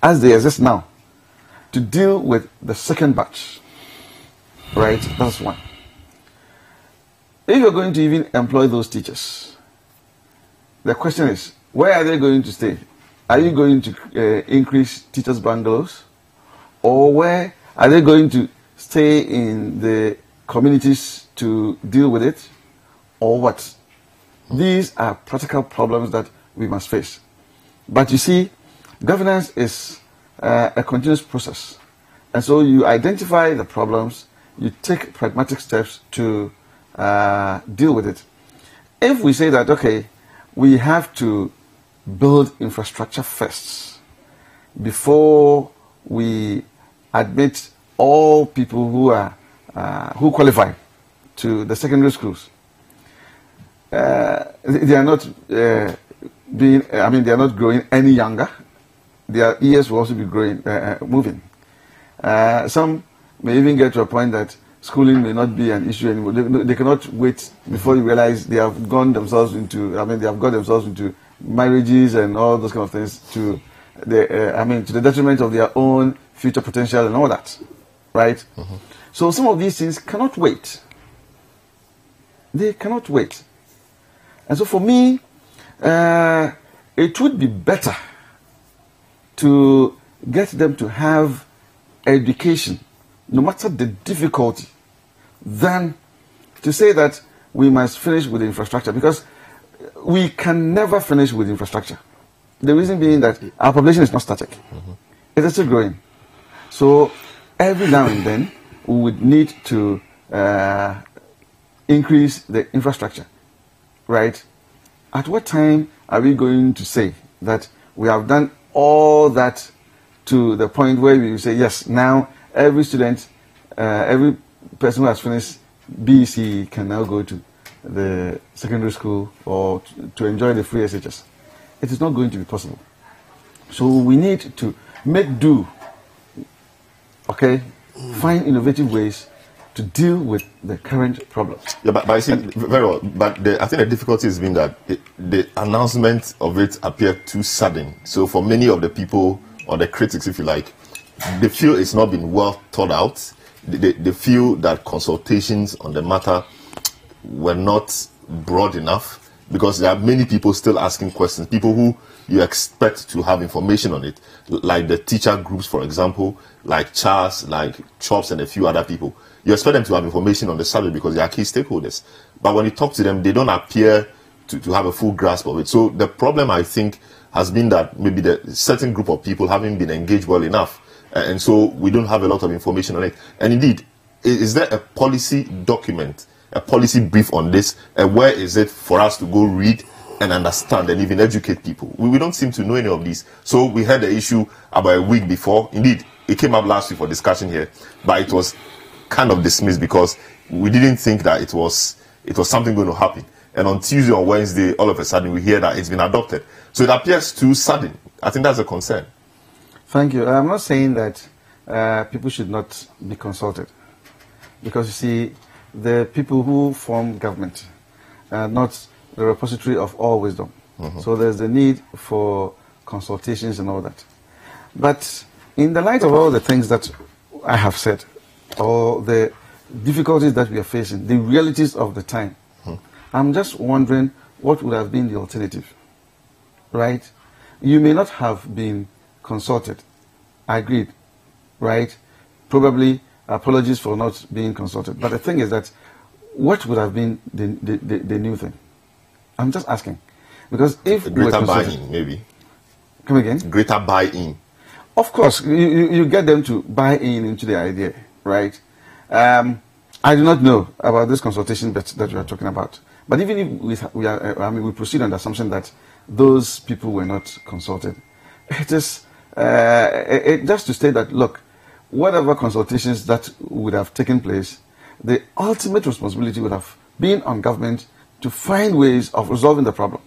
as they exist now to deal with the second batch. Right? That's one. If you're going to even employ those teachers, the question is, where are they going to stay? Are you going to increase teachers' bungalows? Or where are they going to stay in the communities to deal with it? Or what? These are practical problems that we must face. But you see, governance is a continuous process. And so you identify the problems, you take pragmatic steps to deal with it. If we say that, okay, we have to build infrastructure first before we admit all people who are who qualify to the secondary schools, they are not they are not growing any younger. Their ears will also be growing, moving. Some may even get to a point that schooling may not be an issue anymore. They cannot wait before you realize they have gone themselves into. They have got themselves into marriages and all those kind of things to the detriment of their own future potential and all that, right? Mm-hmm. So some of these things cannot wait. They cannot wait. And so for me, it would be better to get them to have education, no matter the difficulty, than to say that we must finish with the infrastructure, because we can never finish with infrastructure. The reason being that our population is not static. Mm-hmm. It is still growing. So every now and then we would need to increase the infrastructure, right? At what time are we going to say that we have done all that to the point where we say, yes, now every student, every person who has finished BEC can now go to the secondary school or to enjoy the free SHS? It is not going to be possible. So we need to make do, okay? Find innovative ways to deal with the current problems. Yeah, but I see, very well, but I think the difficulty has been that the announcement of it appeared too sudden. So for many of the people, or the critics, if you like, they feel it's not been well thought out. They feel that consultations on the matter were not broad enough, because there are many people still asking questions, people who you expect to have information on it, like the teacher groups, for example, like Charles, like Chops, and a few other people. You expect them to have information on the subject because they are key stakeholders. But when you talk to them, they don't appear to have a full grasp of it. So the problem, I think, has been that maybe the certain group of people haven't been engaged well enough. And so we don't have a lot of information on it. And indeed, is there a policy document, a policy brief on this? And where is it for us to go read and understand and even educate people? We don't seem to know any of these. So we had the issue about a week before. Indeed, it came up last week for discussion here, but it was kind of dismissed because we didn't think that it was something going to happen. And on Tuesday or Wednesday, all of a sudden we hear that it's been adopted. So it appears too sudden. I think that's a concern. Thank you. I'm not saying that people should not be consulted, because you see, the people who form government are not the repository of all wisdom. Mm-hmm. So there's the need for consultations and all that. But in the light of all the things that I have said, or the difficulties that we are facing, the realities of the time, I'm just wondering what would have been the alternative, right? You may not have been consulted. I agreed, right? Probably apologies for not being consulted. But the thing is that what would have been the new thing? I'm just asking. Because if greater buy-in, maybe. Come again? Greater buy-in. Of course, you get them to buy in into the idea, right? I do not know about this consultation that we are talking about. But even if we proceed on the assumption that those people were not consulted, it is just to state that, look, whatever consultations that would have taken place, the ultimate responsibility would have been on government to find ways of resolving the problem.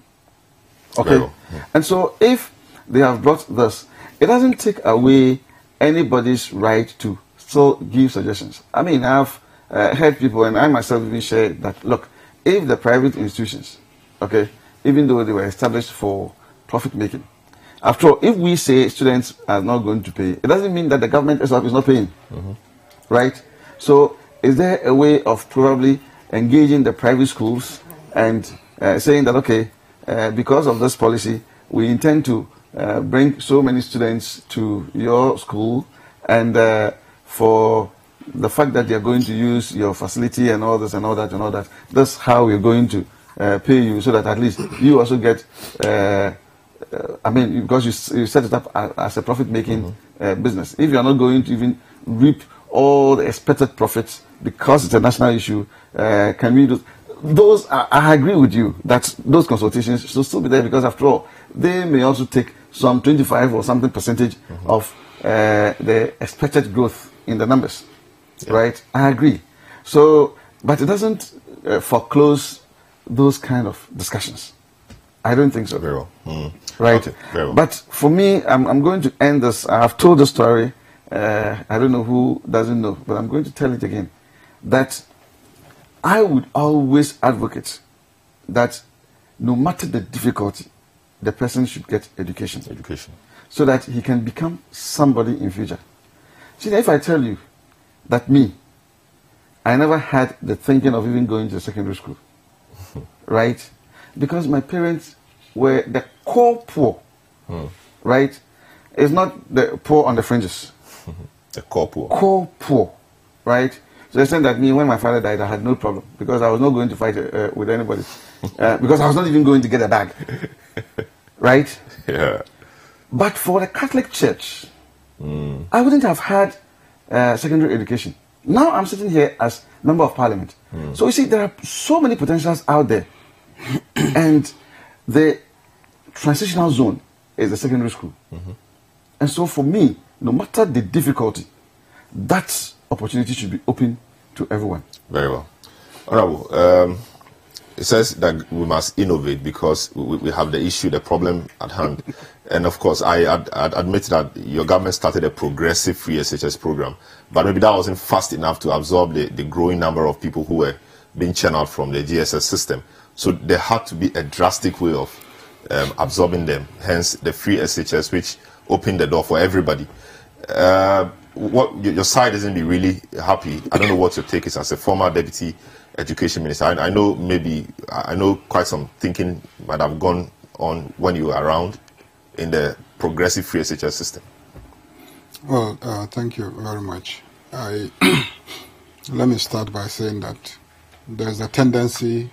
Okay? Yeah. And so if they have brought this, it doesn't take away anybody's right to still give suggestions. I mean, I've heard people, and I myself even share that, look, if the private institutions, okay, even though they were established for profit making, After all, if we say students are not going to pay, it doesn't mean that the government itself is not paying, right? So is there a way of probably engaging the private schools and saying that, okay, because of this policy, we intend to bring so many students to your school, and for the fact that they are going to use your facility and all this and all that and all that, that's how we're going to pay you, so that at least you also get, I mean, because you set it up as a profit-making business. If you're not going to even reap all the expected profits because it's a national issue, can we do those? I agree with you that those consultations should still be there, because after all, they may also take some 25 or something percentage of the expected growth in the numbers, right? I agree. So, but it doesn't foreclose those kind of discussions. I don't think so. Very well. Right. Okay, very well. But for me, I'm going to end this. I've told the story. I don't know who doesn't know, but I'm going to tell it again. That I would always advocate that no matter the difficulty, the person should get education. Education. So that he can become somebody in future. See, if I tell you that me, I never had the thinking of even going to secondary school, right? Because my parents were the core poor, right? It's not the poor on the fringes. The core poor. Core poor, right? So they said that me, when my father died, I had no problem, because I was not going to fight with anybody, because I was not even going to get a bag, right? Yeah. But for the Catholic Church, I wouldn't have had secondary education. Now I'm sitting here as Member of Parliament. So you see, there are so many potentials out there. And the transitional zone is the secondary school. And so for me, no matter the difficulty, that opportunity should be open to everyone. Very well. Honorable, it says that we must innovate because we have the issue, the problem at hand. And of course, I admit that your government started a progressive free SHS program, but maybe that wasn't fast enough to absorb the growing number of people who were being churned out from the GSS system. So there had to be a drastic way of absorbing them, hence the free SHS, which opened the door for everybody. What your side isn't be really happy. I don't know what your take is as a former deputy education minister. I know quite some thinking might have gone on when you were around in the progressive free SHS system. Well, thank you very much. Let me start by saying that there's a tendency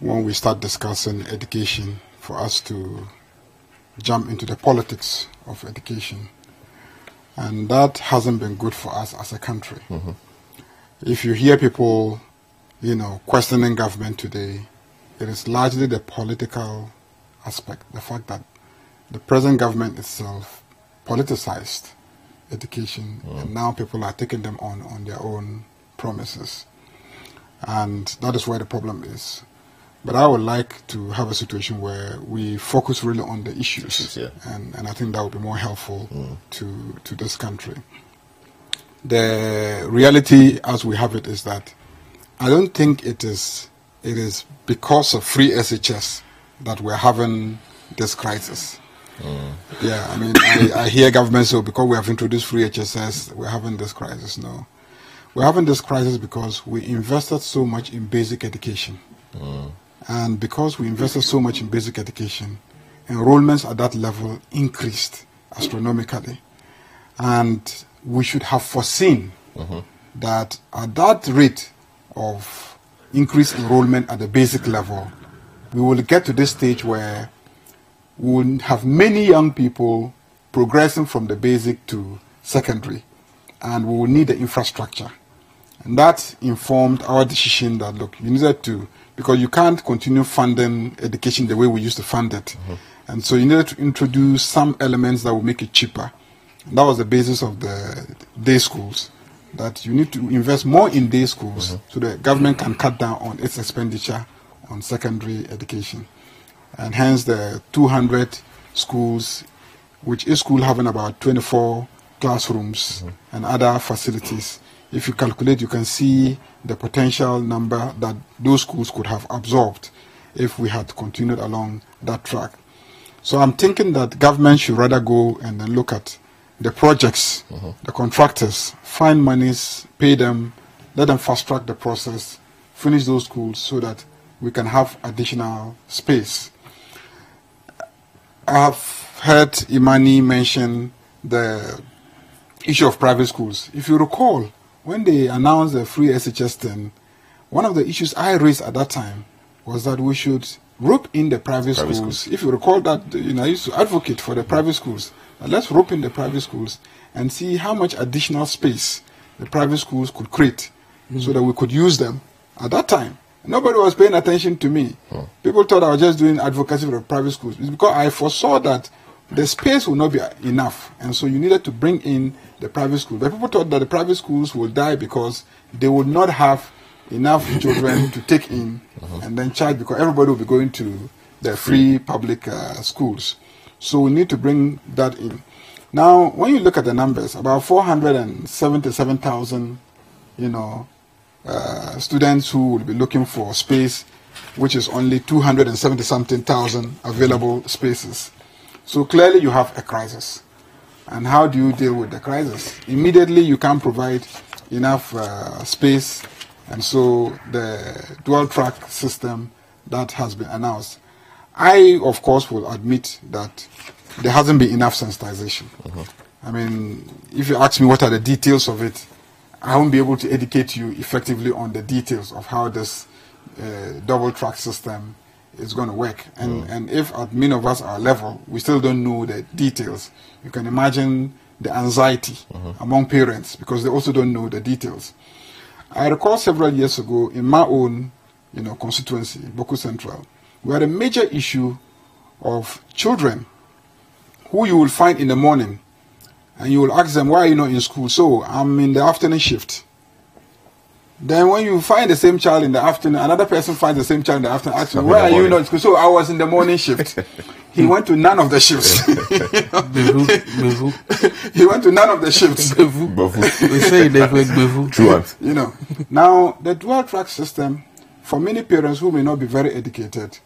when we start discussing education for us to jump into the politics of education. And that hasn't been good for us as a country. If you hear people, questioning government today, it is largely the political aspect, the fact that the present government itself politicized education, and now people are taking them on their own promises. And that is where the problem is. But I would like to have a situation where we focus really on the issues, and I think that would be more helpful to this country. The reality as we have it is that I don't think it is because of free SHS that we're having this crisis. Yeah, I mean, I hear government say, because we have introduced free HSS, we're having this crisis. No. We're having this crisis because we invested so much in basic education. And because we invested so much in basic education, enrollments at that level increased astronomically. And we should have foreseen that at that rate of increased enrollment at the basic level, we will get to this stage where we will have many young people progressing from the basic to secondary, and we will need the infrastructure. And that informed our decision that, look, you needed to, because you can't continue funding education the way we used to fund it. And so you needed to introduce some elements that will make it cheaper. And that was the basis of the day schools, that you need to invest more in day schools so the government can cut down on its expenditure on secondary education. And hence the 200 schools, which each school having about 24 classrooms and other facilities. If you calculate, you can see the potential number that those schools could have absorbed if we had continued along that track. So I'm thinking that government should rather go and then look at the projects, the contractors, find monies, pay them, let them fast track the process, finish those schools so that we can have additional space. I have heard Imani mention the issue of private schools. If you recall, when they announced the free SHS thing, one of the issues I raised at that time was that we should rope in the private schools. If you recall that, I used to advocate for the private schools. Let's rope in the private schools and see how much additional space the private schools could create so that we could use them at that time. Nobody was paying attention to me. People thought I was just doing advocacy for the private schools. It's because I foresaw that the space will not be enough, and so you needed to bring in the private schools. But people thought that the private schools will die because they would not have enough children to take in and then charge, because everybody will be going to the free public schools. So we need to bring that in. Now, when you look at the numbers, about 477,000, students who will be looking for space, which is only 270-something thousand available spaces. So clearly you have a crisis. And how do you deal with the crisis? Immediately you can't provide enough space, and so the dual track system that has been announced. I, of course, will admit that there hasn't been enough sensitization. I mean, if you ask me what are the details of it, I won't be able to educate you effectively on the details of how this double track system is going to work. And if at many of us our level, we still don't know the details, you can imagine the anxiety among parents because they also don't know the details. I recall several years ago in my own constituency, Boku Central, we had a major issue of children who you will find in the morning and you will ask them, why are you not in school? So I'm in the afternoon shift. Then when you find the same child in the afternoon, another person finds the same child in the afternoon, asks me, why are you not in school? So I was in the morning shift. He went to none of the shifts. He went to none of the shifts. We say Now, the dual track system, for many parents who may not be very educated,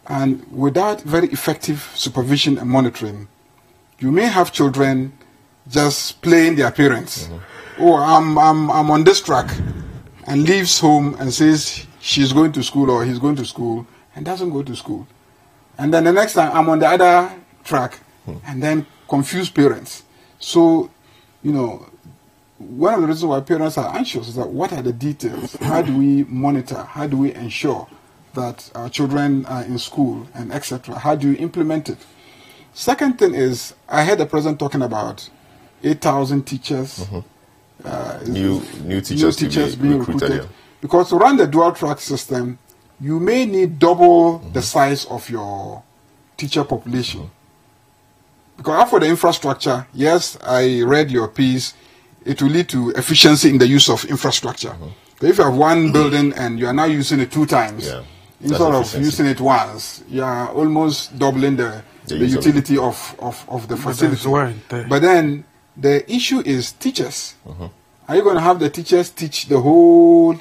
and without very effective supervision and monitoring, you may have children just playing their parents. Oh, I'm on this track, and leaves home and says she's going to school or he's going to school and doesn't go to school. And then the next time I'm on the other track and then confuse parents. So, one of the reasons why parents are anxious is that what are the details? How do we monitor? How do we ensure that our children are in school and etc.? How do you implement it? Second thing is, I heard the president talking about 8,000 teachers. New teachers being recruited. Because to run the dual track system, you may need double the size of your teacher population. Because for the infrastructure, yes, I read your piece, it will lead to efficiency in the use of infrastructure. But if you have one building and you are now using it 2 times, instead of using it once, you are almost doubling the utility of the facility. But then the issue is teachers. Are you going to have the teachers teach the whole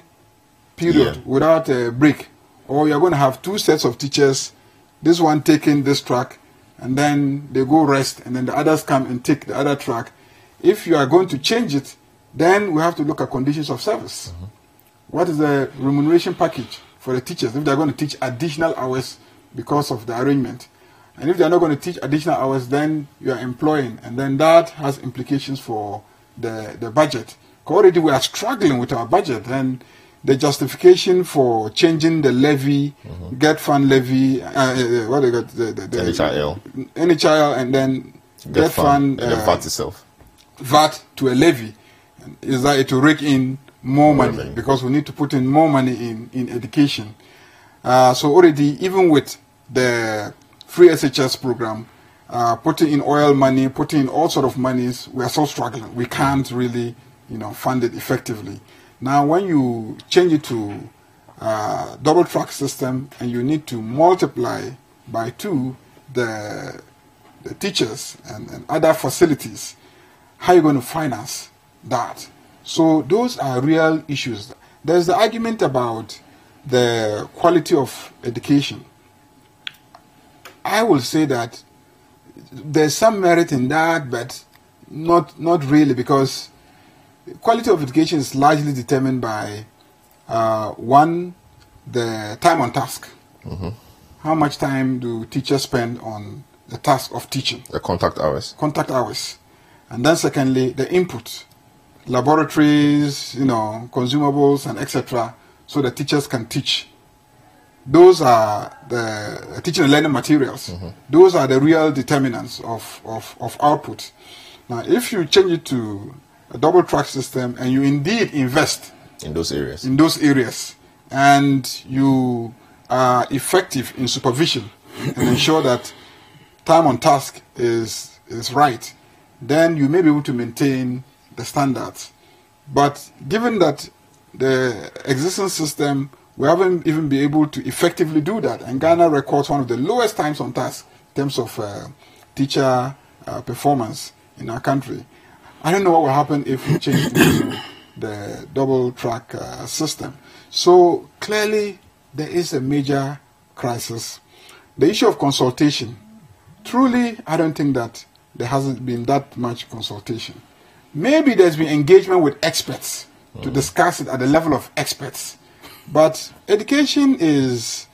period without a break? Or you're going to have 2 sets of teachers, this one taking this track, and then they go rest, and then the others come and take the other track. If you are going to change it, then we have to look at conditions of service. What is the remuneration package for the teachers if they're going to teach additional hours because of the arrangement? And if they're not going to teach additional hours, then you are employing, and then that has implications for the budget. Already we are struggling with our budget, and the justification for changing the levy, get fund levy, what they got, the NHIL, and then get fund, and then VAT itself. VAT to a levy, is that it will rake in more money because we need to put in more money in education. So already, even with the free SHS program, putting in oil money, putting in all sort of monies, we are so struggling. We can't really, fund it effectively. Now, when you change it to double track system and you need to multiply by 2 the teachers and other facilities, how are you going to finance that? So those are real issues. There's the argument about the quality of education. I will say that there's some merit in that, but not really, because quality of education is largely determined by one, the time on task. How much time do teachers spend on the task of teaching? The contact hours. Contact hours. And then secondly, the input, laboratories, consumables and etc., so the teachers can teach. Those are the teaching and learning materials. Those are the real determinants of output. Now, if you change it to a double track system and you indeed invest in those areas, and you are effective in supervision and ensure that time on task is right, then you may be able to maintain the standards. But given that the existing system, we haven't even been able to effectively do that, and Ghana records one of the lowest times on task in terms of teacher performance in our country. I don't know what will happen if we change to the double track system. So clearly there is a major crisis. The issue of consultation, truly I don't think that there hasn't been that much consultation. Maybe there's been engagement with experts to discuss it at the level of experts. But education is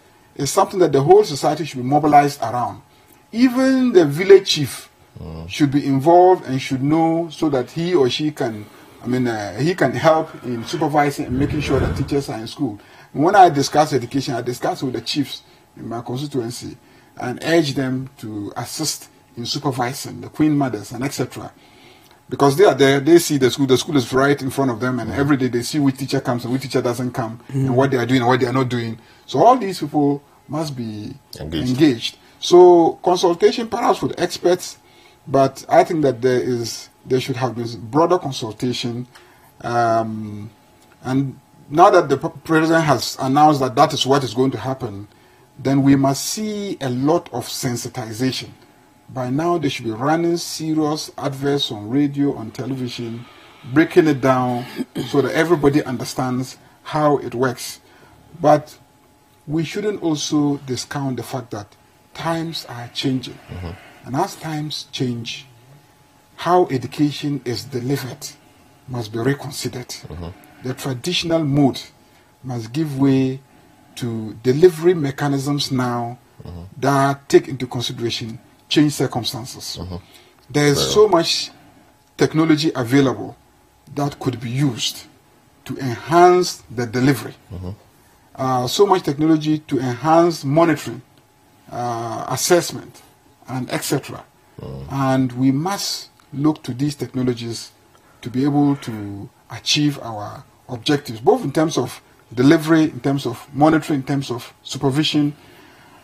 something that the whole society should be mobilized around. Even the village chief should be involved and should know, so that he or she can, he can help in supervising and making sure that teachers are in school. And when I discuss education, I discuss with the chiefs in my constituency and urge them to assist in supervising the queen mothers and etc. Because they are there, they see the school is right in front of them, and every day they see which teacher comes and which teacher doesn't come, and what they are doing and what they are not doing. So all these people must be engaged. So consultation perhaps with experts, but I think that there should have this broader consultation. And now that the president has announced that that is what is going to happen, then we must see a lot of sensitization. By now, they should be running serious adverts on radio, on television, breaking it down so that everybody understands how it works. But we shouldn't also discount the fact that times are changing. And as times change, how education is delivered must be reconsidered. The traditional mode must give way to delivery mechanisms now that take into consideration change circumstances. There's so much technology available that could be used to enhance the delivery. So much technology to enhance monitoring, assessment, and etc. And we must look to these technologies to be able to achieve our objectives, both in terms of delivery, in terms of monitoring, in terms of supervision.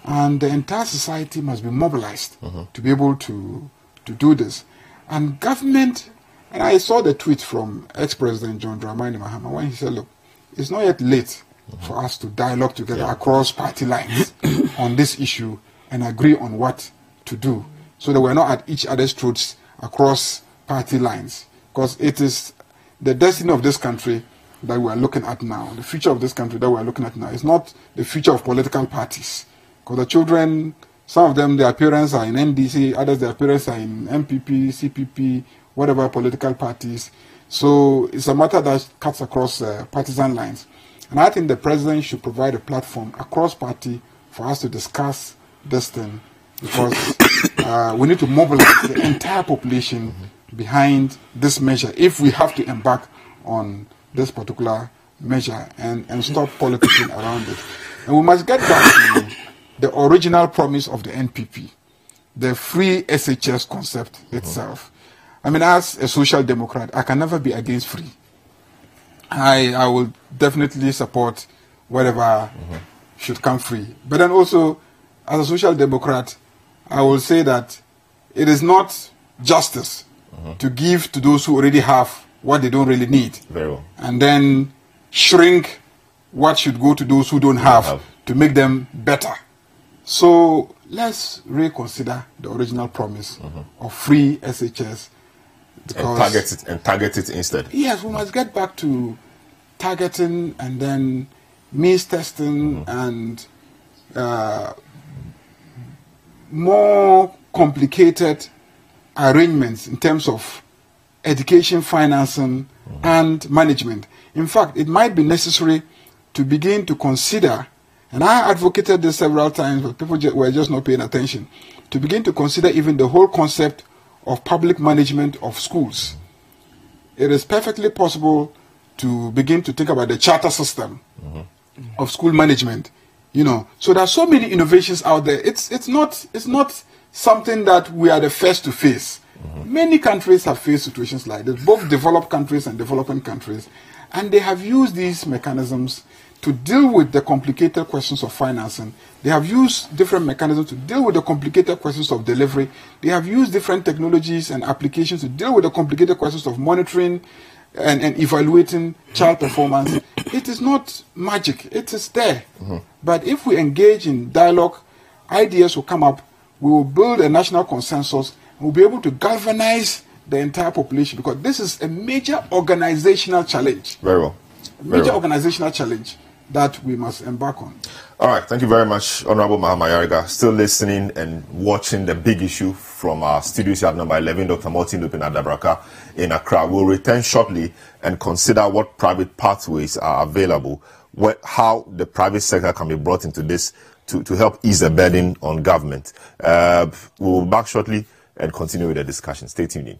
And the entire society must be mobilized to be able to do this. And government, and I saw the tweet from ex-President John Dramani Mahama when he said, look, it's not yet late for us to dialogue together across party lines on this issue and agree on what to do, so that we're not at each other's throats across party lines. Because it is the destiny of this country that we're looking at now. The future of this country that we're looking at now is not the future of political parties. Because the children, some of them, their parents are in NDC, others, their parents are in MPP, CPP, whatever political parties. So it's a matter that cuts across partisan lines. And I think the president should provide a platform across party for us to discuss this thing, because we need to mobilize the entire population behind this measure if we have to embark on this particular measure and stop politicking around it. And we must get back to the original promise of the NPP, the free SHS concept itself. I mean, as a social democrat, I can never be against free. I will definitely support whatever should come free. But then also, as a social democrat, I will say that it is not justice to give to those who already have what they don't really need. Very well. And then shrink what should go to those who don't have to make them better. So let's reconsider the original promise of free SHS. And target it instead. Yes, we must get back to targeting and then means testing and more complicated arrangements in terms of education, financing, and management. In fact, it might be necessary to begin to consider, and I advocated this several times, but people were just not paying attention, to begin to consider even the whole concept of public management of schools. It is perfectly possible to begin to think about the charter system of school management. So there are so many innovations out there. It's not something that we are the first to face. Many countries have faced situations like this, both developed countries and developing countries, and they have used these mechanisms to deal with the complicated questions of financing. They have used different mechanisms to deal with the complicated questions of delivery. They have used different technologies and applications to deal with the complicated questions of monitoring and evaluating child performance. It is not magic. It is there. But if we engage in dialogue, ideas will come up. We will build a national consensus. We'll be able to galvanize the entire population, because this is a major organizational challenge. Very well. Major organizational challenge that we must embark on. All right, thank you very much, Honorable Mahama Yariga. Still listening and watching The Big Issue from our studios here at number 11, Dr. Martin Lupin Adabraka in Accra. We'll return shortly and consider what private pathways are available, how the private sector can be brought into this to help ease the burden on government. We'll be back shortly and continue with the discussion. Stay tuned in.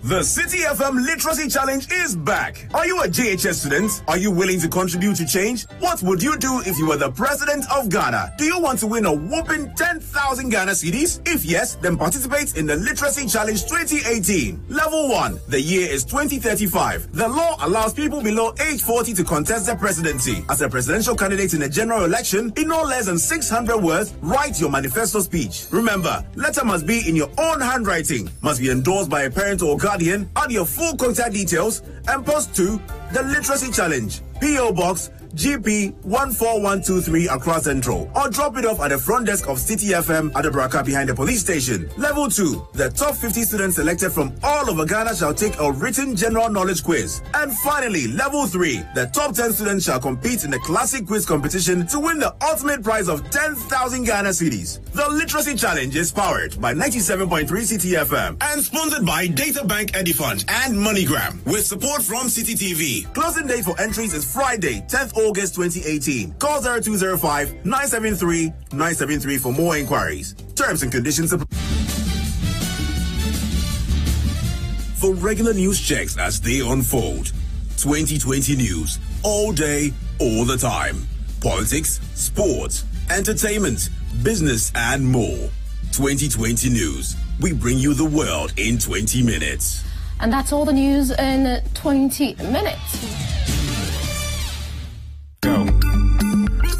The City FM Literacy Challenge is back. Are you a JHS student? Are you willing to contribute to change? What would you do if you were the president of Ghana? Do you want to win a whopping 10,000 Ghana cedis? If yes, then participate in the Literacy Challenge 2018. Level 1. The year is 2035. The law allows people below age 40 to contest the presidency. As a presidential candidate in a general election, in no less than 600 words, write your manifesto speech. Remember, letter must be in your own handwriting, must be endorsed by a parent or guardian. Add your full contact details and post to the Literacy Challenge, P.O. Box GP 14123 Accra Central, or drop it off at the front desk of City FM at the Braka behind the police station. Level 2. The top 50 students selected from all over Ghana shall take a written general knowledge quiz. And finally, Level 3. The top 10 students shall compete in the classic quiz competition to win the ultimate prize of 10,000 Ghana cedis. The Literacy Challenge is powered by 97.3 City FM and sponsored by Data Bank Edifund and MoneyGram with support from City TV. Closing date for entries is Friday, 10th August 2018. Call 0205-973-973 for more inquiries. Terms and conditions apply. For regular news checks as they unfold. 2020 news. All day, all the time. Politics, sports, entertainment, business, and more. 2020 news. We bring you the world in 20 minutes. And that's all the news in 20 minutes. Go.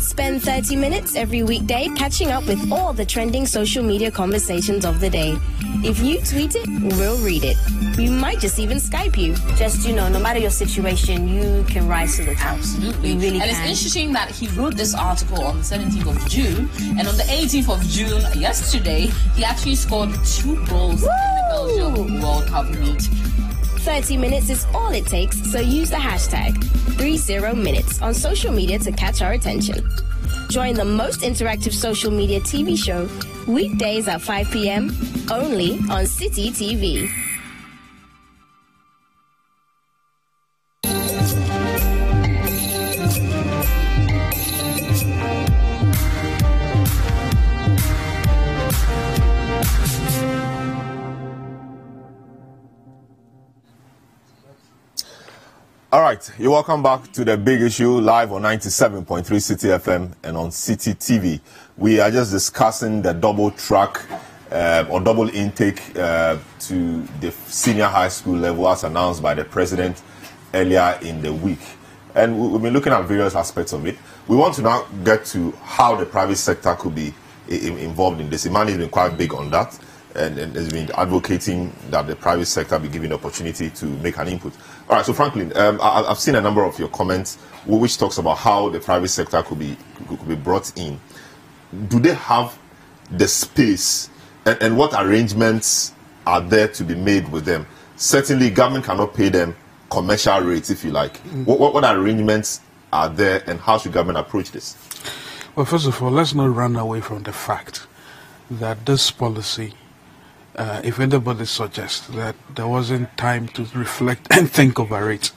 Spend 30 minutes every weekday catching up with all the trending social media conversations of the day. If you tweet it, we'll read it. We might just even Skype you. Just, no matter your situation, you can rise to the top. Absolutely. You really and can. It's interesting that he wrote this article on the 17th of June, and on the 18th of June, yesterday, he actually scored 2 goals in the Belgium World Cup meet. 30 minutes is all it takes, so use the hashtag 30minutes on social media to catch our attention. Join the most interactive social media TV show weekdays at 5 p.m. only on City TV. All right, you're welcome back to The Big Issue, live on 97.3 City FM and on City TV. We are just discussing the double track or double intake to the senior high school level as announced by the president earlier in the week. And we've been looking at various aspects of it. We want to now get to how the private sector could be involved in this. Imani has been quite big on that and has been advocating that the private sector be given the opportunity to make an input. All right, so Franklin, I've seen a number of your comments which talks about how the private sector could be brought in. Do they have the space and what arrangements are there to be made with them? Certainly, government cannot pay them commercial rates, if you like. What arrangements are there, and how should government approach this? Well, first of all, let's not run away from the fact that this policy, if anybody suggests that there wasn't time to reflect and think over it,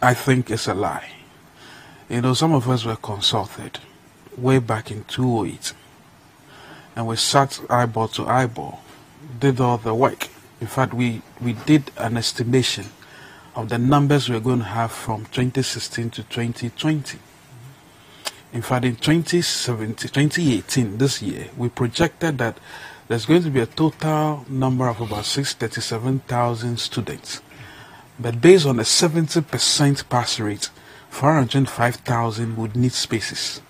I think it's a lie. You know, some of us were consulted way back in 2008, and we sat eyeball to eyeball, did all the work. In fact, we did an estimation of the numbers we're going to have from 2016 to 2020. In fact, in 2018, this year, we projected that there's going to be a total number of about 637,000 students. But based on a 70% pass rate, 405,000 would need spaces.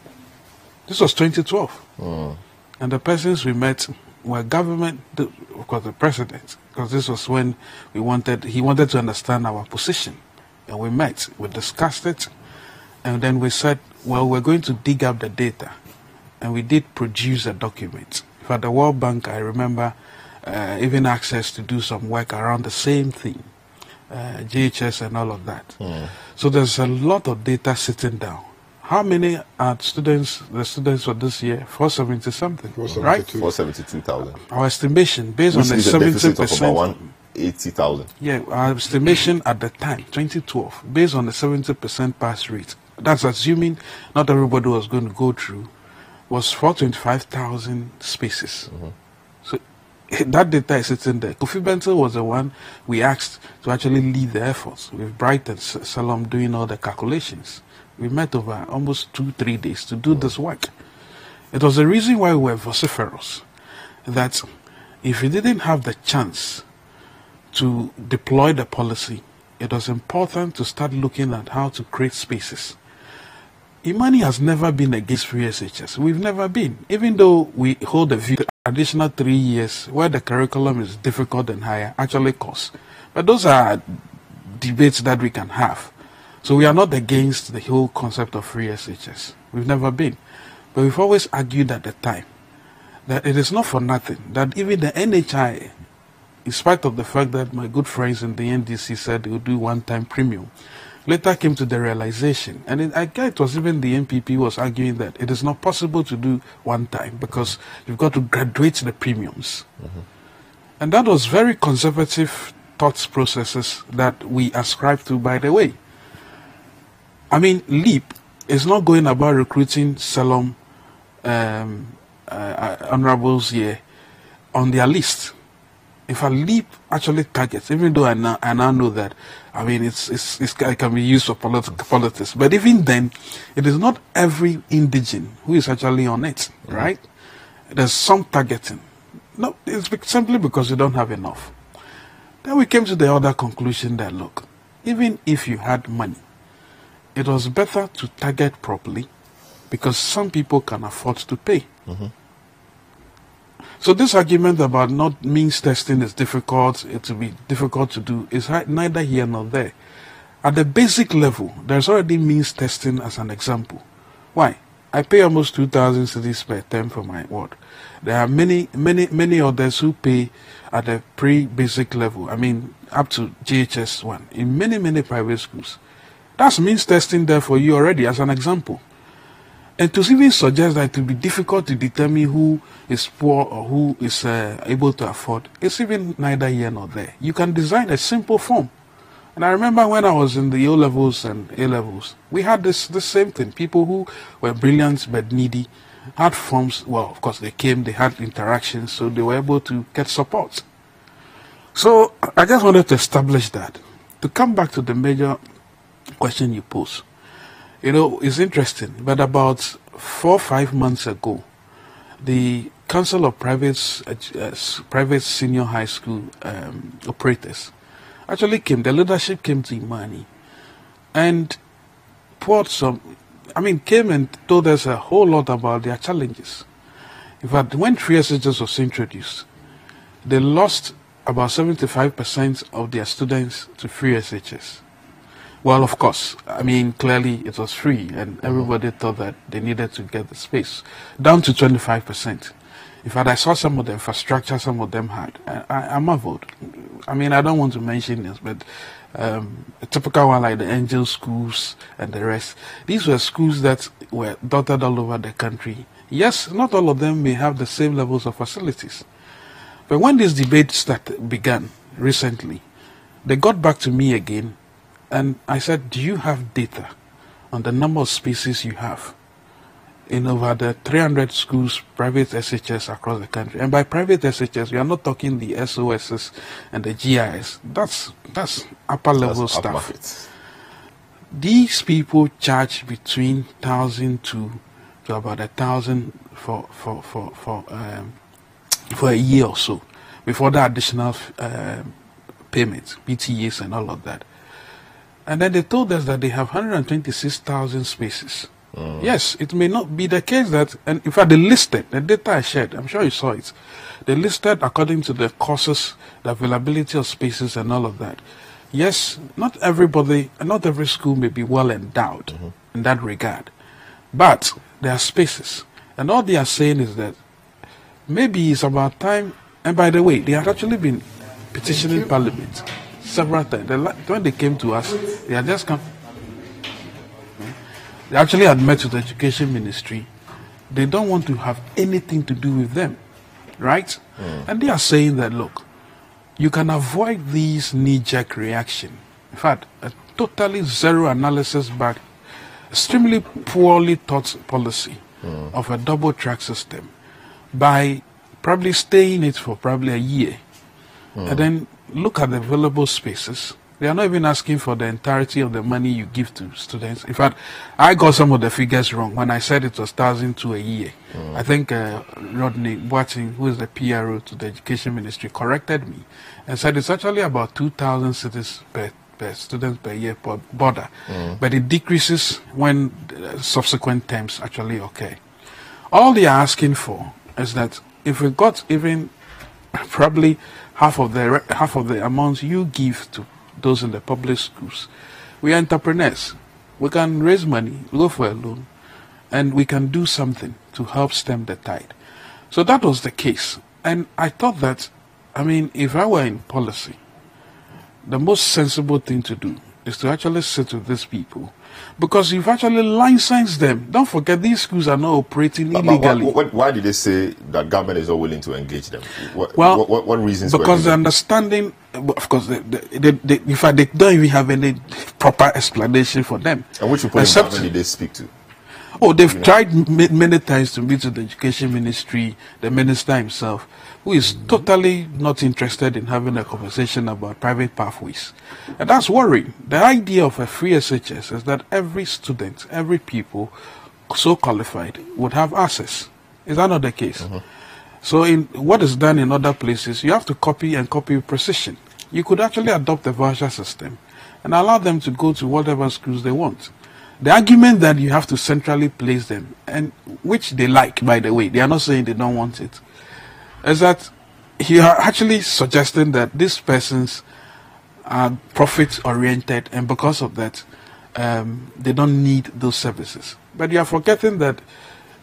This was 2012. And the persons we met were government, of course the president, because this was when he wanted to understand our position. And we met, we discussed it, and then we said, well, we're going to dig up the data. And we did produce a document. For the World Bank, I remember even access to do some work around the same thing, JHS and all of that. So there's a lot of data sitting down. How many are the students for this year? 470 something, right? 472,000. Our estimation, based on the 70%, 180,000. Yeah, our estimation at the time, 2012, based on the 70% pass rate, that's assuming not everybody was going to go through, was 425,000 spaces. So that data is sitting there. Kofi Bentil was the one we asked to actually lead the efforts, with Bright and Salom doing all the calculations. We met over almost 2-3 days to do this work. It was the reason why we were vociferous, that if we didn't have the chance to deploy the policy, it was important to start looking at how to create spaces. Imani has never been against free SHS. We've never been. Even though we hold the view that additional 3 years where the curriculum is difficult and higher actually costs. But those are debates that we can have. So we are not against the whole concept of free SHS. We've never been. But we've always argued at the time that it is not for nothing that even the NHI, in spite of the fact that my good friends in the NDC said they would do one-time premium, later came to the realization, and I guess it was even the MPP was arguing that it is not possible to do one time because you've got to graduate the premiums. And that was very conservative thought processes that we ascribe to, by the way. I mean, LEAP is not going about recruiting Salom honorables here on their list. In fact, LEAP actually targets, even though I now know that, I mean, it can be used for politics. But even then, it is not every indigene who is actually on it, right? There's some targeting. No, it's simply because you don't have enough. Then we came to the other conclusion that, look, even if you had money, it was better to target properly because some people can afford to pay. So this argument about not means testing is difficult, it will be difficult to do, is neither here nor there. At the basic level, there's already means testing as an example. Why? I pay almost 2,000 cedis per term for my ward. There are many others who pay at the pre-basic level, I mean up to JHS 1, in many private schools. That's means testing there for you already as an example. And to even suggest that it will be difficult to determine who is poor or who is able to afford, it's even neither here nor there. You can design a simple form. And I remember when I was in the O-levels and A-levels, we had this same thing. People who were brilliant but needy had forms. Well, of course, they came, they had interactions, so they were able to get support. So I just wanted to establish that. To come back to the major question you posed. You know, it's interesting, but about 4 or 5 months ago, the Council of Private Senior High School Operators actually came, the leadership came to Imani and came and told us a whole lot about their challenges. In fact, when free SHS was introduced, they lost about 75% of their students to free SHS. Well, of course, I mean, clearly it was free and everybody thought that they needed to get the space. Down to 25%. In fact, I saw some of the infrastructure some of them had. I marveled. I mean, I don't want to mention this, but a typical one like the Angel schools and the rest. These were schools that were dotted all over the country. Yes, not all of them may have the same levels of facilities. But when this debate began recently, they got back to me again, and I said, do you have data on the number of spaces you have in over the 300 schools, private SHS across the country? And by private SHS, we are not talking the SOSs and the GIS. That's upper level stuff. These people charge between 1,000 to about 1,000 for a year or so, before the additional payments, PTAs and all of that. And then they told us that they have 126,000 spaces. Yes, it may not be the case that, and in fact they listed, the data I shared, I'm sure you saw it, they listed according to the courses, the availability of spaces and all of that. Yes, not everybody, not every school may be well endowed in that regard, but there are spaces. And all they are saying is that maybe it's about time, and by the way, they have actually been petitioning Parliament several times. When they came to us, they had just come. They actually had met with the Education Ministry. They don't want to have anything to do with them, right? And they are saying that, look, you can avoid these knee-jerk reaction. In fact, a totally zero analysis back, extremely poorly thought policy of a double-track system by probably staying it for probably a year. And then look at the available spaces. They are not even asking for the entirety of the money you give to students. In fact, I got some of the figures wrong when I said it was 1,002 a year. I think Rodney Boateng, who is the PRO to the Education Ministry, corrected me and said it's actually about 2,000 cities per student per year per border. But it decreases when subsequent terms actually occur. All they are asking for is that if we got even probably half of the amounts you give to those in the public schools, we are entrepreneurs. We can raise money, go for a loan, and we can do something to help stem the tide. So that was the case. And I thought that, I mean, if I were in policy, the most sensible thing to do is to actually sit with these people, because you've actually licensed them. Don't forget, these schools are not operating illegally. Why did they say that government is not willing to engage them? What reasons? Because the understanding, of course, in fact, they don't even have any proper explanation for them. And which people in government did they speak to? Oh, they've tried many times to meet with the Education Ministry, the minister himself, who is totally not interested in having a conversation about private pathways. And that's worrying. The idea of a free SHS is that every student, every pupil so qualified would have access. Is that not the case? So in what is done in other places, you have to copy and copy with precision. You could actually adopt a voucher system and allow them to go to whatever schools they want. The argument that you have to centrally place them, and which they like, by the way, they are not saying they don't want it, is that you are actually suggesting that these persons are profit-oriented, and because of that, they don't need those services. But you are forgetting that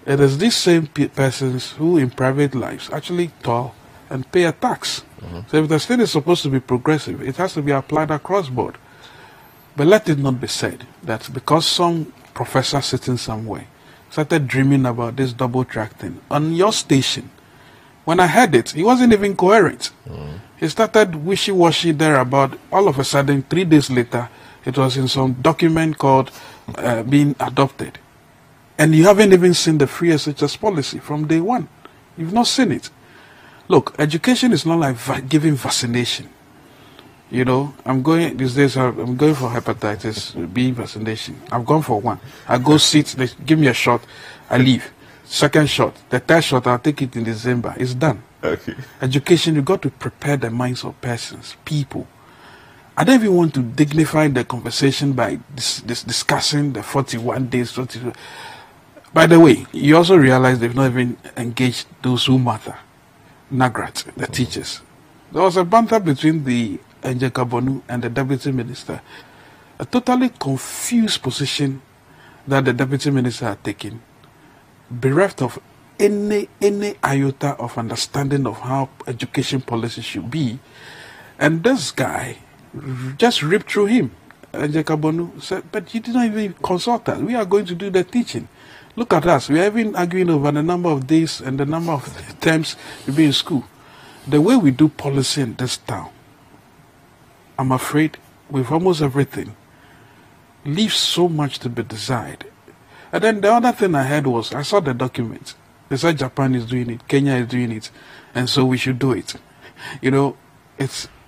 it is these same persons who in private lives actually toil and pay a tax. So if the state is supposed to be progressive, it has to be applied across board. But let it not be said that because some professor sitting somewhere started dreaming about this double track thing on your station, when I heard it, he wasn't even coherent. He started wishy-washy there about, all of a sudden, 3 days later, it was in some document called being adopted. And you haven't even seen the free SHS policy from day one. You've not seen it. Look, education is not like giving vaccination. You know, these days I'm going for hepatitis B vaccination. I've gone for one. I go sit, they give me a shot, I leave. Second shot, the third shot, I'll take it in December. It's done. Okay. Education, you got to prepare the minds of persons, people. I don't even want to dignify the conversation by discussing the 41 days. By the way, you also realize they've not even engaged those who matter. Nagrat, the teachers. There was a banter between the Njeka Bonu and the Deputy Minister. A totally confused position that the Deputy Minister had taken, bereft of any iota of understanding of how education policy should be. And this guy just ripped through him. Jakabonu said, but you didn't even consult us. We are going to do the teaching. Look at us. We are even arguing over the number of days and the number of times we be in school. The way we do policy in this town, I'm afraid, with almost everything, leaves so much to be desired. And then the other thing I heard was, I saw the document. They said Japan is doing it, Kenya is doing it, and so we should do it. You know,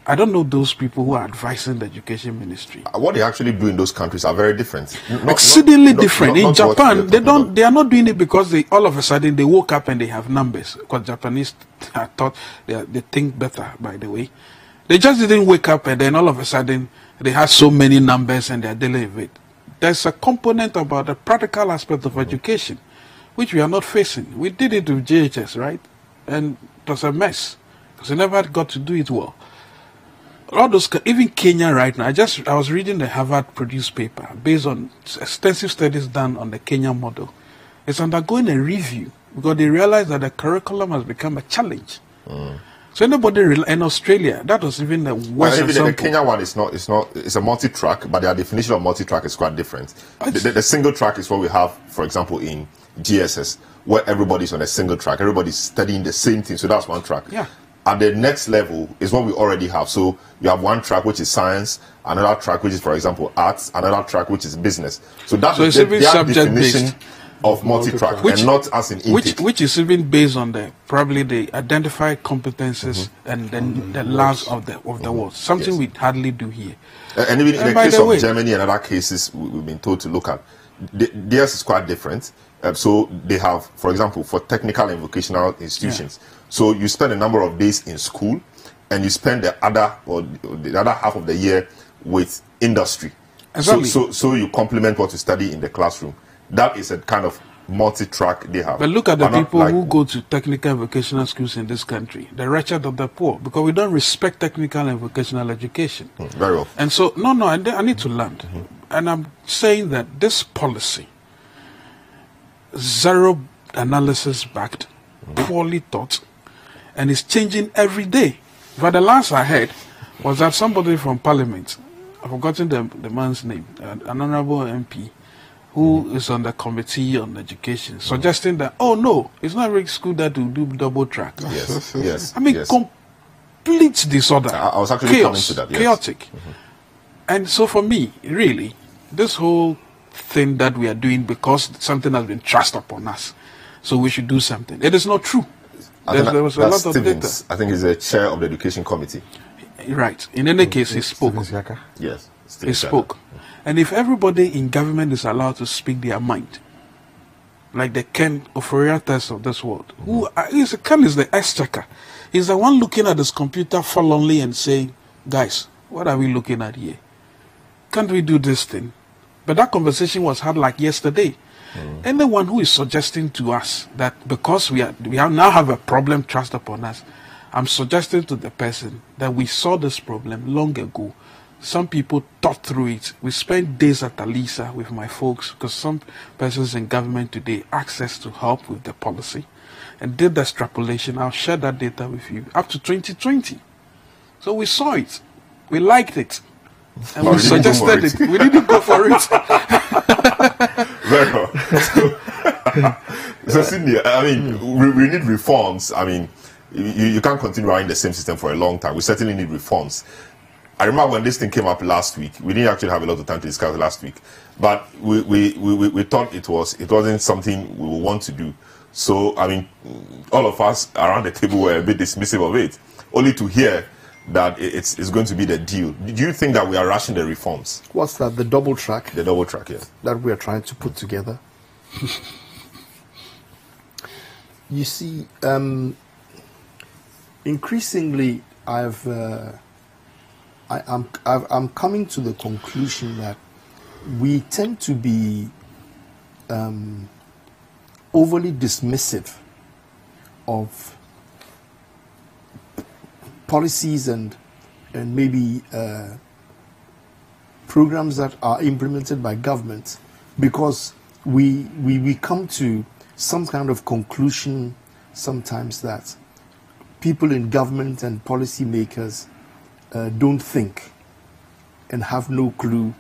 I don't know those people who are advising the education ministry. What they actually do in those countries are very different. Exceedingly different. In Japan, they are not doing it because all of a sudden they woke up and they have numbers. Because Japanese are taught, they think better, by the way. They just didn't wake up and then all of a sudden they have so many numbers and they are dealing with it. There's a component about the practical aspect of education, which we are not facing. We did it with JHS, right? And it was a mess because we never got to do it well. All those, even Kenya right now, I was reading the Harvard produced paper based on extensive studies done on the Kenya model. It's undergoing a review because they realized that the curriculum has become a challenge. So anybody in Australia, that was even the worst example. The Kenya one is not, it's a multi-track, but their definition of multi-track is quite different. The single track is what we have, for example, in GSS, where everybody's on a single track, everybody's studying the same thing, so that's one track. Yeah. At the next level is what we already have. So you have one track which is science, another track which is, for example, arts, another track which is business. So that's it's even subject based of multi-track, and not as in intake. Which is even based on probably the identified competences and then the laws of the world. Something we hardly do here. And even in the case of Germany and other cases we've been told to look at, theirs is quite different. So they have, for example, for technical and vocational institutions. So you spend a number of days in school, and you spend the other half of the year with industry. Exactly. So you complement what you study in the classroom. That is a kind of multi-track they have. But look at the people who go to technical and vocational schools in this country, the wretched of the poor, because we don't respect technical and vocational education. Very well. And so, I need to land. And I'm saying that this policy, zero analysis backed, poorly taught, and it's changing every day. But the last I heard was that somebody from Parliament, I've forgotten the man's name, an honorable MP, who is on the Committee on Education, suggesting that, oh no, it's not every school that will do double track. Yes. I mean, complete disorder. I was actually coming to that. Yes. Chaotic. And so for me, really, this whole thing that we are doing because something has been thrust upon us, so we should do something. It is not true. There was a lot of data. I think he's the chair of the Education Committee. Right. In any case, he spoke. Yes. He spoke. And if everybody in government is allowed to speak their mind, like the Ken Oforiatas of this world, Ken is the exchequer. He's the one looking at his computer forlornly and saying, guys, what are we looking at here? Can't we do this thing? But that conversation was had like yesterday. Anyone who is suggesting to us that because we now have a problem thrust upon us, I'm suggesting to the person that we saw this problem long ago. Some people thought through it. We spent days at Alisa with my folks because some persons in government today access to help with the policy and did the extrapolation. I'll share that data with you up to 2020. So we saw it. We liked it. And we suggested it. We didn't go for it. Very well. So Sydney, I mean, we need reforms. I mean, you can't continue running the same system for a long time. We certainly need reforms. I remember when this thing came up last week. We didn't actually have a lot of time to discuss last week, but we thought it wasn't something we would want to do. So I mean, all of us around the table were a bit dismissive of it, only to hear that it's going to be the deal. Do you think that we are rushing the reforms? What's that? The double track? The double track, yes. That we are trying to put together. You see, increasingly, I'm coming to the conclusion that we tend to be overly dismissive of policies and maybe programs that are implemented by government, because we come to some kind of conclusion sometimes that people in government and policymakers don't think and have no clue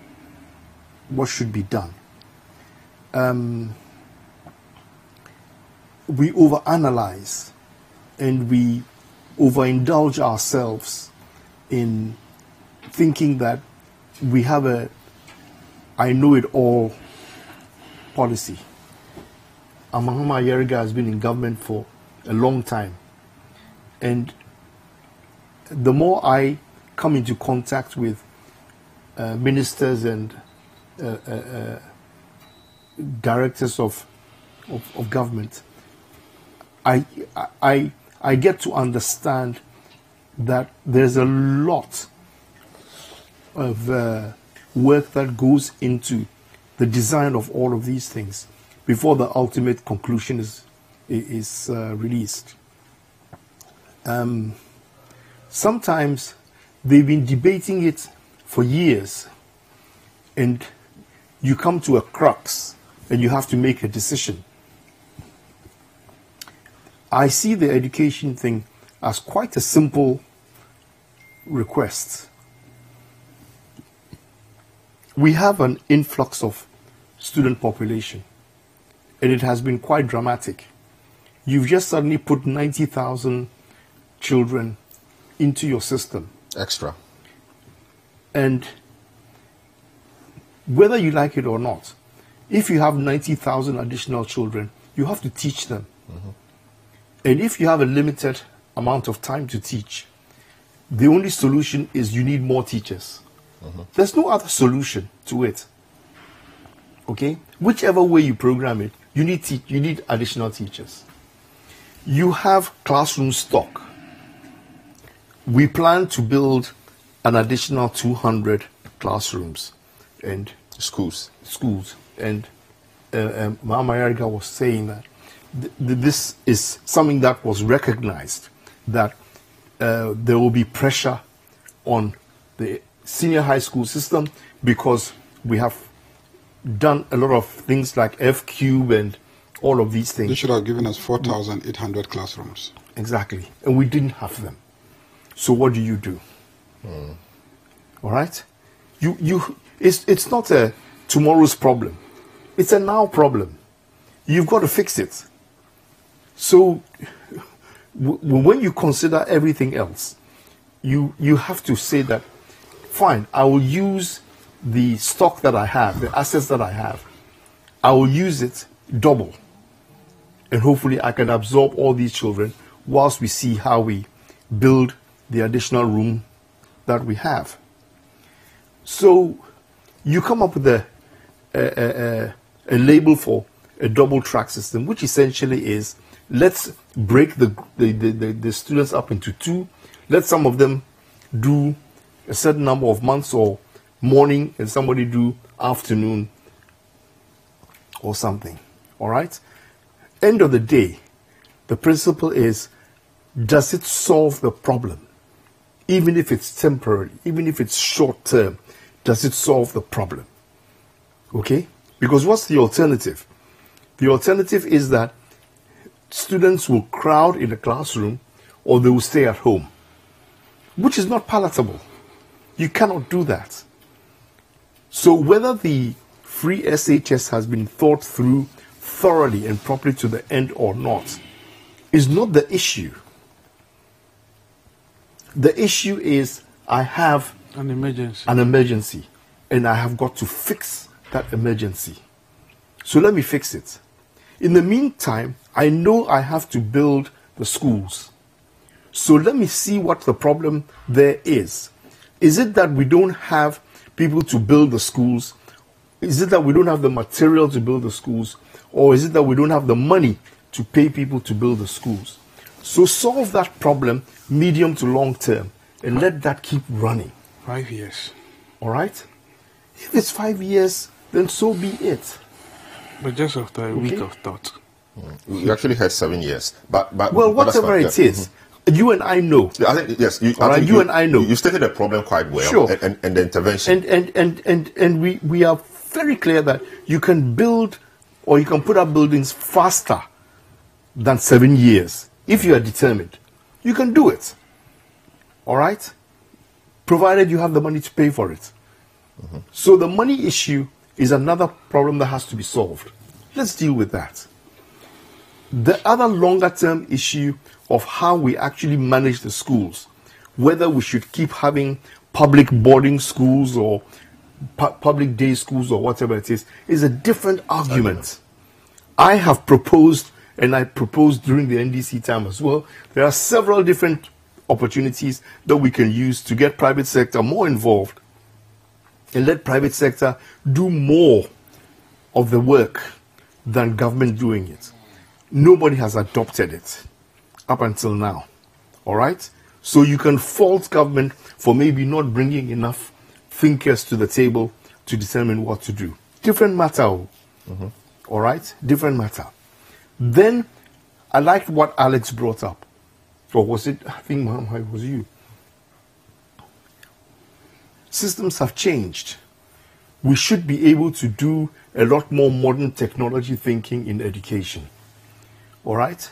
what should be done. We overanalyze and we overindulge ourselves in thinking that we have a I know it all policy. Mahama Ayariga has been in government for a long time, and the more I come into contact with ministers and directors of government, I get to understand that there's a lot of work that goes into the design of all of these things before the ultimate conclusion is released. Sometimes they've been debating it for years, and you come to a crux and you have to make a decision. I see the education thing as quite a simple request. We have an influx of student population, and it has been quite dramatic. You've just suddenly put 90,000 children into your system. Extra. And whether you like it or not, if you have 90,000 additional children, you have to teach them. Mm-hmm. And if you have a limited amount of time to teach, the only solution is you need more teachers. Mm-hmm. There's no other solution to it. Okay? Whichever way you program it, you need additional teachers. You have classroom stock. We plan to build an additional 200 classrooms and schools. And Mahama Ayariga was saying that this is something that was recognized, that there will be pressure on the senior high school system because we have done a lot of things like F-Cube and all of these things. They should have given us 4,800 classrooms. Exactly. And we didn't have them. So what do you do? All right? It's not a tomorrow's problem. It's a now problem. You've got to fix it. So when you consider everything else, you have to say that, fine, I will use the stock that I have, the assets that I have. I will use it double. And hopefully I can absorb all these children whilst we see how we build the additional room that we have. So you come up with a label for a double track system, which essentially is, let's break the students up into two. Let some of them do a certain number of months or morning, and somebody do afternoon or something. All right? End of the day, the principle is, does it solve the problem? Even if it's temporary, even if it's short term, does it solve the problem? Okay? Because what's the alternative? The alternative is that students will crowd in the classroom or they will stay at home, which is not palatable. You cannot do that. So whether the free SHS has been thought through thoroughly and properly to the end or not is not the issue. The issue is, I have an emergency and I have got to fix that emergency. So let me fix it. In the meantime, I know I have to build the schools. So let me see what the problem there is. Is it that we don't have people to build the schools? Is it that we don't have the material to build the schools? Or is it that we don't have the money to pay people to build the schools? So solve that problem medium to long term and let that keep running. 5 years. All right? If it's 5 years, then so be it. But just after a week of thought. We actually had 7 years. But well, whatever it is, you and I know. I think, yes, you and I know. You stated the problem quite well. Sure. And the intervention. And we are very clear that you can build or you can put up buildings faster than 7 years. If you are determined, you can do it. All right? Provided you have the money to pay for it. So the money issue is another problem that has to be solved. Let's deal with that. The other longer term issue of how we actually manage the schools, whether we should keep having public boarding schools or public day schools or whatever it is a different argument. I have proposed, and I proposed during the NDC time as well, there are several different opportunities that we can use to get private sector more involved and let private sector do more of the work than government doing it. Nobody has adopted it up until now. All right? So you can fault government for maybe not bringing enough thinkers to the table to determine what to do. Different matter. All right? Different matter. Then I liked what Alex brought up. Or was it, I think, it was you. Systems have changed. We should be able to do a lot more modern technology thinking in education. All right?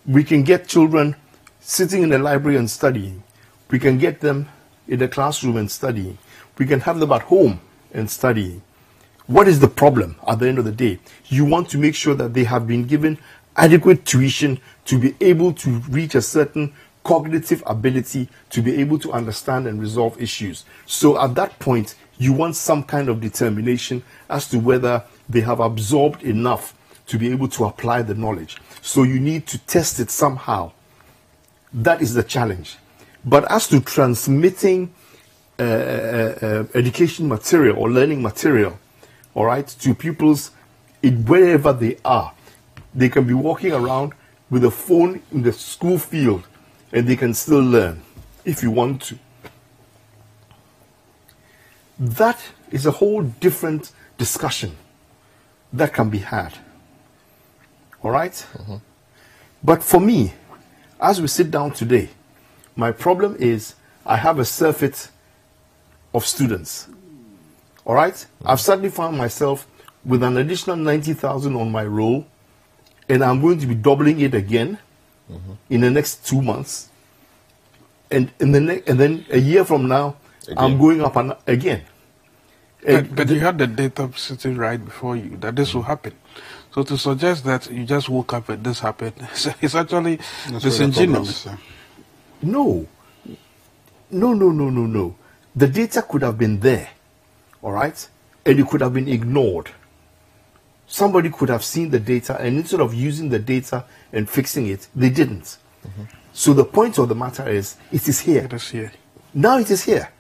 We can get children sitting in the library and studying. We can get them in the classroom and studying. We can have them at home and studying. What is the problem at the end of the day? You want to make sure that they have been given adequate tuition to be able to reach a certain cognitive ability to be able to understand and resolve issues. So at that point, you want some kind of determination as to whether they have absorbed enough to be able to apply the knowledge. So you need to test it somehow. That is the challenge. But as to transmitting education material or learning material, all right, to pupils wherever they are, they can be walking around with a phone in the school field and they can still learn if you want to. That is a whole different discussion that can be had. All right? But for me, as we sit down today, my problem is I have a surfeit of students. All right? I've suddenly found myself with an additional 90,000 on my roll, and I'm going to be doubling it again in the next 2 months. And then a year from now, again. I'm going up again. But you had the data sitting right before you that this will happen. So to suggest that you just woke up and this happened, it's actually disingenuous. No. The data could have been there, all right? And it could have been ignored. Somebody could have seen the data, and instead of using the data and fixing it, they didn't. So the point of the matter is, it is here. It is here. Now it is here.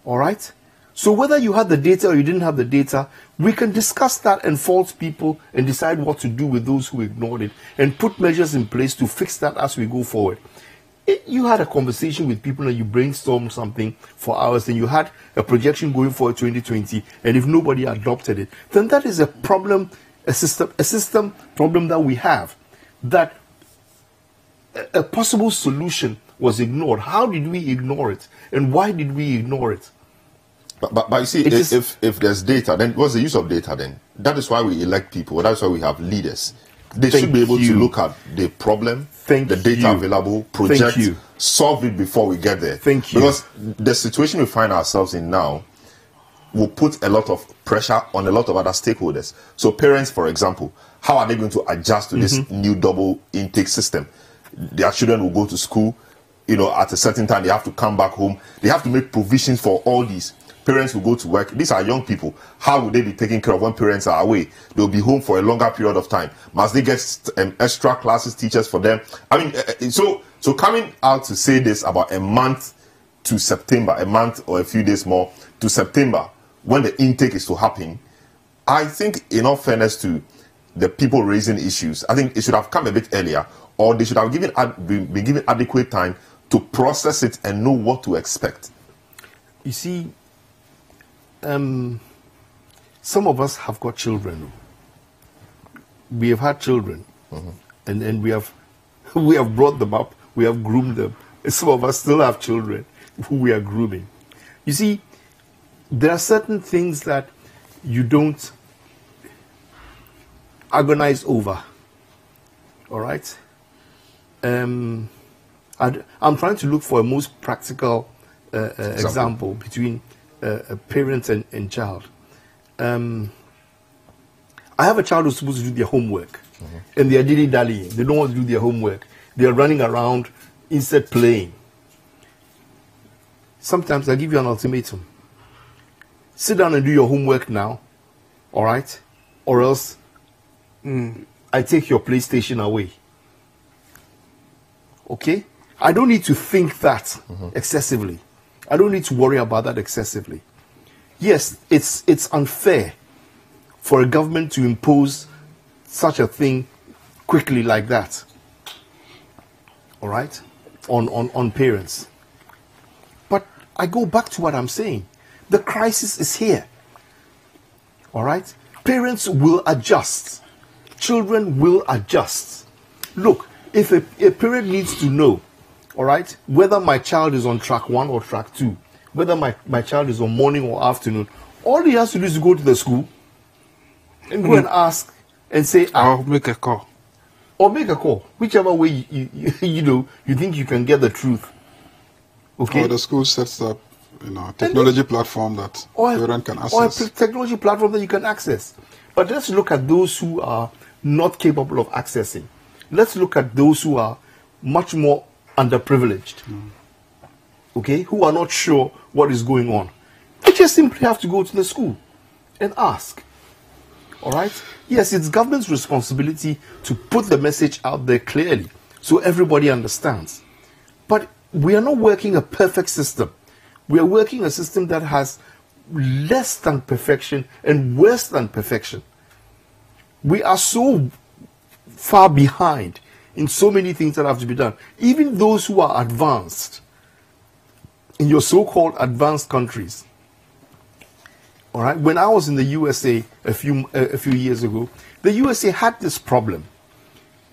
All right? So whether you had the data or you didn't have the data, we can discuss that and fault people and decide what to do with those who ignored it and put measures in place to fix that as we go forward. You had a conversation with people and you brainstormed something for hours and you had a projection going for 2020, and if nobody adopted it, then that is a problem, a system problem that we have, that a possible solution was ignored. How did we ignore it? And why did we ignore it? But you see, if there's data, then what's the use of data then? That is why we elect people. That's why we have leaders. They should be able to look at the problem, the data available, project, solve it before we get there. Because the situation we find ourselves in now will put a lot of pressure on a lot of other stakeholders. So parents, for example, how are they going to adjust to this new double intake system? Their children will go to school, at a certain time, they have to come back home. They have to make provisions for all these. Parents will go to work. These are young people. How will they be taken care of when parents are away? They'll be home for a longer period of time. Must they get extra classes, teachers for them? I mean, so coming out to say this about a month to September, a month or a few days more to September, when the intake is to happen, I think, in all fairness to the people raising issues, I think it should have come a bit earlier, or they should have been given adequate time to process it and know what to expect. You see, some of us have got children. We have had children, and we have brought them up. We have groomed them. And some of us still have children who we are grooming. You see, there are certain things that you don't agonize over. All right. I'm trying to look for a most practical example between a parent and child. I have a child who's supposed to do their homework, and they are dilly-dallying. They don't want to do their homework. They are running around instead playing. Sometimes I give you an ultimatum. Sit down and do your homework now, all right? Or else I take your PlayStation away. Okay? I don't need to think that excessively. I don't need to worry about that excessively. Yes, it's unfair for a government to impose such a thing quickly like that. All right? On parents. But I go back to what I'm saying. The crisis is here. All right? Parents will adjust. Children will adjust. Look, if a parent needs to know, all right, whether my child is on track 1 or track 2, whether my child is on morning or afternoon, all he has to do is go to the school and go and ask and say, I'll make a call. Or make a call, whichever way you think you can get the truth. Okay. Or the school sets up, technology platform that parent can access. Or a technology platform that you can access. But let's look at those who are not capable of accessing. Let's look at those who are much more underprivileged. Okay, who are not sure what is going on. They just simply have to go to the school and ask. All right? Yes, it's government's responsibility to put the message out there clearly so everybody understands. But we are not working a perfect system. We are working a system that has less than perfection and worse than perfection. We are so far behind in so many things that have to be done. Even those who are advanced in your so-called advanced countries. All right. When I was in the USA a few years ago, the USA had this problem,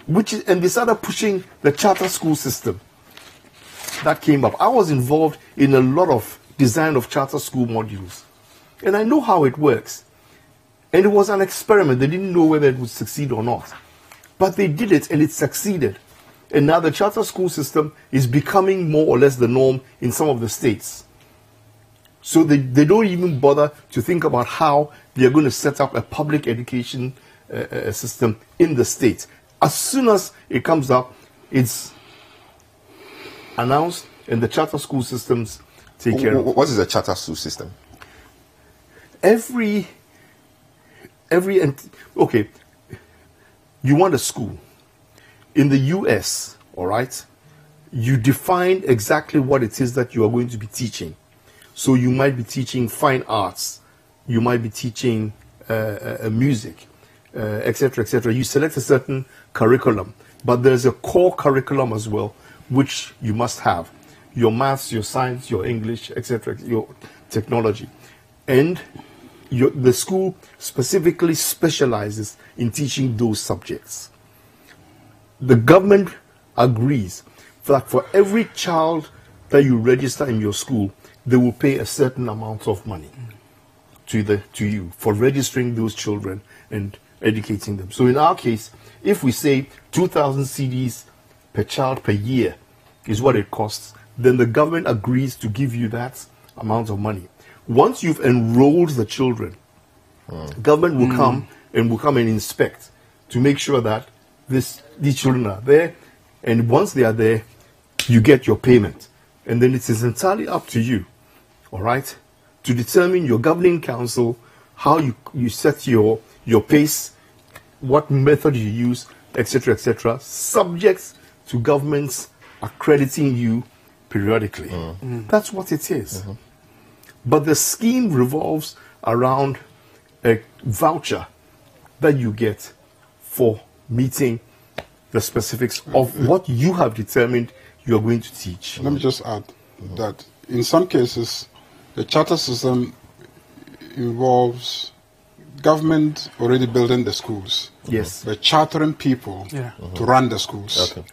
and they started pushing the charter school system. That came up. I was involved in a lot of design of charter school modules, and I know how it works. And it was an experiment. They didn't know whether it would succeed or not, but they did it, and it succeeded. And now the charter school system is becoming more or less the norm in some of the states. So they don't even bother to think about how they are going to set up a public education system in the state. As soon as it comes up, it's announced, and the charter school systems take care of it. What is a charter school system? Okay, you want a school. In the US, all right, you define exactly what it is that you are going to be teaching. So you might be teaching fine arts, you might be teaching music, etc., etc. You select a certain curriculum, but there's a core curriculum as well, which you must have. Your maths, your science, your English, etc., your technology. And the school specifically specializes in teaching those subjects. The government agrees that for every child that you register in your school, they will pay a certain amount of money to you for registering those children and educating them. So in our case, if we say 2,000 cedis per child per year is what it costs, then the government agrees to give you that amount of money. Once you've enrolled the children, government will come and inspect to make sure that these children are there, and once they are there, you get your payment. And then it is entirely up to you, all right, to determine your governing council, how you set your pace, what method you use, etc., subject to governments accrediting you periodically. That's what it is. But the scheme revolves around a voucher that you get for meeting the specifics of what you have determined you are going to teach. Let me just add that in some cases, the charter system involves government already building the schools. Yes. But chartering people to run the schools. Okay.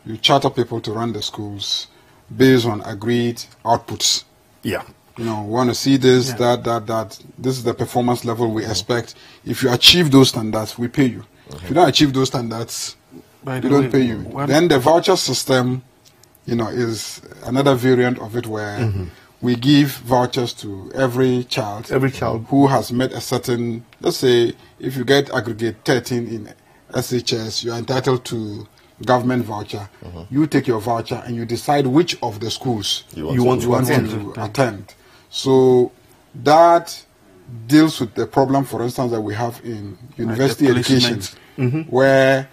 You charter people to run the schools based on agreed outputs. Yeah. We want to see this, that. This is the performance level we expect. If you achieve those standards, we pay you. If you don't achieve those standards, By They the don't way, pay you. Then the voucher system, is another variant of it where we give vouchers to every child who has met a certain, let's say, if you get aggregate 13 in SHS, you are entitled to government voucher. You take your voucher and you decide which of the schools you want to attend. So that deals with the problem, for instance, that we have in university education, where,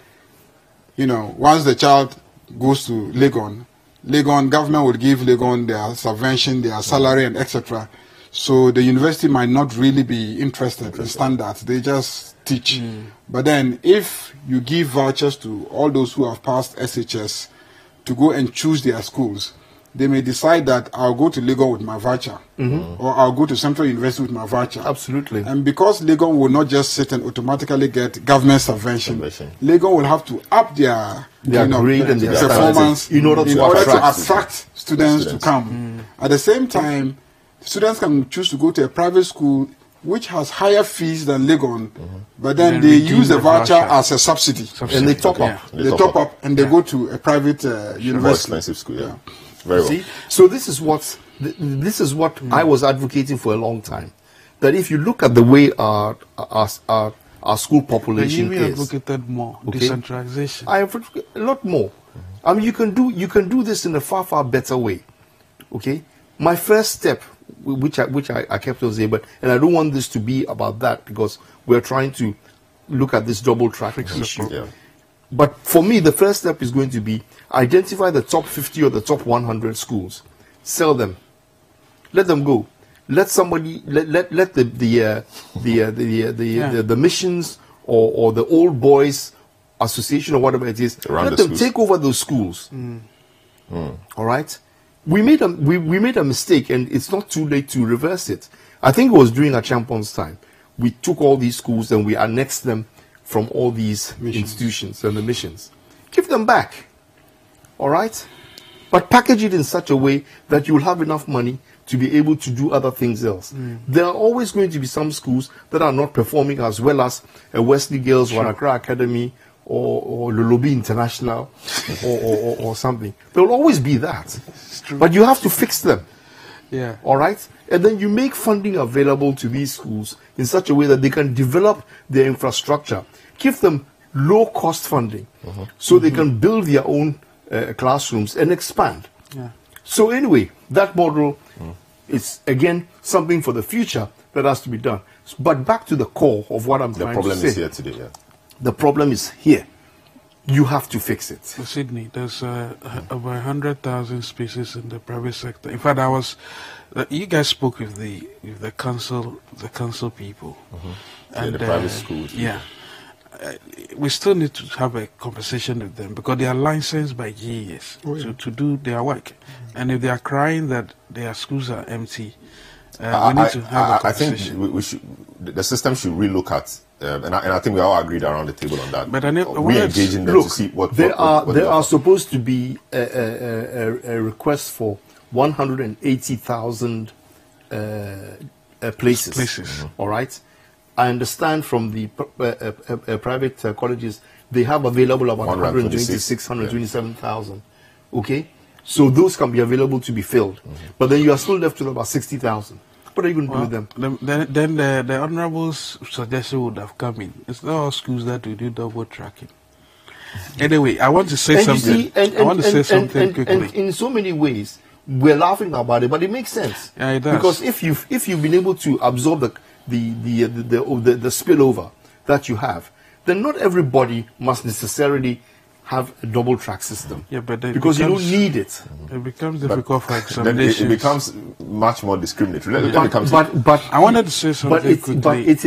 once the child goes to Legon, government will give Legon their subvention, their salary, and etc. So the university might not really be interested in standards. They just teach. But then if you give vouchers to all those who have passed SHS to go and choose their schools, they may decide that I'll go to Legon with my voucher, or I'll go to Central University with my voucher. Absolutely. And because Legon will not just sit and automatically get government subvention, Legon will have to up their grade and their performance in order to attract students to come. At the same time, students can choose to go to a private school which has higher fees than Legon, but then they use the voucher as a subsidy. And they top up. They top up and they go to a private university. More expensive school, Very well. See? So this is what I was advocating for a long time. That if you look at the way our school population you is, advocated more decentralization. I have a lot more. I mean, you can do this in a far better way. Okay, my first step, which I kept on saying, and I don't want this to be about that because we're trying to look at this double track issue. Yeah. But for me, the first step is going to be identify the top 50 or the top 100 schools, sell them, let them go, let somebody let the missions or the old boys association or whatever it is, let them take over those schools. All right, we made a mistake, and it's not too late to reverse it. I think it was during our Champions time. We took all these schools and we annexed them from all these institutions and the missions. Give them back. All right? But package it in such a way that you will have enough money to be able to do other things else. There are always going to be some schools that are not performing as well as a Wesley Girls or Accra Academy or Lolobi International or something. There will always be that. But you have to fix them. Yeah. All right? And then you make funding available to these schools in such a way that they can develop their infrastructure. Give them low-cost funding so they can build their own classrooms and expand. Yeah. So anyway, that model is, again, something for the future that has to be done. But back to the core of what I'm trying to say. The problem is here today, yeah. The problem is here. You have to fix it. For Sydney, there's over 100,000 spaces in the private sector. In fact, you guys spoke with the council people, and the private schools. Yeah, we still need to have a conversation with them because they are licensed by GES to do their work, and if they are crying that their schools are empty, we need to have a conversation. I think we should. The system should relook at. And I think we all agreed around the table on that. But we engage in them to see what there are supposed to be a request for 180,000 places. All right. I understand from the private colleges they have available about 126, 127,000. Okay, so those can be available to be filled, but then you are still left with about 60,000. What are you going to do with them? Then the Honorable's suggestion would have come in. It's not all schools that we do double tracking. Anyway, I want to say something. I want to say something quickly. And in so many ways, we're laughing about it, but it makes sense. Yeah, it does. Because if you've been able to absorb the spillover that you have, then not everybody must necessarily have a double track system. Yeah, but because you don't need it. It becomes difficult for examinations. It becomes much more discriminatory. But I wanted to say something quickly. But it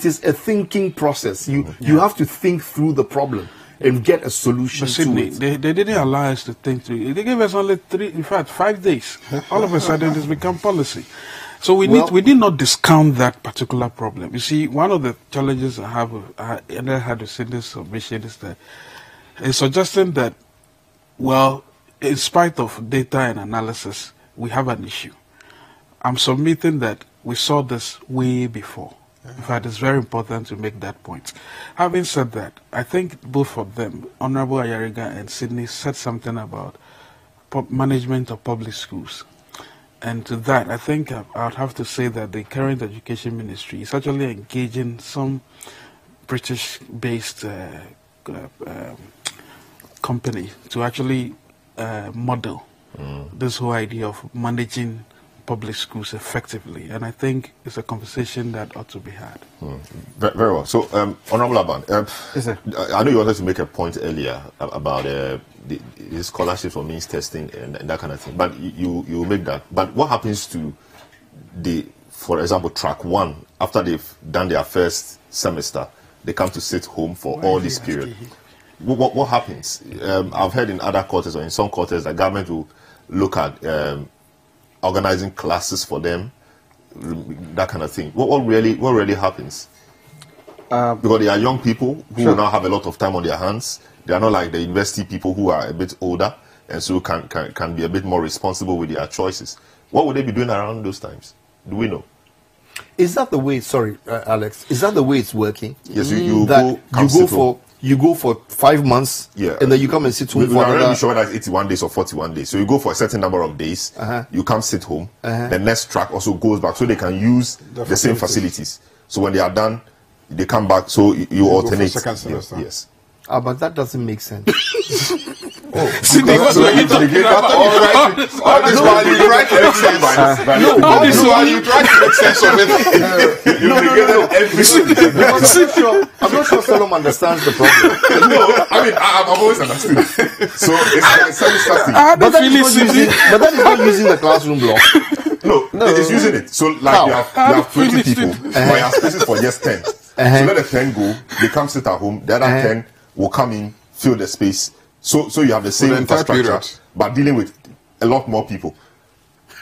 is a thinking process. You have to think through the problem and get a solution to it. They didn't allow us to think through it. They gave us only 5 days. All of a sudden, it's become policy. So we did not discount that particular problem. You see, one of the challenges I had to send this submission is that it's suggesting that, well, in spite of data and analysis, we have an issue. I'm submitting that we saw this way before. In fact, it's very important to make that point. Having said that, I think both of them, Honorable Ayariga and Sydney, said something about management of public schools. And to that, I think I would have to say that the current education ministry is actually engaging some British-based company to actually model this whole idea of managing public schools effectively. And I think it's a conversation that ought to be had. Very well. So, Honorable Aban, yes, sir. I know you wanted to make a point earlier about the scholarships for means testing and that kind of thing, but you make that. But what happens to for example, track 1, after they've done their first semester, they come to sit home for all this period? What happens? I've heard in other quarters or in some quarters the government will look at organizing classes for them, that kind of thing. What really happens? Because they are young people who will now have a lot of time on their hands. They are not like the university people who are a bit older and so can be a bit more responsible with their choices. What would they be doing around those times? Do we know? Is that the way? Sorry, Alex. Is that the way it's working? Yes, you go for 5 months, and then you come and sit home for another. I'm not sure whether it's 81 days or 41 days. So you go for a certain number of days, you come sit home. The next track also goes back, so they can use the same facilities. So when they are done, they come back. So you alternate. Second semester. Yes. But that doesn't make sense. All this while you try to make sense of it. I'm not sure Salom understands the problem. No, I mean, I've always understood. So it's like a semester thing. But that is not using the classroom block. No, it is using it. So like you have 20 people, but you have spaces for just 10. So let the 10 go, they come sit at home, the other 10 will come in, fill the space. So you have the same infrastructure, but dealing with a lot more people.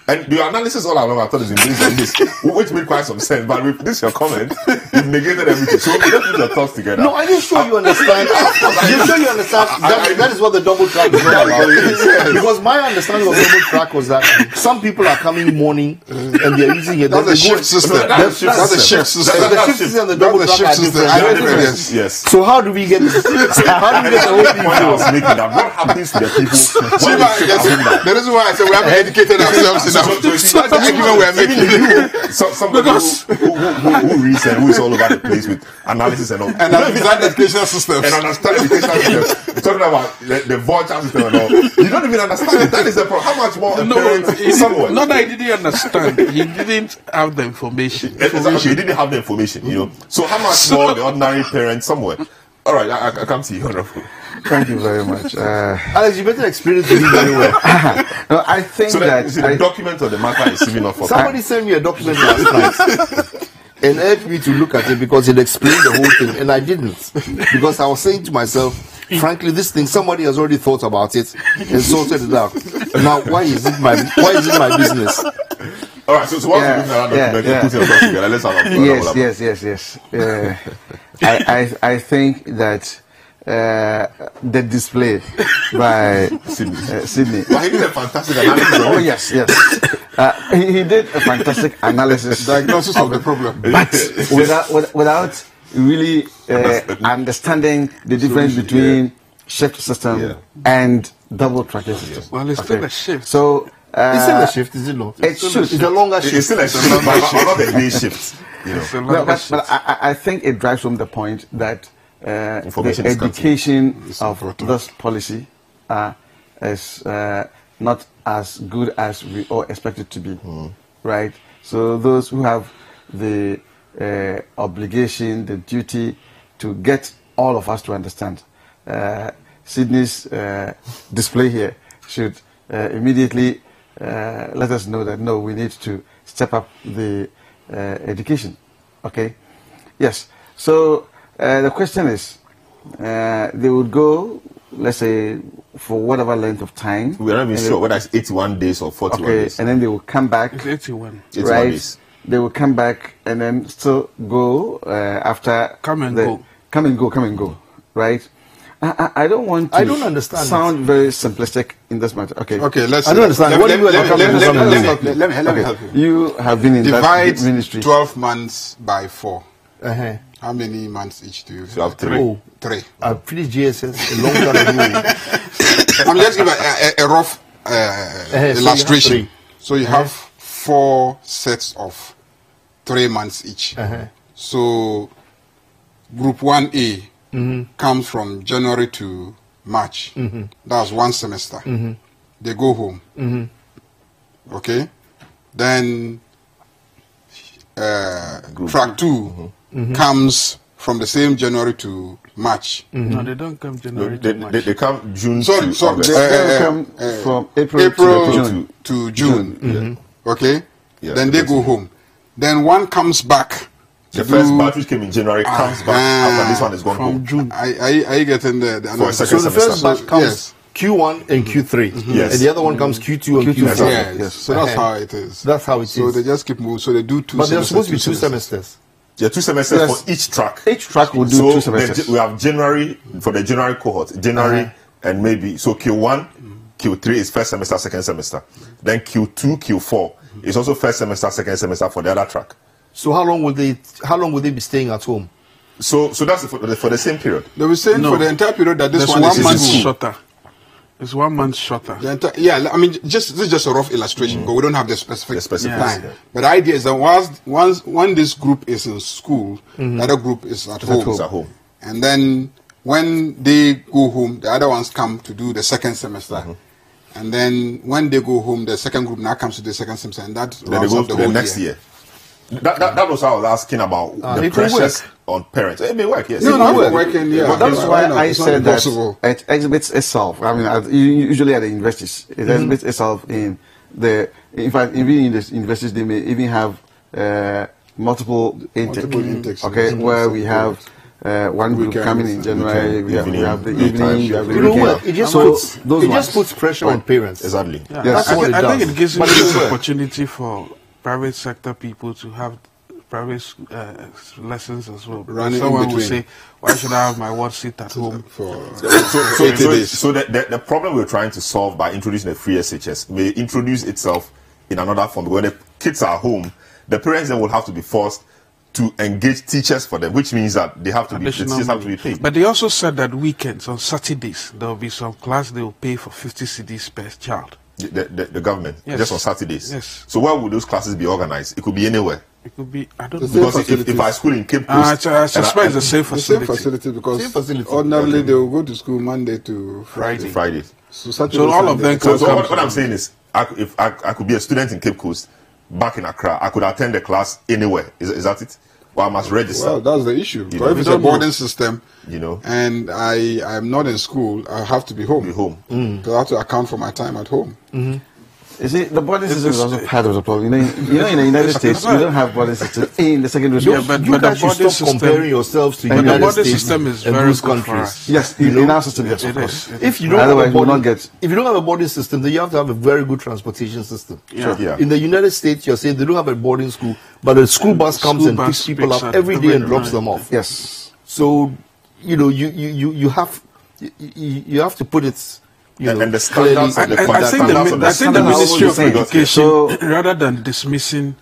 And the analysis all along I thought is based on this, which made quite some sense. But with this your comment, you've negated everything. So let's put your thoughts together. No, are you sure you understand? You're sure you understand? That is what the double track is all about. Because my understanding of double track was that some people are coming morning and they're using it. That's a shift system. That's a shift system. The shift system and the double track are different. Yes. So how do we get this? How do we get the whole thing? I was making that. What happens to the people? The reason why I said we haven't educated ourselves. Somebody who reads and who is all over the place with analysis and all. And understand educational systems. And understand educational systems. Talking about the voucher system and all. You don't even understand it. That is the problem. How much more a parent somewhere? Not that he didn't understand. He didn't have the information. Exactly. He didn't have the information, you know. So how much more the ordinary parent somewhere? All right, I come to you, Honorable. Thank you very much. Alex, you better explain it to me very well. No, I think so that the document of the matter is even not for somebody sent me a document last night and urged me to look at it because it explained the whole thing, and I didn't, because I was saying to myself, frankly, this thing somebody has already thought about it and sorted it out. Now, why is it my business? All right, so once you look at that document, you put your thoughts together. Let's have yes. I think that the display by Sydney. Well, he did a fantastic analysis. Oh yes. He did a fantastic analysis, diagnosis of the problem, but without really understanding the difference between shift system and double tracking system. Well, it's still a shift. So it's still a shift, is it not? It's a longer shift. It's still a shift, but not a day shift. You know. No, but I think it drives home the point that the education of this policy is not as good as we all expect it to be, right? So those who have the obligation, the duty to get all of us to understand, Sydney's display here should immediately let us know that no, we need to step up the education. Okay, yes. So the question is, they would go, let's say, for whatever length of time. We are not even sure whether it's 81 days or 41 days. And then they will come back. It's 81. Right? Days. They will come back and then still go after. Come and go. Right? I don't want to. I don't understand. Sound very simplistic in this matter. Okay. Let's. I don't understand. Let me help you. You have been in that ministry. Divide 12 months by 4. How many months each do you So I have 3. Oh, 3. I finished GSS a long time ago. I'm just give a rough illustration. So you have 4 sets of 3 months each. So Group 1A comes from January to March. That's 1 semester. They go home. Okay? Then Track 2 comes from the same January to March. No, they don't come January to March. They come June Sorry, to August. They come from April to June. Okay? Yeah, Then they go home. Then one comes back. The first batch which came in January comes back after this one is gone from home. June. Are you getting the For a second So the semester. first batch comes Yes. Q1 and Q3. Yes. And the other one comes Q2 and Q4. Exactly. Yes. So that's how it is. That's how it So is. they just keep moving. So they do 2 But semesters. there's supposed to be 2 semesters. semesters. Yeah, 2 semesters Yes. for each track. Each track will do So 2 semesters. we have January for the January cohort. January and maybe so Q1, Q3 is first semester, second semester. Then Q2, Q4 is also first semester, second semester for the other track. So how long would they be staying at home? So that's for the same period. They were saying No. for the entire period that this There's one 1 is month in school. shorter. It's 1 month shorter. Yeah, I mean, this is just a rough illustration, but we don't have the specific, specific time. yeah. But the idea is that when this group is in school, the other group is at home. It's at home. And then when they go home, the other ones come to do the second semester. And then when they go home, the second group now comes to the second semester, and that Then they rounds go up to the the whole next year. year. That was how I was asking about the it will pressures work. on parents. It may work, yes. No, It no, may we're work. working, yeah. But that's Yeah, why no, I it's not said that impossible. it exhibits itself. I mean, usually at the universities, it exhibits itself in the. In fact, even in the universities, they may even have multiple intake. Multiple intakes. Okay, where we have one group Weekends, coming in January, we have the evening, we have the You know weekend. what? It just So puts those it ones. just puts pressure on parents. Exactly. Yeah. Yes. That's what it I think does. it gives you But it will this work. opportunity for private sector people to have private lessons as well. Running in Someone will between. say, why should I have my word seat at home? For So the problem we're trying to solve by introducing a free SHS may introduce itself in another form. When the kids are home, the parents then will have to be forced to engage teachers for them, which means that they have to be, the teachers have to be paid. But they also said that weekends, on Saturdays, there will be some class they will pay for 50 cedis per child. The government, Yes. just on Saturdays. Yes. So where would those classes be organized? It could be anywhere. It could be, I don't The know. same Because if I school in Cape Coast, I suspect and the same the same facility. facility because Same facility. ordinarily they will go to school Monday to Friday. Friday. So, Saturday, So all of Sunday. them can So come. what I'm saying is, if I could be a student in Cape Coast, back in Accra, I could attend the class anywhere. Is that it? Or I must register. Well, that's the issue. You So know, if we it's a don't boarding know. system, You know. and I'm not in school, I have to be home. Be home. So I have to account for my time at home. You see, the boarding system is also part of the problem. You know, in the United States, we don't have boarding system in the secondary school. Yeah, but You the guys should boarding stop system- comparing yourselves to But the United boarding States system is and very those good for countries. us. Yes, in our system, yes, of It course. is. If you don't Otherwise, have a we will boarding, not get. if you don't have a boarding system, then you have to have a very good transportation system. Yeah. Yeah. In the United States, you're saying they don't have a boarding school, but a school bus comes School and bus picks people picks up up every day and every drops night. them off. Yes. So, you have to put it, And the standards clearly. of the I conduct- think standards of the standards Ministry of are always the same. Education, So- rather than dismissing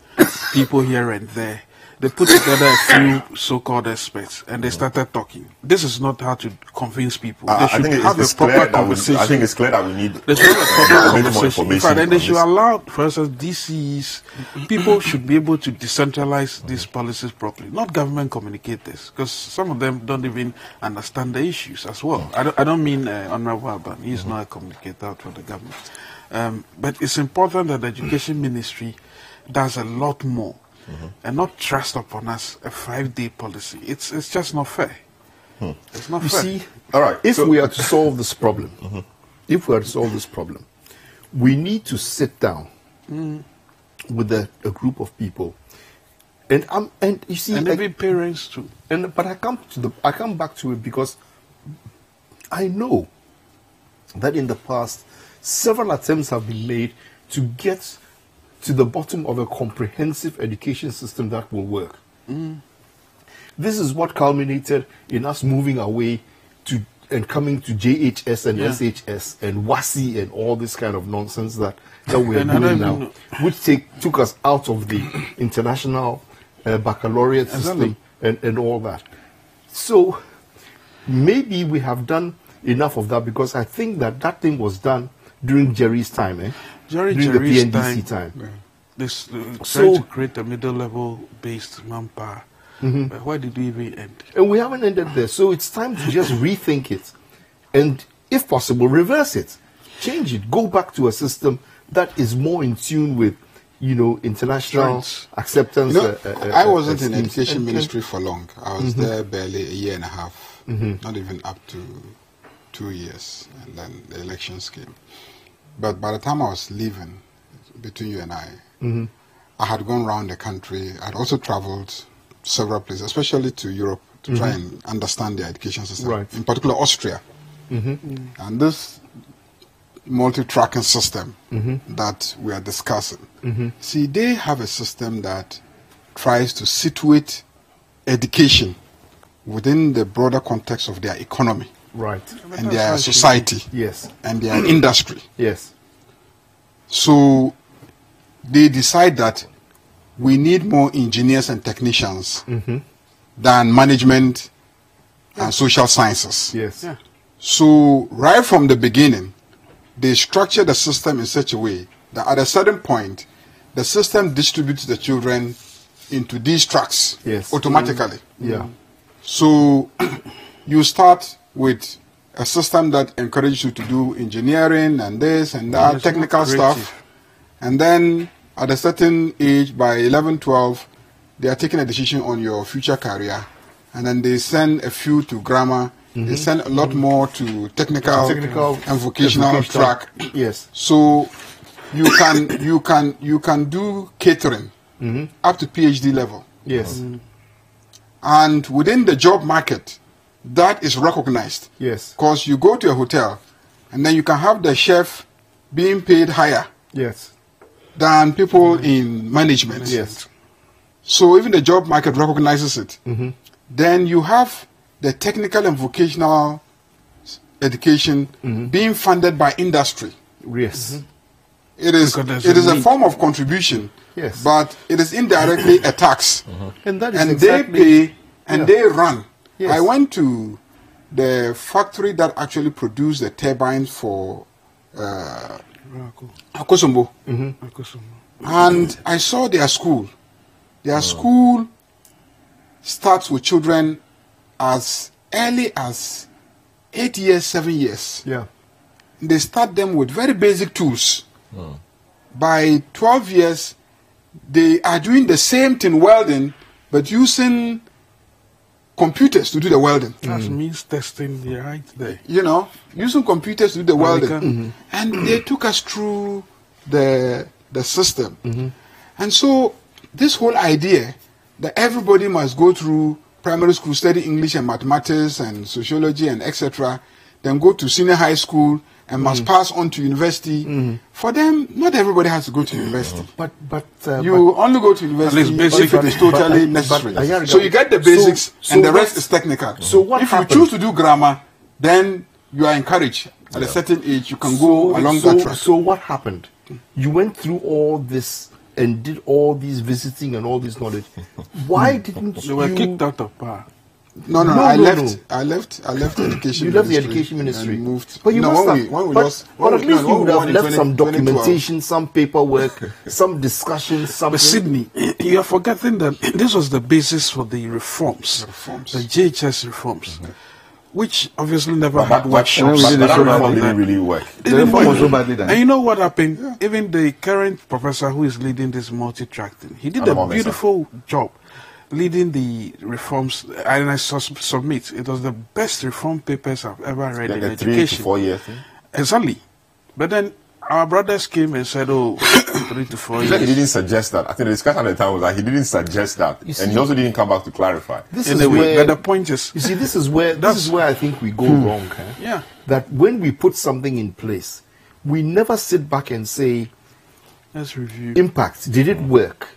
people here and there, they put together a few so-called experts and they started talking. This is not how to convince people. They I should think have a it's clear proper that conversation. I think it's clear that we need They should have a proper more conversation. In information. fact, and they on should this. allow, for instance, DCs, people should be able to decentralize these policies properly, not government communicators, because some of them don't even understand the issues as well. I don't mean Honorable Alban, he's not a communicator for the government. But it's important that the Education Ministry does a lot more and not trust upon us a 5-day policy. It's just not fair. It's not You fair. see, All right. if so- we are to solve this problem, we need to sit down with a group of people, and you see, And maybe parents too. but I come back to it because I know that in the past several attempts have been made to get to the bottom of a comprehensive education system that will work. This is what culminated in us moving away to and coming to JHS and Yeah. SHS and WASI and all this kind of nonsense that we are And I don't doing even now, know. which took us out of the international baccalaureate system and all that. So maybe we have done enough of that, because I think that thing was done during Jerry's time, during Jerry's the PNDC time. Yeah. This trying to create a middle-level based manpower. But why did we even end? And we haven't ended there. So it's time to just rethink it, and if possible, reverse it, change it, go back to a system that is more in tune with, international acceptance. I wasn't in education ministry for long. I was there barely a year and a half, not even up to 2 years, and then the elections came. But by the time I was leaving, between you and I had gone around the country. I'd also traveled several places, especially to Europe, to try and understand their education system, in particular Austria. And this multi-tracking system that we are discussing, see, they have a system that tries to situate education within the broader context of their economy. And their society. And their industry. So they decide that we need more engineers and technicians than management and social sciences. So right from the beginning, they structure the system in such a way that at a certain point, the system distributes the children into these tracks automatically. So you start with a system that encourages you to do engineering and this and that, technical stuff. And then at a certain age, by 11, 12, they are taking a decision on your future career. And then they send a few to grammar. They send a lot more to technical and vocational track. So you can do catering up to PhD level. And within the job market, that is recognized. Because you go to a hotel, and then you can have the chef being paid higher than people in management. So even the job market recognizes it. Then you have the technical and vocational education being funded by industry. It is a form of contribution, but it is indirectly a tax. And they pay and they run. I went to the factory that actually produced the turbines for Akosombo. And I saw their school. Their school starts with children as early as 8 years, 7 years. They start them with very basic tools. By 12 years, they are doing the same thing, welding, but using computers to do the welding. That means testing the height there. Using computers to do the welding. And they took us through the system. And so this whole idea that everybody must go through primary school, study English and mathematics and sociology and etc., then go to senior high school and must pass on to university. For them, not everybody has to go to university. But you only go to university if it is totally necessary. So you get the basics and the rest is technical. So if you choose to do grammar, then you are encouraged. At a certain age, you can go along that track. So what happened? You went through all this and did all these visiting and all this knowledge. Why didn't they were kicked out of power? No. I left education. You left the education ministry and moved. But you must have. But at least you would have left some documentation, some paperwork, some discussion, something. But Sydney, you are forgetting that this was the basis for the reforms, the JHS reforms, which obviously never had workshops. But that reform didn't really work. The reform was so badly done. And you know what happened? Yeah. Even the current professor who is leading this multi-track thing, he did a beautiful job leading the reforms, and I submit it was the best reform papers I've ever read in education. 3 to 4 years. Exactly. But then our brothers came and said, 3 to 4 years. He didn't suggest that. I think the discussion at the time was that he didn't suggest that. And he also didn't come back to clarify. But the point is... You see, this is where I think we go wrong. Yeah. That when we put something in place, we never sit back and say, let's review. Impact. Did it work?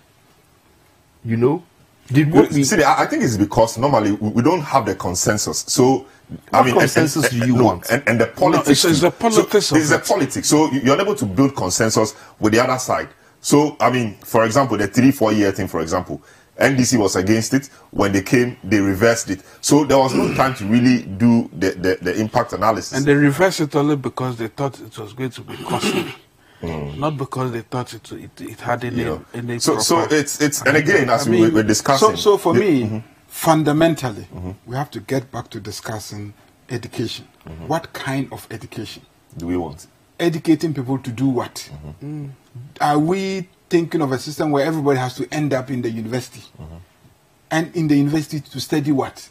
I think it's because normally we don't have the consensus. So, what consensus do you want? And the politics. It's the politics. It's the politics. So you're unable to build consensus with the other side. So, for example, the 3-4 year thing, for example, NDC was against it. When they came, they reversed it. So there was no time to really do the impact analysis. And they reversed it only because they thought it was going to be costly. Not because they thought it had any so it's and again, as we were discussing. So for me, fundamentally, we have to get back to discussing education. What kind of education do we want? Educating people to do what? Are we thinking of a system where everybody has to end up in the university? And in the university to study what?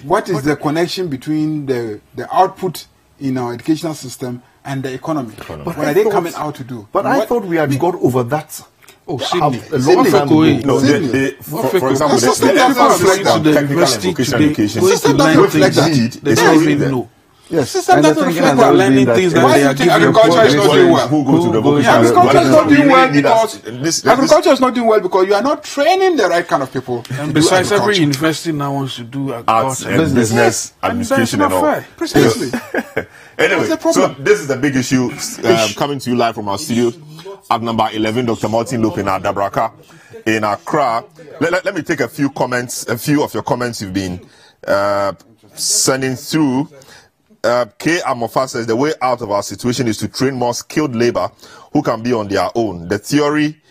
What is the connection between the output in our educational system and the economy? What are they coming out to do? But I thought we had got over that. Oh, Sydney. A long time ago. No, for example, the university today, they don't even know. Yes, system doesn't reflect that. Learning things that why they are do you think agriculture is not doing well? Who go to the vocational? Agriculture is not doing well because agriculture is not doing well because you are not training the right kind of people. And besides, every university now wants to do arts and business, administration, and all. Precisely. Anyway, so this is a big issue coming to you live from our studio at number 11, Dr. Martin Lupin at Dabraka in Accra. Let me take a few of your comments you've been sending through. K. Amofa says the way out of our situation is to train more skilled labor who can be on their own. The theory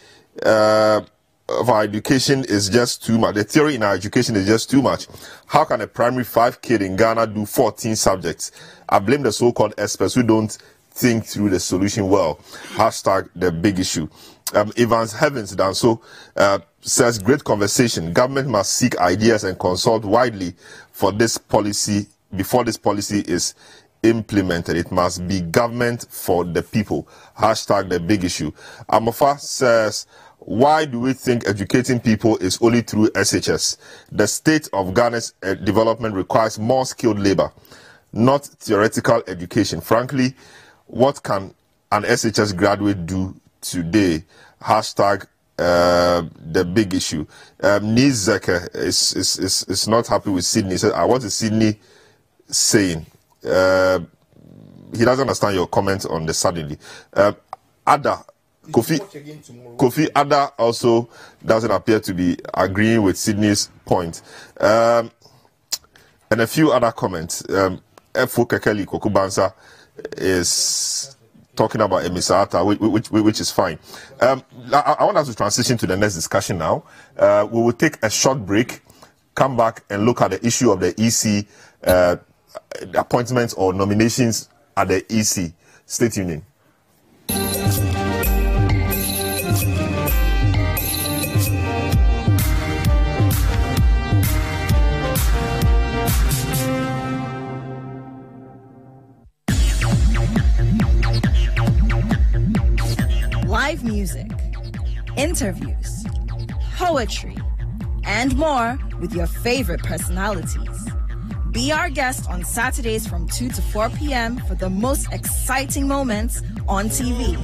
of our education is just too much. The theory in our education is just too much. How can a primary 5 kid in Ghana do 14 subjects? I blame the so-called experts who don't think through the solution well. Hashtag the big issue. Evans Heavens Danso says great conversation. Government must seek ideas and consult widely for this policy. Before this policy is implemented, it must be government for the people. Hashtag the big issue. Amofa says, why do we think educating people is only through SHS? The state of Ghana's development requires more skilled labor, not theoretical education. Frankly, what can an SHS graduate do today? Hashtag the big issue. Niz Zeke is not happy with Sydney. He said, I want to Sydney saying he doesn't understand your comment on the suddenly. Kofi Ada also doesn't appear to be agreeing with Sydney's point, and a few other comments. Efo Kekeli Kokubansa is talking about Emisata, which is fine. I want us to transition to the next discussion now. We will take a short break, come back and look at the issue of the EC appointments or nominations at the EC State Union. Live music, interviews, poetry, and more with your favorite personalities. Be our guest on Saturdays from 2 to 4 p.m. for the most exciting moments on TV.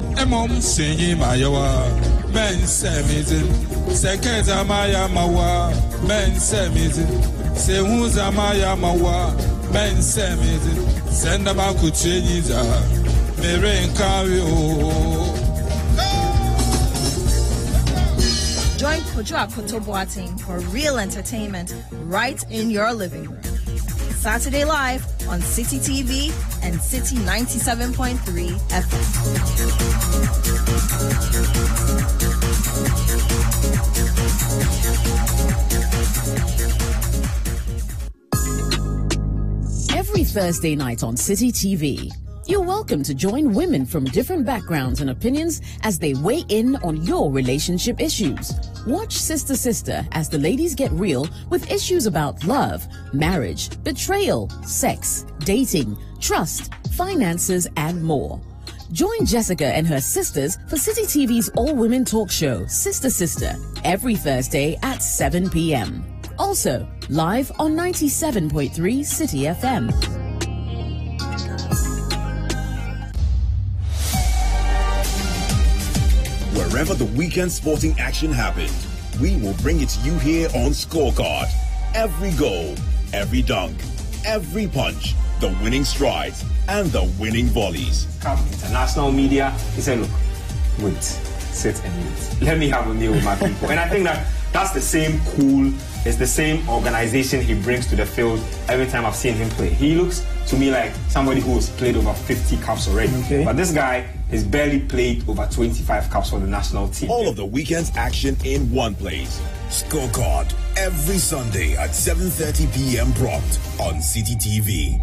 Join Kojo Akoto Boateng for real entertainment right in your living room. Saturday Live on City TV and City 97.3 FM. Every Thursday night on City TV, you're welcome to join women from different backgrounds and opinions as they weigh in on your relationship issues. Watch Sister Sister as the ladies get real with issues about love, marriage, betrayal, sex, dating, trust, finances, and more. Join Jessica and her sisters for City TV's all-women talk show, Sister Sister, every Thursday at 7 p.m. Also, live on 97.3 City FM. Wherever the weekend sporting action happened, we will bring it to you here on Scorecard. Every goal, every dunk, every punch, the winning strides, and the winning volleys. Come international media, he said, look, wait, sit and wait. Let me have a meal with my people. And I think that that's the same cool, it's the same organization he brings to the field every time I've seen him play. He looks to me like somebody who has played over 50 caps already. Okay. But this guy has barely played over 25 caps for the national team. All of the weekend's action in one place. Scorecard every Sunday at 7:30 p.m. prompt on City TV.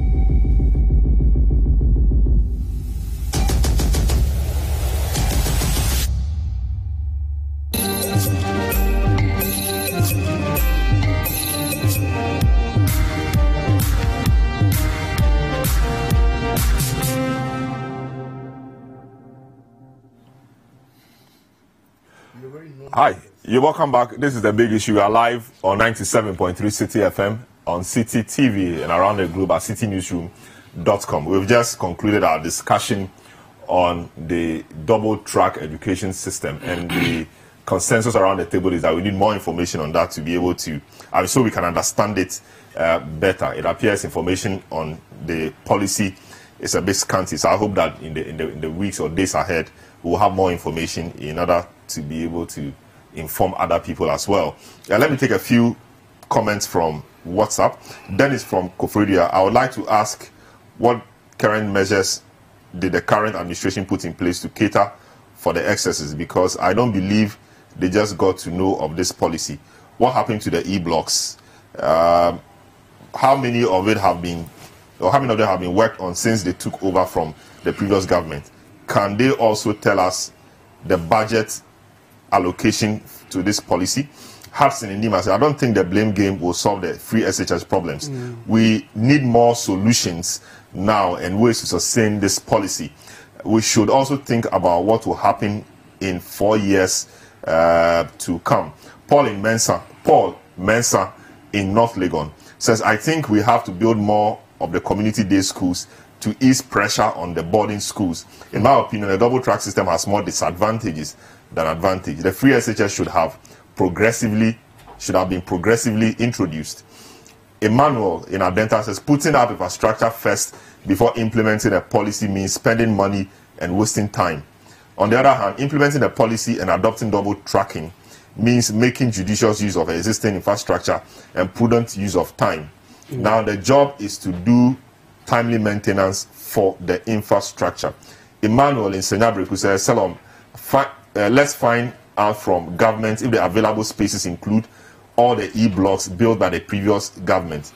Hi, you're welcome back. This is The Big Issue. We are live on 97.3 City FM, on City TV, and around the globe at citynewsroom.com. We've just concluded our discussion on the double-track education system, and the consensus around the table is that we need more information on that to be able to, so we can understand it better. It appears information on the policy is a bit scanty, so I hope that in the weeks or days ahead, we'll have more information in order to be able to inform other people as well. Let me take a few comments from WhatsApp. Dennis from Kofridia, I would like to ask, what current measures did the current administration put in place to cater for the excesses? Because I don't believe they just got to know of this policy. What happened to the e-blocks? How many of them have been worked on since they took over from the previous government? Can they also tell us the budget allocation to this policy? Hudson in Nima said, I don't think the blame game will solve the free SHS problems. We need more solutions now and ways to sustain this policy. We should also think about what will happen in 4 years to come. Paul Mensa in North Legon says, I think we have to build more of the community day schools to ease pressure on the boarding schools. In my opinion, the double track system has more disadvantages than advantage. The free SHS should have been progressively introduced. Emmanuel in Adenta says, putting up infrastructure first before implementing a policy means spending money and wasting time. On the other hand, implementing a policy and adopting double tracking means making judicious use of existing infrastructure and prudent use of time. Now the job is to do timely maintenance for the infrastructure. Emmanuel in Senyabriku says, Salom, let's find out from government if the available spaces include all the e-blocks built by the previous government.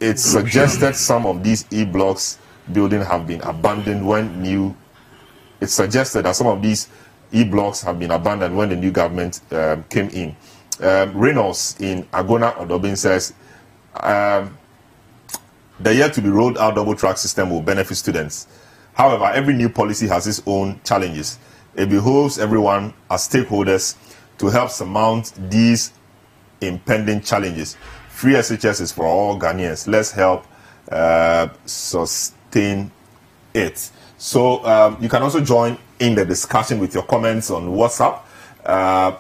It's suggested some of these e-blocks buildings have been abandoned when new. It's suggested that some of these e-blocks have been abandoned when the new government came in. Reynolds in Agona Odobin says, the yet to be rolled out double track system will benefit students. However, every new policy has its own challenges. It behoves everyone as stakeholders to help surmount these impending challenges. Free SHS is for all Ghanaians. Let's help sustain it. So you can also join in the discussion with your comments on WhatsApp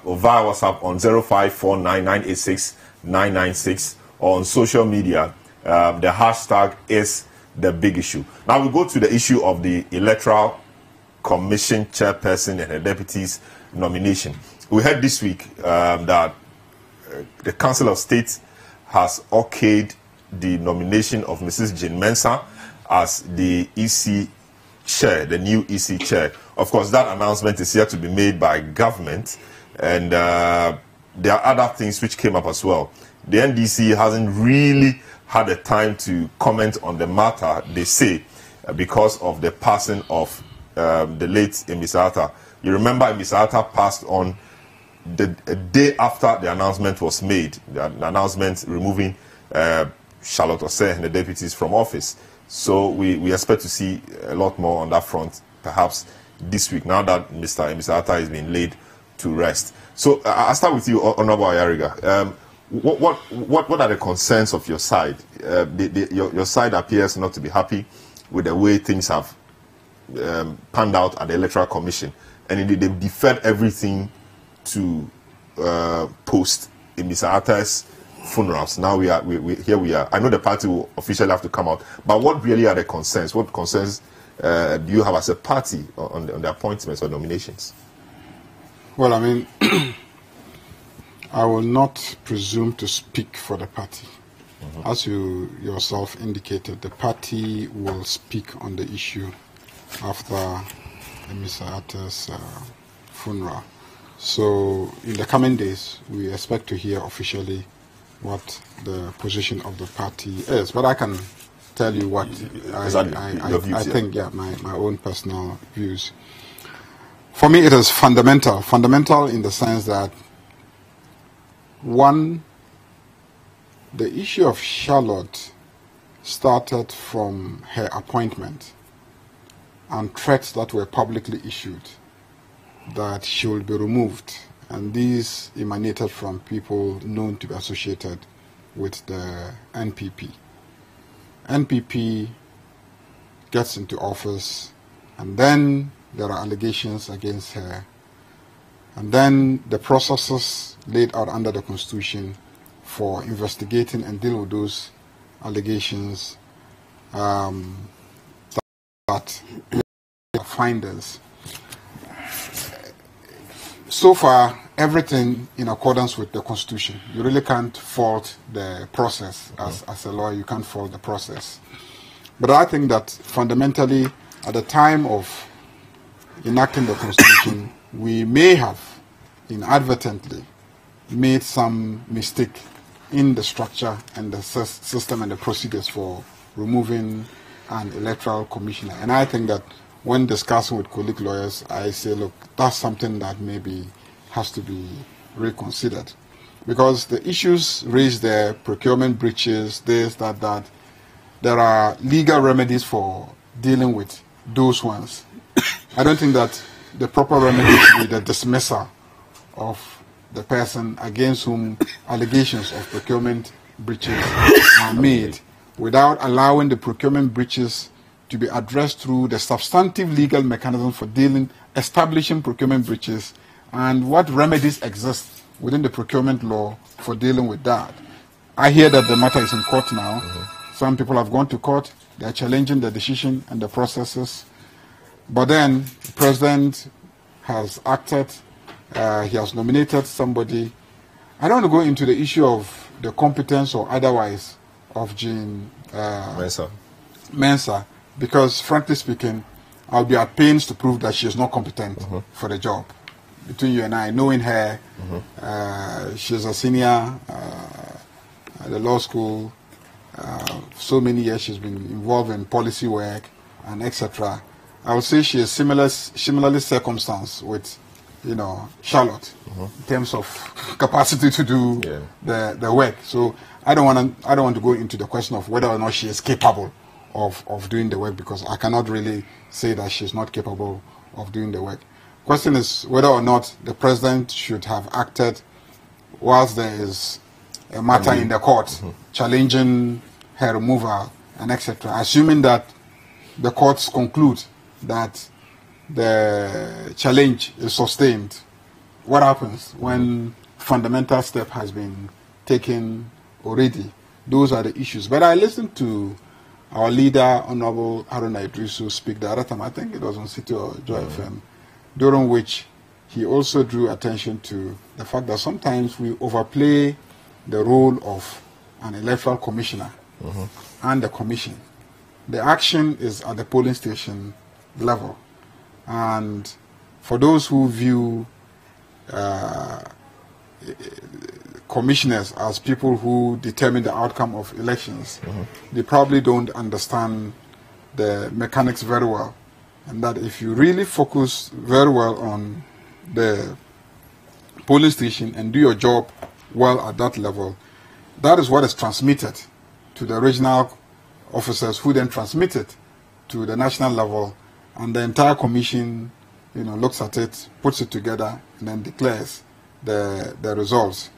or via WhatsApp on 0549986996 or on social media. The hashtag is The Big Issue. Now we go to the issue of the Electoral Commission chairperson and the deputy's nomination. We heard this week that the Council of State has okayed the nomination of Mrs. Jane Mensah as the EC chair, the new EC chair. Of course, that announcement is yet to be made by government, and there are other things which came up as well. The NDC hasn't really had the time to comment on the matter, they say, because of the passing of the late Emisa Atta. You remember Emisa Atta passed on the day after the announcement was made, the announcement removing Charlotte Osei and the deputies from office. So we expect to see a lot more on that front, perhaps this week, now that Mr. Emisa Atta has been laid to rest. So I'll start with you, Honorable Ayariga. What are the concerns of your side? Your side appears not to be happy with the way things have panned out at the Electoral Commission, and indeed they've deferred everything to post Emisa Atta's funerals. Now here we are. I know the party will officially have to come out, but what really are the concerns? What concerns do you have as a party on the appointments or nominations? Well, I mean, I will not presume to speak for the party. As you yourself indicated, the party will speak on the issue after Mr. Atta's funeral. So in the coming days, we expect to hear officially what the position of the party is. But I can tell you what I think, my own personal views. For me, it is fundamental. Fundamental in the sense that, one, the issue of Charlotte started from her appointment and threats that were publicly issued that she will be removed. And these emanated from people known to be associated with the NPP. NPP gets into office, and then there are allegations against her. And then the processes laid out under the Constitution for investigating and dealing with those allegations that finders. So far, everything in accordance with the Constitution. You really can't fault the process. As a lawyer, you can't fault the process. But I think that fundamentally, at the time of enacting the Constitution, we may have inadvertently made some mistake in the structure and the system and the procedures for removing an electoral commissioner. And I think that when discussing with colleague lawyers, I say, look, that's something that maybe has to be reconsidered. Because the issues raised there, procurement breaches, this, that, there are legal remedies for dealing with those ones. I don't think that the proper remedy should be the dismissal of the person against whom allegations of procurement breaches are made, without allowing the procurement breaches to be addressed through the substantive legal mechanism for establishing procurement breaches, and what remedies exist within the procurement law for dealing with that. I hear that the matter is in court now. Some people have gone to court. They are challenging the decision and the processes. But then the president has acted. He has nominated somebody. I don't want to go into the issue of the competence or otherwise of Jean Mensah, because frankly speaking, I'll be at pains to prove that she is not competent for the job. Between you and I, knowing her, she's a senior at the law school. So many years she's been involved in policy work and etc. I would say she is similarly circumstanced with, Charlotte in terms of capacity to do the work. So I don't want to go into the question of whether or not she is capable of doing the work, because I cannot really say that she's not capable of doing the work. Question is whether or not the president should have acted whilst there is a matter in the court challenging her removal and etc. Assuming that the courts conclude that the challenge is sustained, what happens when fundamental step has been taken already? Those are the issues. But I listened to our leader, Honorable Haruna Idrisu, speak the other time. I think it was on City or Joy FM, during which he also drew attention to the fact that sometimes we overplay the role of an electoral commissioner and the commission. The action is at the polling station level. And for those who view commissioners as people who determine the outcome of elections, they probably don't understand the mechanics very well. And that if you really focus very well on the polling station and do your job well at that level, that is what is transmitted to the regional officers, who then transmit it to the national level, and the entire commission, looks at it, puts it together, and then declares the results.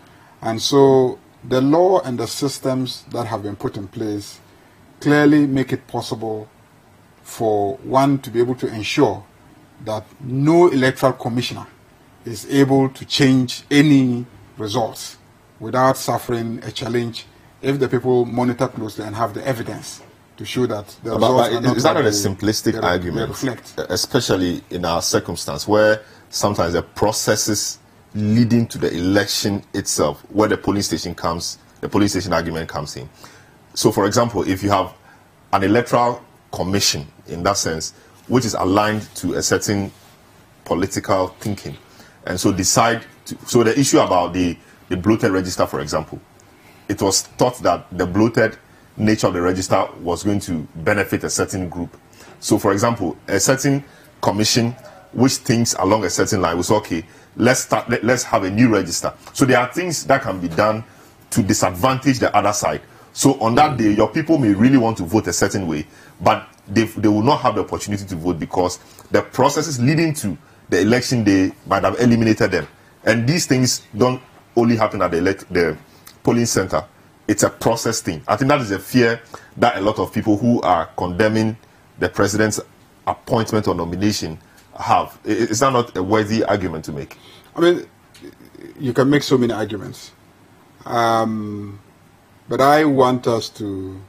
And so the law and the systems that have been put in place clearly make it possible for one to be able to ensure that no electoral commissioner is able to change any results without suffering a challenge if the people monitor closely and have the evidence to show that the results are not. Is that not a simplistic argument, especially in our circumstance where sometimes the processes leading to the election itself, where the polling station argument comes in. So, for example, if you have an electoral commission, in that sense, which is aligned to a certain political thinking, and so so the issue about the bloated register, for example, it was thought that the bloated nature of the register was going to benefit a certain group. So, for example, a certain commission which thinks along a certain line was, okay, let's have a new register. So there are things that can be done to disadvantage the other side. So on that day, your people may really want to vote a certain way, but they will not have the opportunity to vote because the processes leading to the election day might have eliminated them. And these things don't only happen at the polling center. It's a process thing. I think that is a fear that a lot of people who are condemning the president's appointment or nomination have. Is that not a worthy argument to make? I mean, you can make so many arguments. But I want us to,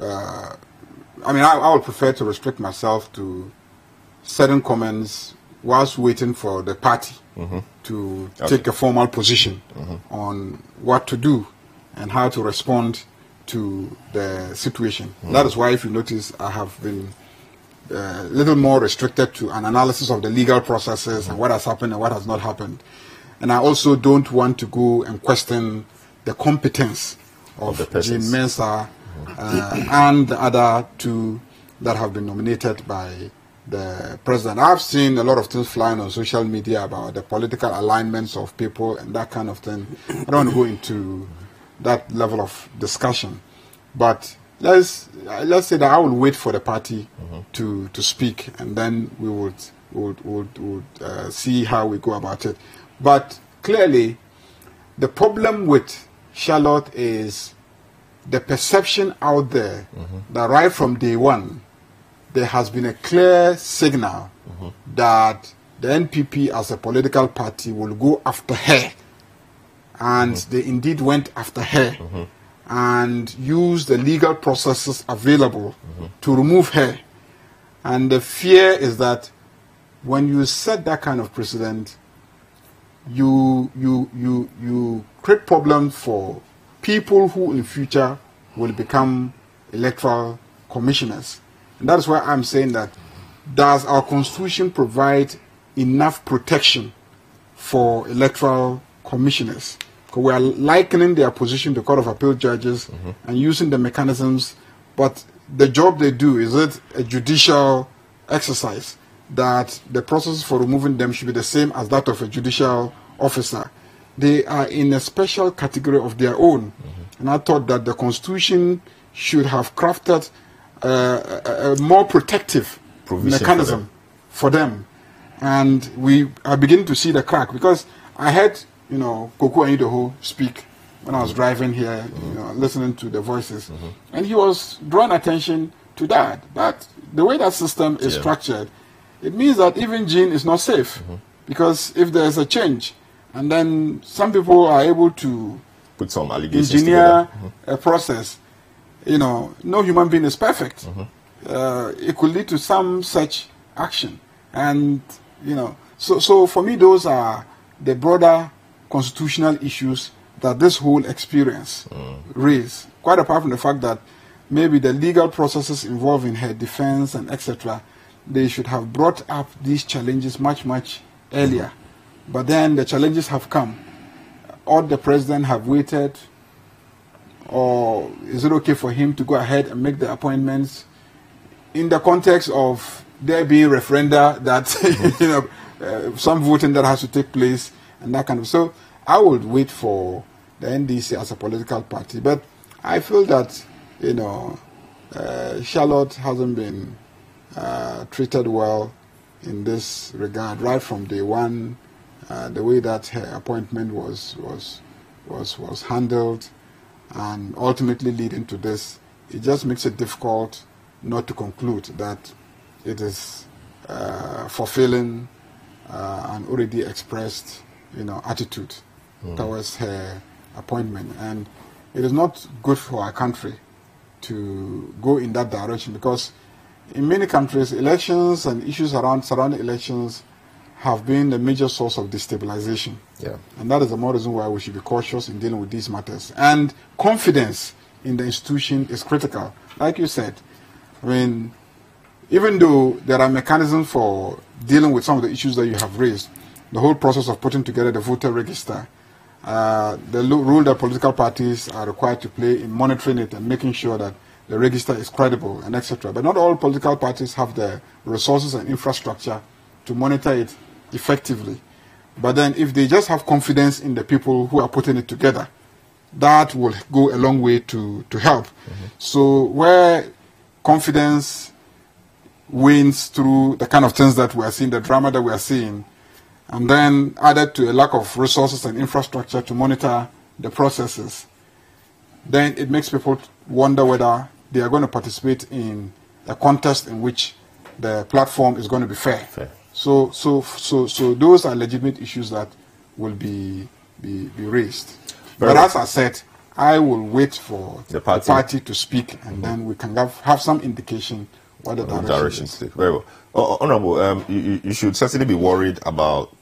I would prefer to restrict myself to certain comments whilst waiting for the party to take a formal position on what to do and how to respond to the situation. That is why, if you notice, I have been a little more restricted to an analysis of the legal processes and what has happened and what has not happened. And I also don't want to go and question the competence of Jean Mensah and the other two that have been nominated by the president. I've seen a lot of things flying on social media about the political alignments of people and that kind of thing. I don't want to go into that level of discussion. But let's say that I will wait for the party to speak, and then we would see how we go about it. But clearly, the problem with Charlotte is the perception out there that right from day one, there has been a clear signal that the NPP as a political party will go after her. And they indeed went after her and used the legal processes available to remove her. And the fear is that when you set that kind of precedent, you create problems for people who in future will become electoral commissioners. And that is why I'm saying that, does our constitution provide enough protection for electoral commissioners? Because we are likening their position to Court of Appeal judges and using the mechanisms, but the job they do, is it a judicial exercise that the process for removing them should be the same as that of a judicial officer? They are in a special category of their own. And I thought that the Constitution should have crafted a more protective mechanism for them. And we are beginning to see the crack, because I had, Koko Anyidoho speak when I was driving here, listening to the voices. And he was drawing attention to that. But the way that system is structured, it means that even Jean is not safe. Because if there's a change, and then some people are able to put some allegations engineer a process, no human being is perfect. It could lead to some such action. And, so for me, those are the broader constitutional issues that this whole experience raised. Quite apart from the fact that maybe the legal processes involved in her defense and etc., they should have brought up these challenges much, much earlier. But then the challenges have come. Ought the president have waited? Or is it okay for him to go ahead and make the appointments in the context of there being referenda that, some voting that has to take place and that kind of. So I would wait for the NDC as a political party. But I feel that, Charlotte hasn't been treated well in this regard right from day one. The way that her appointment was handled, and ultimately leading to this, it just makes it difficult not to conclude that it is fulfilling an already expressed, attitude towards her appointment. And it is not good for our country to go in that direction, because in many countries, elections and issues surrounding elections have been a major source of destabilization. Yeah. And that is the more reason why we should be cautious in dealing with these matters. And confidence in the institution is critical. Like you said, I mean, even though there are mechanisms for dealing with some of the issues that you have raised, the whole process of putting together the voter register, the role that political parties are required to play in monitoring it and making sure that the register is credible and etc. But not all political parties have the resources and infrastructure to monitor it effectively. But then if they just have confidence in the people who are putting it together, that will go a long way to help. So where confidence wins through the kind of things that we are seeing, the drama that we are seeing, and then added to a lack of resources and infrastructure to monitor the processes, then it makes people wonder whether they are going to participate in a contest in which the platform is going to be fair. So those are legitimate issues that will be raised. But as I said, I will wait for the party to speak, and then we can have some indication what the direction is. Very well. Honorable, you should certainly be worried about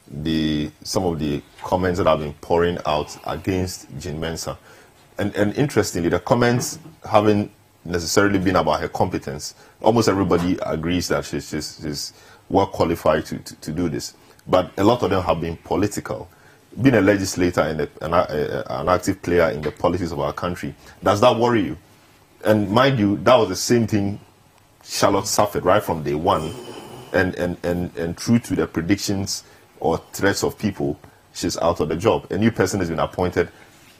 some of the comments that have been pouring out against Jean Mensa. And interestingly, the comments haven't necessarily been about her competence. Almost everybody agrees that she's well qualified to do this. But a lot of them have been political. Being a legislator and an active player in the politics of our country, does that worry you? And mind you, that was the same thing Charlotte suffered right from day one, and true to the predictions or threats of people, she's out of the job. A new person has been appointed.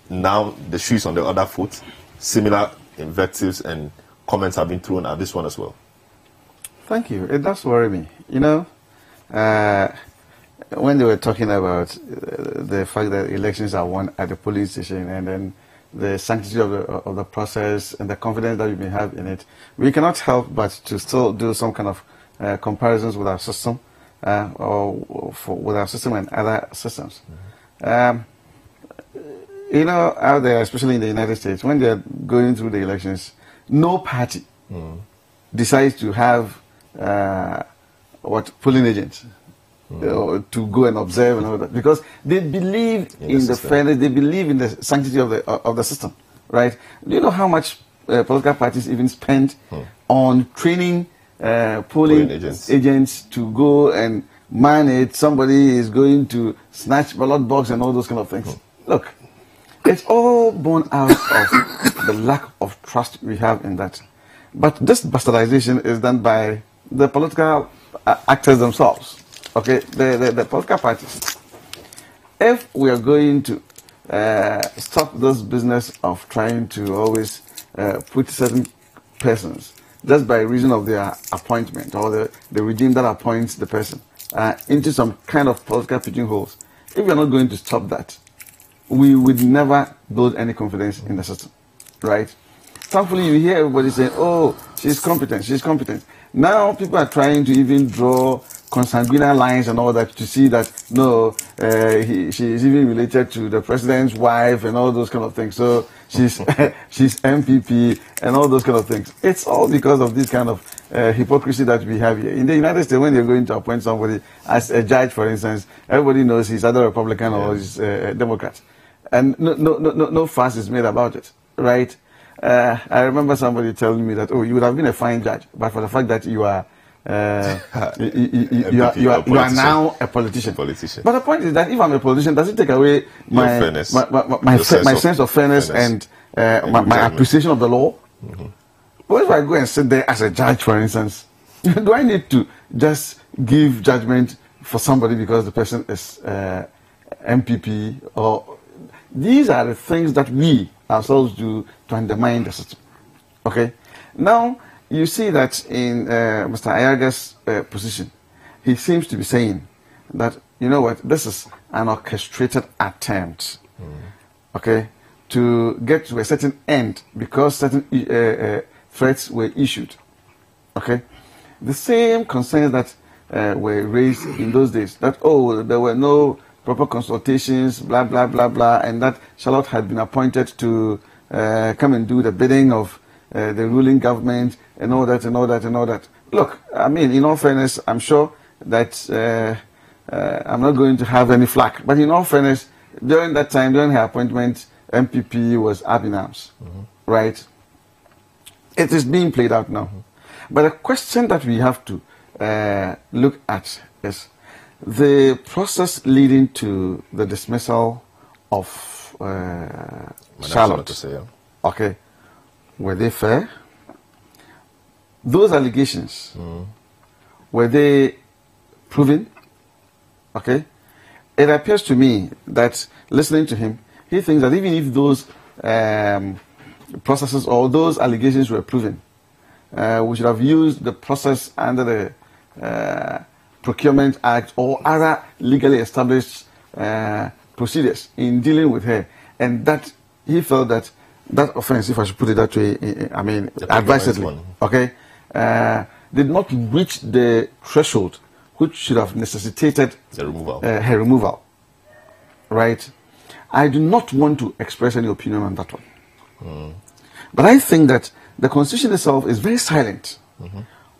Now the shoe is on the other foot. Similar invectives and comments have been thrown at this one as well. Thank you. It does worry me. You know, when they were talking about the fact that elections are won at the polling station, and then the sanctity of the process and the confidence that we may have in it, we cannot help but to still do some kind of comparisons with our system, with our system and other systems. You know, out there, especially in the United States, when they're going through the elections, no party decides to have polling agents to go and observe and all that, because they believe in the fairness, they believe in the sanctity of the system, right? Do you know how much political parties even spend on training polling agents to go and man it? Somebody is going to snatch ballot box and all those kind of things. Look, it's all born out of the lack of trust we have in that. But this bastardization is done by the political actors themselves. Okay, the political parties. If we are going to stop this business of trying to always put certain persons, just by reason of their appointment or the regime that appoints the person, into some kind of political pigeonholes, if we are not going to stop that, we would never build any confidence in the system, right? Thankfully, you hear everybody saying, oh, she's competent, she's competent. Now people are trying to even draw consanguineal lines and all that to see that, no, she is even related to the president's wife and all those kind of things. So she's she's MPP and all those kind of things. It's all because of this kind of hypocrisy that we have here. In the United States, when you're going to appoint somebody as a judge, for instance, everybody knows he's either Republican or he's Democrat. And no fuss is made about it, right? I remember somebody telling me that, oh, you would have been a fine judge, but for the fact that you are you are now a politician. But the point is that if I'm a politician, does it take away my sense of fairness and my appreciation of the law? What if I go and sit there as a judge, for instance? Do I need to just give judgment for somebody because the person is MPP? Or these are the things that we ourselves do to undermine the system. Okay, now you see that in Mr. Ayaga's position, he seems to be saying that, you know what, this is an orchestrated attempt, okay, to get to a certain end because certain threats were issued, okay. The same concerns that were raised in those days, that, oh, there were no proper consultations, blah, blah, blah, blah, and that Charlotte had been appointed to come and do the bidding of the ruling government and all that and all that and all that. Look, I mean, in all fairness, I'm sure that I'm not going to have any flack. But in all fairness, during that time, during her appointment, MPP was up in arms, right? It is being played out now. But the question that we have to look at is the process leading to the dismissal of Charlotte. Okay, were they fair? Those allegations, were they proven? Okay, it appears to me that listening to him, he thinks that even if those processes or those allegations were proven, we should have used the process under the Procurement Act or other legally established procedures in dealing with her, and that he felt that that offence, if I should put it that way, I mean, advisedly, okay, did not reach the threshold which should have necessitated her removal, right? I do not want to express any opinion on that one. But I think that the Constitution itself is very silent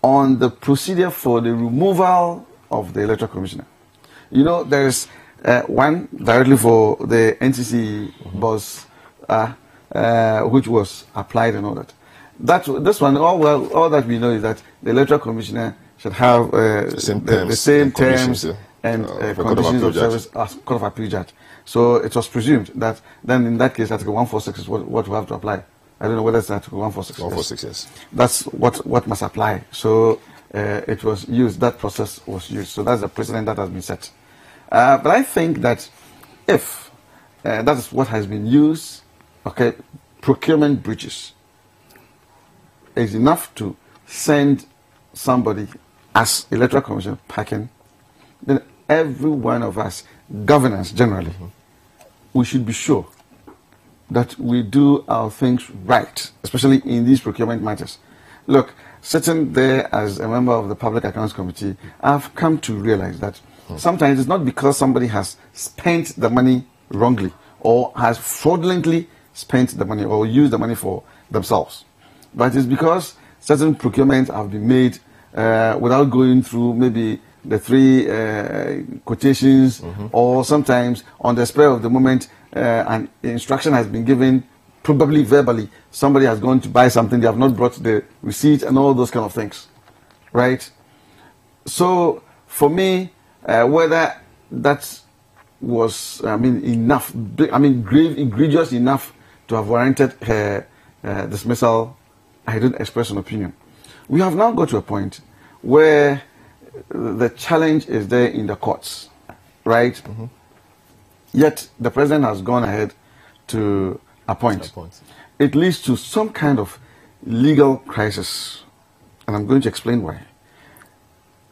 on the procedure for the removal of the Electoral Commissioner. You know, there is one directly for the NCC boss, which was applied and all that. This one, all that we know is that the Electoral Commissioner should have the same terms and conditions of service as Court of Appeal judge. So it was presumed that then in that case, Article 146 is what we have to apply. I don't know whether it's Article 146. 146, yes. That's what must apply. So it was used, that process was used. So that's the precedent that has been set. But I think that if that is what has been used, okay, procurement breaches is enough to send somebody as Electoral Commission packing, then every one of us, governors generally, we should be sure that we do our things right, especially in these procurement matters. Look, sitting there as a member of the Public Accounts Committee, I've come to realize that sometimes it's not because somebody has spent the money wrongly or has fraudulently spent the money or used the money for themselves, but it's because certain procurements have been made without going through maybe the three quotations, or sometimes on the spur of the moment an instruction has been given, probably verbally, somebody has gone to buy something, they have not brought the receipt and all those kind of things, right? So for me, whether that was, enough, grave, egregious enough to have warranted her dismissal, I don't express an opinion. We have now got to a point where the challenge is there in the courts, right? Yet the president has gone ahead to appoint. It leads to some kind of legal crisis, and I'm going to explain why.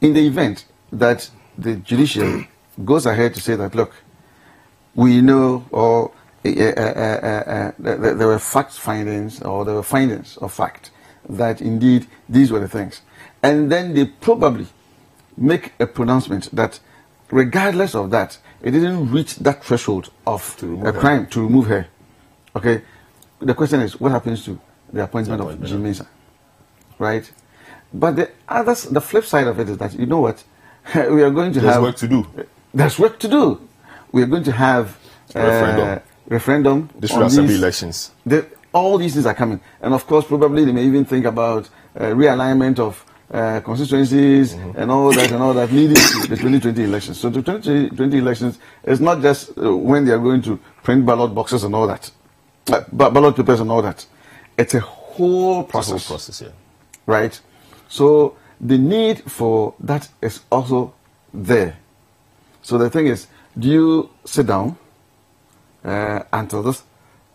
In the event that the judiciary goes ahead to say that, look, we know, or there were fact findings, or there were findings of fact that indeed these were the things, and then they probably make a pronouncement that regardless of that, it didn't reach that threshold of a crime to remove her. Okay, the question is, what happens to the appointment of Jim Mensah, right? But the flip side of it is that, you know what, we are going to have work to do. There's work to do. We are going to have referendum. District Assembly elections. All these things are coming, and of course, probably they may even think about realignment of constituencies and all that leading to the 2020 elections. So the 2020 elections is not just when they are going to print ballot boxes and all that, ballot papers and all that. It's a whole process. It's a whole process, yeah. Right? So the need for that is also there. So the thing is, do you sit down until this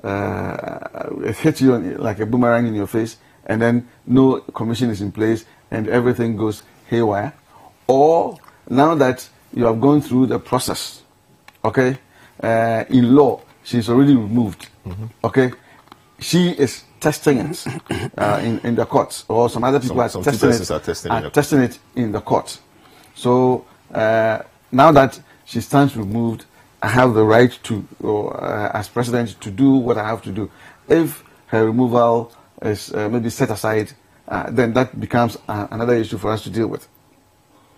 it hits you like a boomerang in your face, and then no commission is in place and everything goes haywire? Or now that you have gone through the process, okay, in law, she's already removed, okay, she is testing it in the courts, or some other people are testing it in the court. So now that she stands removed, I have the right to, as president, to do what I have to do. If her removal is maybe set aside, then that becomes another issue for us to deal with.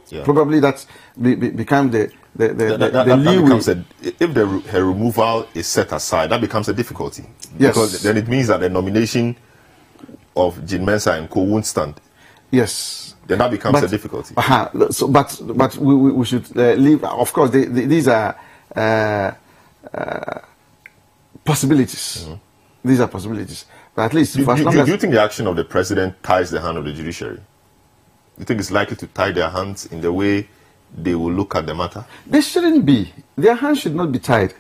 Yeah. Probably that's become the that becomes if her removal is set aside, that becomes a difficulty. Yes. Because then it means that the nomination of Jean Mensah and co won't stand. Yes. Then that becomes a difficulty. So, but we should leave. Of course, these are possibilities. Mm-hmm. These are possibilities. But at least, do you think the action of the president ties the hand of the judiciary? You think it's likely to tie their hands in the way they will look at the matter? They shouldn't be. Their hands should not be tied.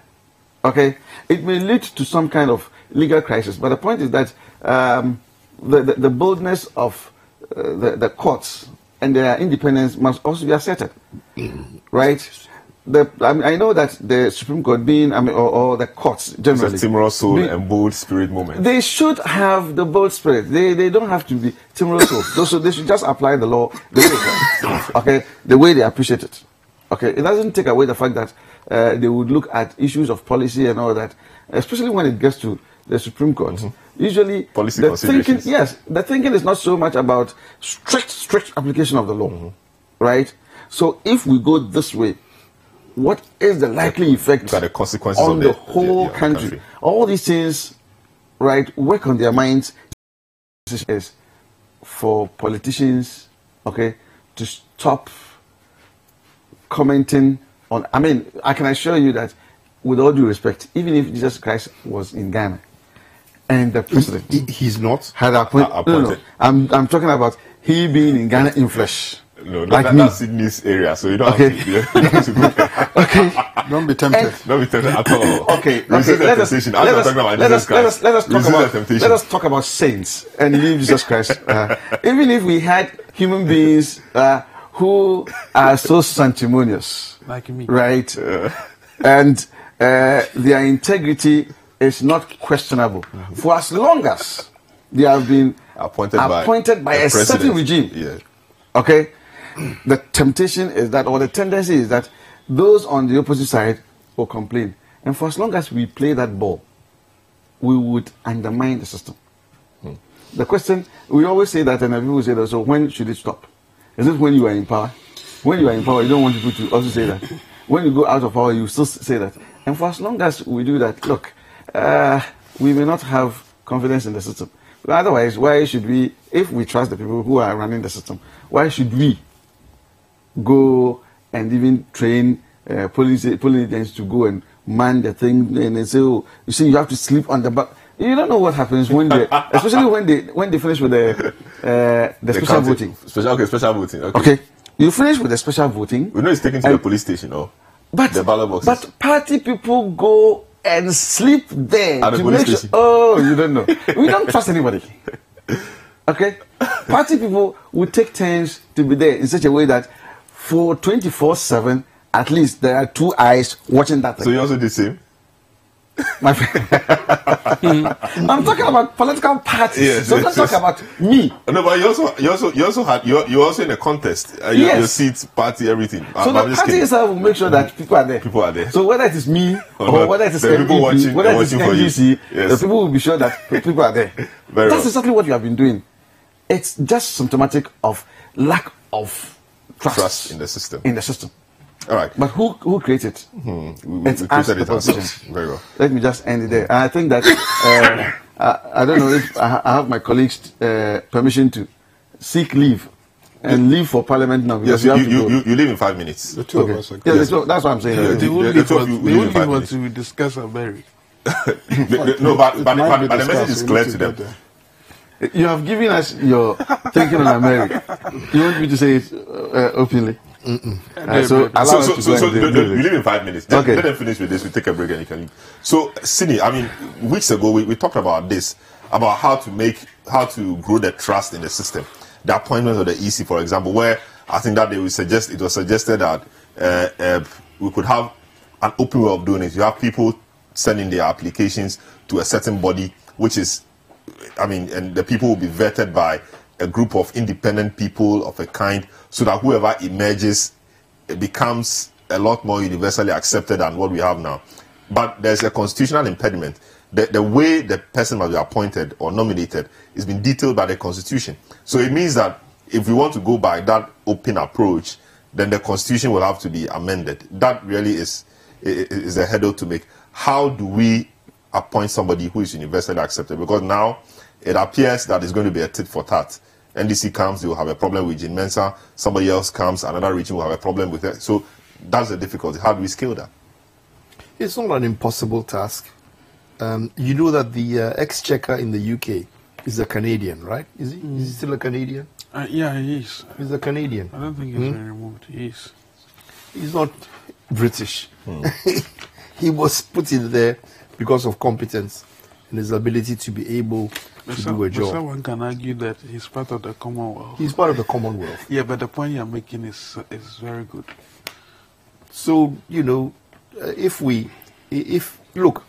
Okay? It may lead to some kind of legal crisis. But the point is that the boldness of the courts and their independence must also be asserted. Right? I know that the Supreme Court being, or the courts generally, it's a timorous soul and bold spirit moment. They should have the bold spirit. They don't have to be timorous souls. They should just apply the law the way they can. Okay, the way they appreciate it. Okay, it doesn't take away the fact that they would look at issues of policy and all that, especially when it gets to the Supreme Court. Mm-hmm. Usually, policy the thinking is not so much about strict application of the law, mm-hmm. right? So if we go this way, what is the likely effect the consequences on of the whole country? All these things, right, work on their minds. Is for politicians, okay, to stop commenting on. I can assure you that, with all due respect, even if Jesus Christ was in Ghana and the president, he's not had appointed. No, I'm talking about he being in Ghana in flesh. No, that's Sydney's area, so you don't have to go there. Okay. Don't be tempted. Don't be tempted at all. Okay. Let us talk about saints and leave Jesus Christ. Even if we had human beings who are so sanctimonious, like me, right? And their integrity is not questionable. For as long as they have been appointed by a certain regime. Yeah. Okay? The temptation is that, or the tendency is that, those on the opposite side will complain. And for as long as we play that ball, we would undermine the system. The question, we always say that, and people say that, so when should it stop? Is it when you are in power? When you are in power, you don't want people to also say that. When you go out of power, you still say that. And for as long as we do that, look, we may not have confidence in the system. But otherwise, why should we, if we trust the people who are running the system, why should we go and even train police agents to go and man the thing and they say, oh, you see, you have to sleep on the back. You don't know what happens when they, especially when they finish with the special voting. Special voting. Okay. You finish with the special voting. We know it's taken to the police station or the ballot boxes. But party people go and sleep there at the police station. Oh, you don't know. We don't trust anybody. Okay? Party people will take turns to be there in such a way that for 24/7, at least there are two eyes watching that thing. So you also do the same? My friend. I'm talking about political parties. Yes, so don't talk about me. No, but you're also in a contest. Your seats, party, everything. So the party itself will make sure that people are there. People are there. So whether it is me or whether it is NDP, whether it is NGC, the people will be sure that people are there. That's exactly what you have been doing. It's just symptomatic of lack of trust in the system. All right. But who created it? We created it ourselves. Very well. Let me just end it there. And I think that I don't know if I have my colleagues' permission to seek leave and leave for Parliament now. Yes, you leave in 5 minutes. The two of us. Yeah, that's what I'm saying. They won't leave us to discuss a very. No, but the message is clear to them. You have given us your thinking on America. You want me to say it openly? So you leave in 5 minutes. Let them finish with this. We take a break and you can leave. So, Sini, weeks ago we talked about this, about how to grow the trust in the system. The appointment of the EC, for example, where I think that it was suggested that we could have an open way of doing it. You have people sending their applications to a certain body, which is, and the people will be vetted by a group of independent people of a kind, so that whoever emerges, it becomes a lot more universally accepted than what we have now. But there's a constitutional impediment. The way the person must be appointed or nominated is been detailed by the Constitution. So it means that if we want to go by that open approach, then the constitution will have to be amended. That really is a hurdle to make. How do we appoint somebody who is universally accepted? Because now it appears that it's going to be a tit for tat. NDC comes, they will have a problem with Jean Mensa. Somebody else comes, another region will have a problem with it. So that's the difficulty. How do we scale that? It's not an impossible task. You know that the exchequer in the UK is a Canadian, right? Is he still a Canadian? Yeah, he is. He's a Canadian. I don't think he's been removed. He is. He's not British. He was put in there because of competence and his ability to be able to do a job. Someone can argue that he's part of the Commonwealth. He's part of the Commonwealth. Yeah, but the point you're making is very good. So, you know, look,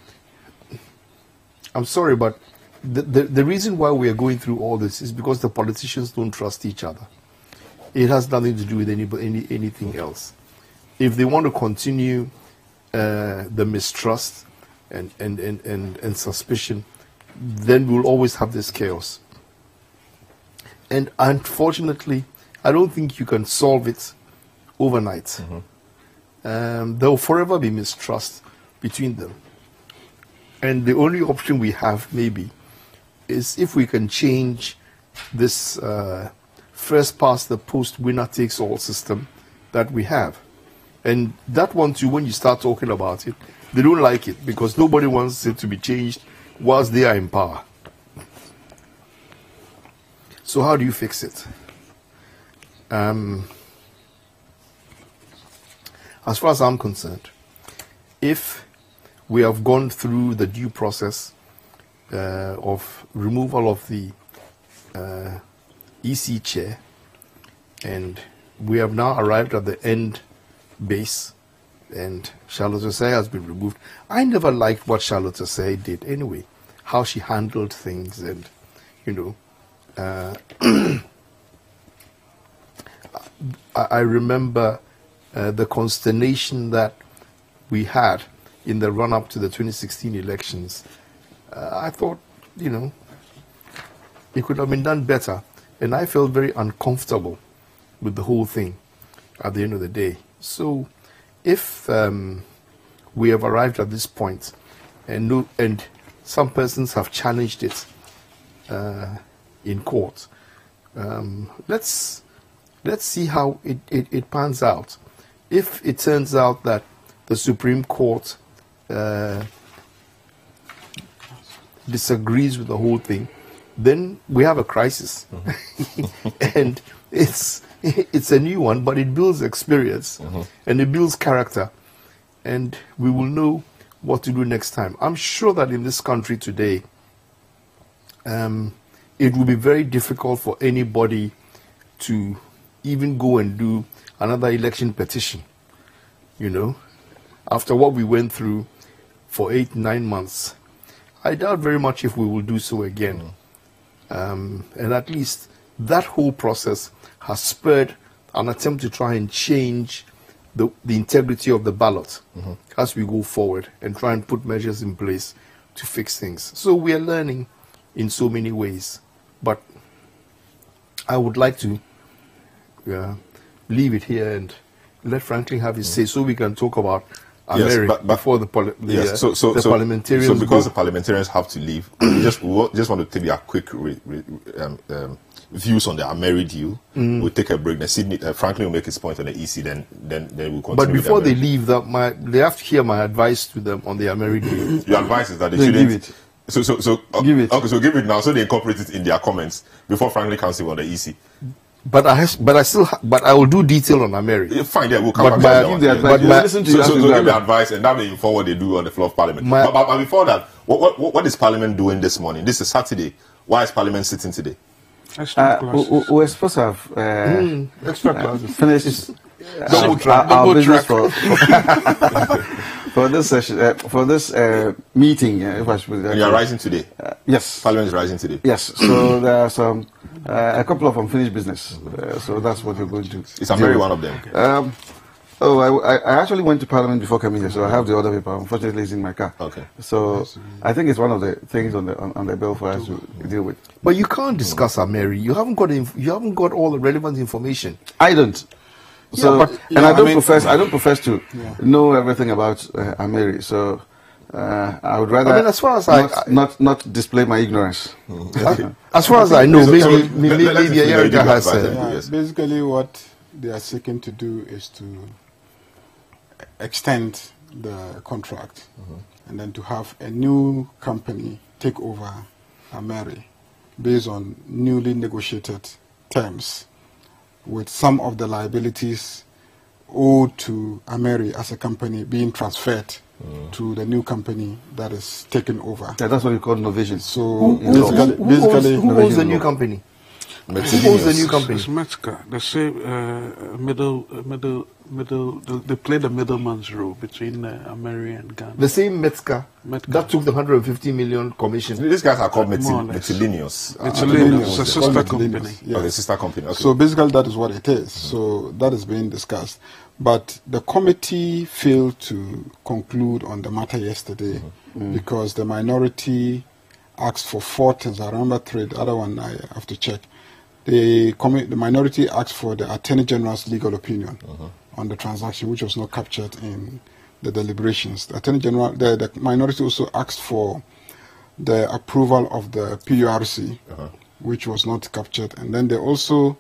I'm sorry, but the reason why we are going through all this is because the politicians don't trust each other. It has nothing to do with anything else. If they want to continue the mistrust and suspicion, then we'll always have this chaos. And unfortunately, I don't think you can solve it overnight. There will forever be mistrust between them. And the only option we have, maybe, is if we can change this first past the post winner takes all system that we have. And that one too, when you start talking about it, they don't like it because nobody wants it to be changed whilst they are in power. So how do you fix it? As far as I'm concerned, if we have gone through the due process of removal of the EC chair, and we have now arrived at the end base, and Charlotte Osei has been removed. I never liked what Charlotte Osei did anyway, how she handled things, and, you know, I remember the consternation that we had in the run-up to the 2016 elections. I thought, you know, it could have been done better, and I felt very uncomfortable with the whole thing at the end of the day. So if we have arrived at this point, and some persons have challenged it in court, let's see how it pans out. If it turns out that the Supreme Court disagrees with the whole thing, then we have a crisis. And it's a new one, but it builds experience and it builds character, and we will know what to do next time. I'm sure that in this country today, it will be very difficult for anybody to even go and do another election petition. You know, after what we went through for 8-9 months, I doubt very much if we will do so again. And at least that whole process has spurred an attempt to try and change the integrity of the ballot as we go forward and try and put measures in place to fix things. So we are learning in so many ways. But I would like to leave it here and let Franklin have his say, so we can talk about America before the parliamentarians. So because the parliamentarians have to leave, we just want to take their quick views on the Ameri deal. We'll take a break. Then Sydney, Franklin will make his point on the EC. Then we'll continue. But before they leave, they have to hear my advice to them on the Ameri deal. Your advice is that they shouldn't give it. Give it. Okay, so give it now, so they incorporate it in their comments before Franklin can say on the EC. But I will do detail on Ameri. Fine, yeah, we'll come back to that. So give the advice, and that may inform what they do on the floor of Parliament. But before that, what is Parliament doing this morning? This is Saturday. Why is Parliament sitting today? We're supposed to have extra classes. Finished our business for this session, for this meeting. If I should put it that way. You are rising today. Yes, Parliament is rising today. Yes, so there are some a couple of unfinished business. So that's what we're going to. Is Ameri one of them? I actually went to Parliament before coming here, so I have the other paper. Unfortunately, it's in my car. Okay. So I think it's one of the things on the bill for us to deal with. But you can't discuss Ameri. You haven't got all the relevant information. I don't. So, but, and I don't profess to Yeah. know everything about Ameri. So, I would rather as far as not display my ignorance. As far as I know, So, maybe Erica has said. Basically, what they are seeking to do is to extend the contract and then to have a new company take over Ameri based on newly negotiated terms, with some of the liabilities owed to Ameri as a company being transferred to the new company that is taken over. Yeah, that's what we call Novision. So Who owns the new company? Who owns the new company? It's Metzger. They say they play the middleman's role between Ameri and Ghana. The same Metzger that took the 150 million commission. These guys are called Metillenius. Metillenius. It's a sister company. Yeah. Okay, sister company. Okay. So basically that is what it is. So that is being discussed. But the committee failed to conclude on the matter yesterday because the minority asked for 4 things. I remember 3, the other one I have to check. The minority asked for the Attorney General's legal opinion on the transaction, which was not captured in the deliberations. The Attorney General, the minority also asked for the approval of the PURC, which was not captured. And then they also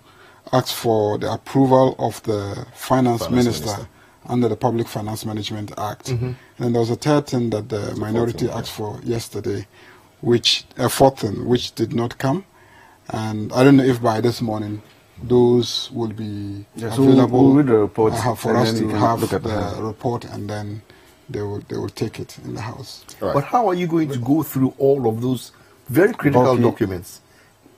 asked for the approval of the Finance Minister under the Public Finance Management Act. And there was a third thing that the minority asked for yesterday, a fourth thing, which did not come. And I don't know if by this morning those will be available. We'll read the report for us to have the report, and then they will take it in the House. Right. But how are you going to go through all of those very critical documents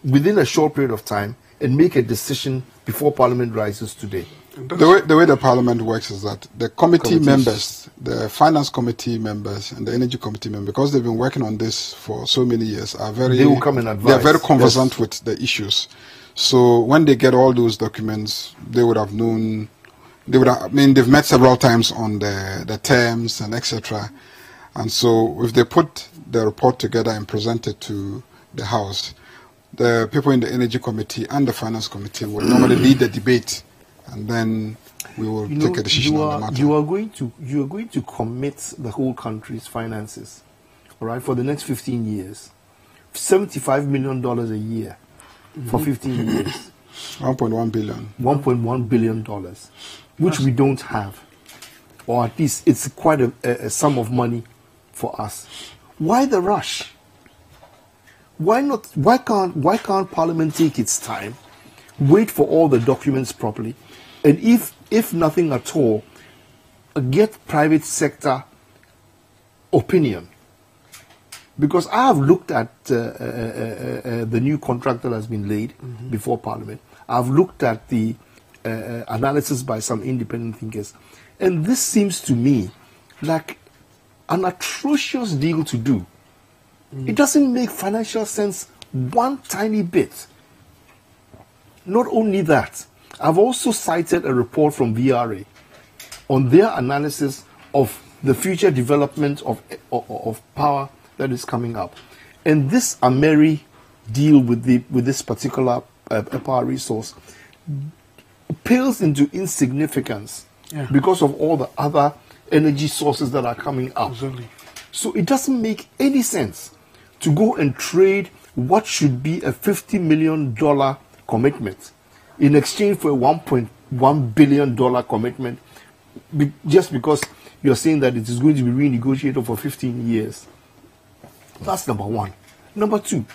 within a short period of time and make a decision before Parliament rises today? The way the Parliament works is that the committee members, the Finance Committee members and the Energy Committee members, because they've been working on this for so many years, they will come and advise. They are very conversant with the issues. So when they get all those documents, they would have known. They've met several times on the terms and etc. And so if they put the report together and present it to the House, the people in the Energy Committee and the Finance Committee will normally lead the debate, and then we will take a decision on the matter. You are going to commit the whole country's finances, all right, for the next 15 years, $75 million a year for 15 years. 1.1 billion. $1.1 billion, which we don't have, or at least it's quite a sum of money for us. Why the rush? Why not? Why can't Parliament take its time, wait for all the documents properly, and if nothing at all, get private sector opinion? Because I have looked at the new contract that has been laid before Parliament. I've looked at the analysis by some independent thinkers, and this seems to me like an atrocious deal to do. It doesn't make financial sense one tiny bit. Not only that, I've also cited a report from VRA on their analysis of the future development of power that is coming up. And this Ameri deal with this particular power resource pales into insignificance because of all the other energy sources that are coming up. Absolutely. So it doesn't make any sense to go and trade what should be a $50 million commitment in exchange for a $1.1 billion commitment, just because you're saying that it is going to be renegotiated for 15 years. That's number one. Number two,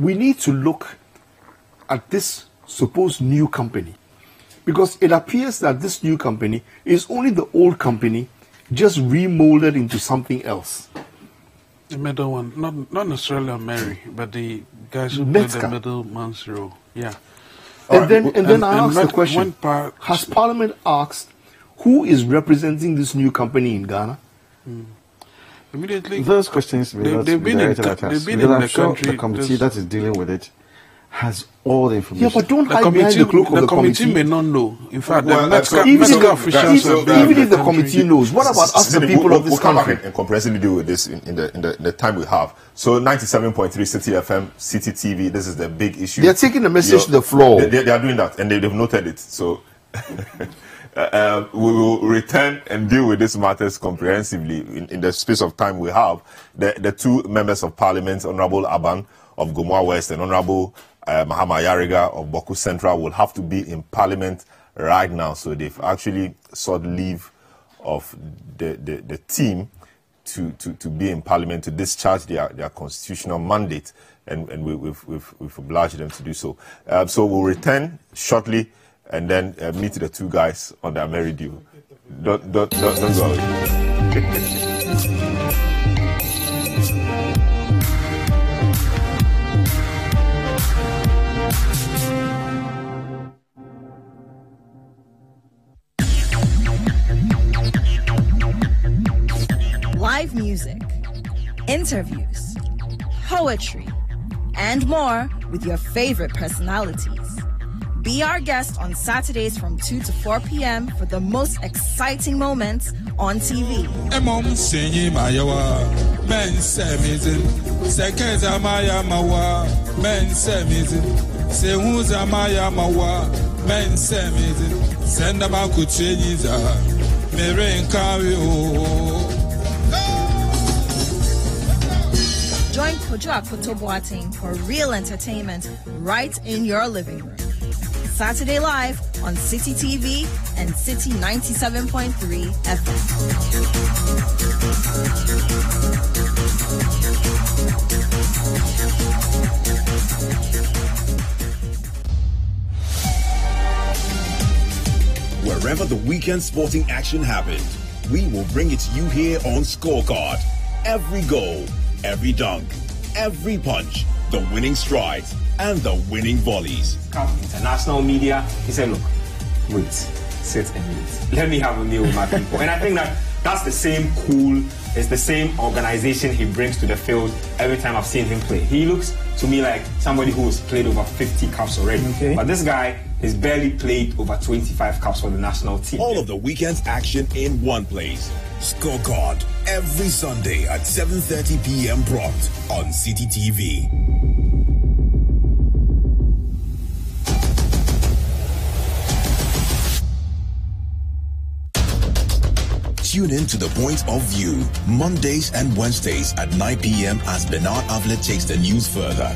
we need to look at this supposed new company, because it appears that this new company is only the old company just remolded into something else. The middle one, not necessarily Ameri, but the guys who play the middleman's role. Yeah. And then I ask the question: has Parliament asked who is representing this new company in Ghana? Immediately, those questions may not be directed at us. Because I'm sure the committee that is dealing with it has all the information. Yeah, but don't hide behind the cloak of the committee. may not know. In fact, Well, the medical even officials even if the committee knows, what about us, the people of this we'll come country? back and comprehensively deal with this in the time we have. So 97.3 City FM, City TV, this is the big issue. They're taking the message to the floor. They are doing that, and they've noted it. So we will return and deal with these matters comprehensively in the space of time we have. The two members of parliament, Honorable Aban of Gomoa West and Honorable Mahama Yariga of Boku Central, will have to be in parliament right now. So they've actually sought leave of the team to be in parliament to discharge their constitutional mandate, and we've obliged them to do so. So we'll return shortly and then meet the two guys on their merry deal. Don't go away. Live music, interviews, poetry, and more with your favorite personalities. Be our guest on Saturdays from 2 to 4 p.m. for the most exciting moments on TV. Join Kojo Akoto Boateng for real entertainment right in your living room. Saturday Live on City TV and City 97.3 FM. Wherever the weekend sporting action happened, we will bring it to you here on Scorecard. Every goal, every dunk, every punch, the winning strides, and the winning volleys. International media, he said, look, wait, sit and wait. Let me have a meal with my people. And I think that's the same cool, it's the same organization he brings to the field every time I've seen him play. He looks to me like somebody who has played over 50 caps already. Okay. But this guy has barely played over 25 caps for the national team. All of the weekend's action in one place. Scorecard, every Sunday at 7:30 p.m. prompt on City TV. Tune in to The Point of View, Mondays and Wednesdays at 9 p.m. as Bernard Avlet takes the news further.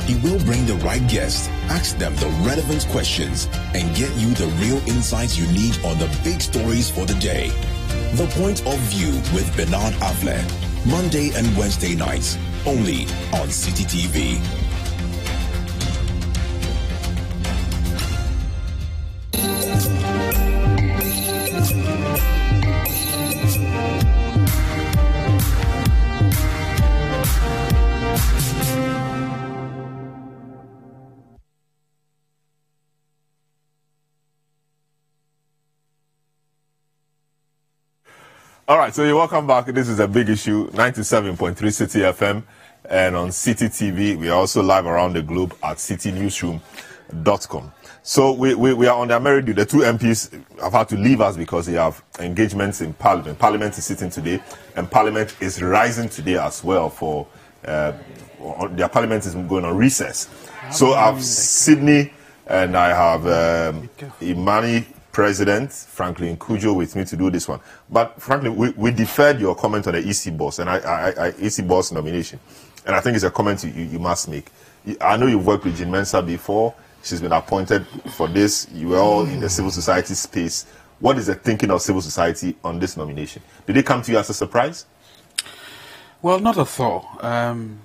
He will bring the right guests, ask them the relevant questions, and get you the real insights you need on the big stories for the day. The Point of View with Bernard Avlet, Monday and Wednesday nights, only on City TV. All right, so you're welcome back. This is a big issue, 97.3 City FM and on City TV. We are also live around the globe at citynewsroom.com. So we are on their merit due. The two MPs have had to leave us because they have engagements in Parliament. Parliament is sitting today, and Parliament is rising today as well for their Parliament is going on recess. So I have Sydney and I have Imani President Franklin Kujo with me to do this one. But Franklin, we deferred your comment on the EC boss and EC boss nomination, and I think it's a comment you must make. I know you've worked with Jean Mensah before. She's been appointed for this. You were all in the civil society space. What is the thinking of civil society on this nomination? Did it come to you as a surprise? Well, not at all. I'm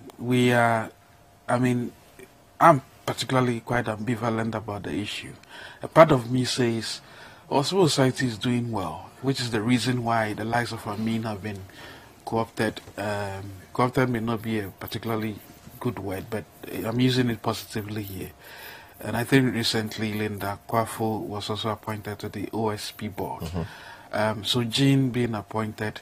particularly quite ambivalent about the issue. A part of me says, civil society is doing well, which is the reason why the likes of Amin have been co-opted. Co-opted may not be a particularly good word, but I'm using it positively here. And I think recently Linda Kwafo was also appointed to the OSP board. So Jean being appointed,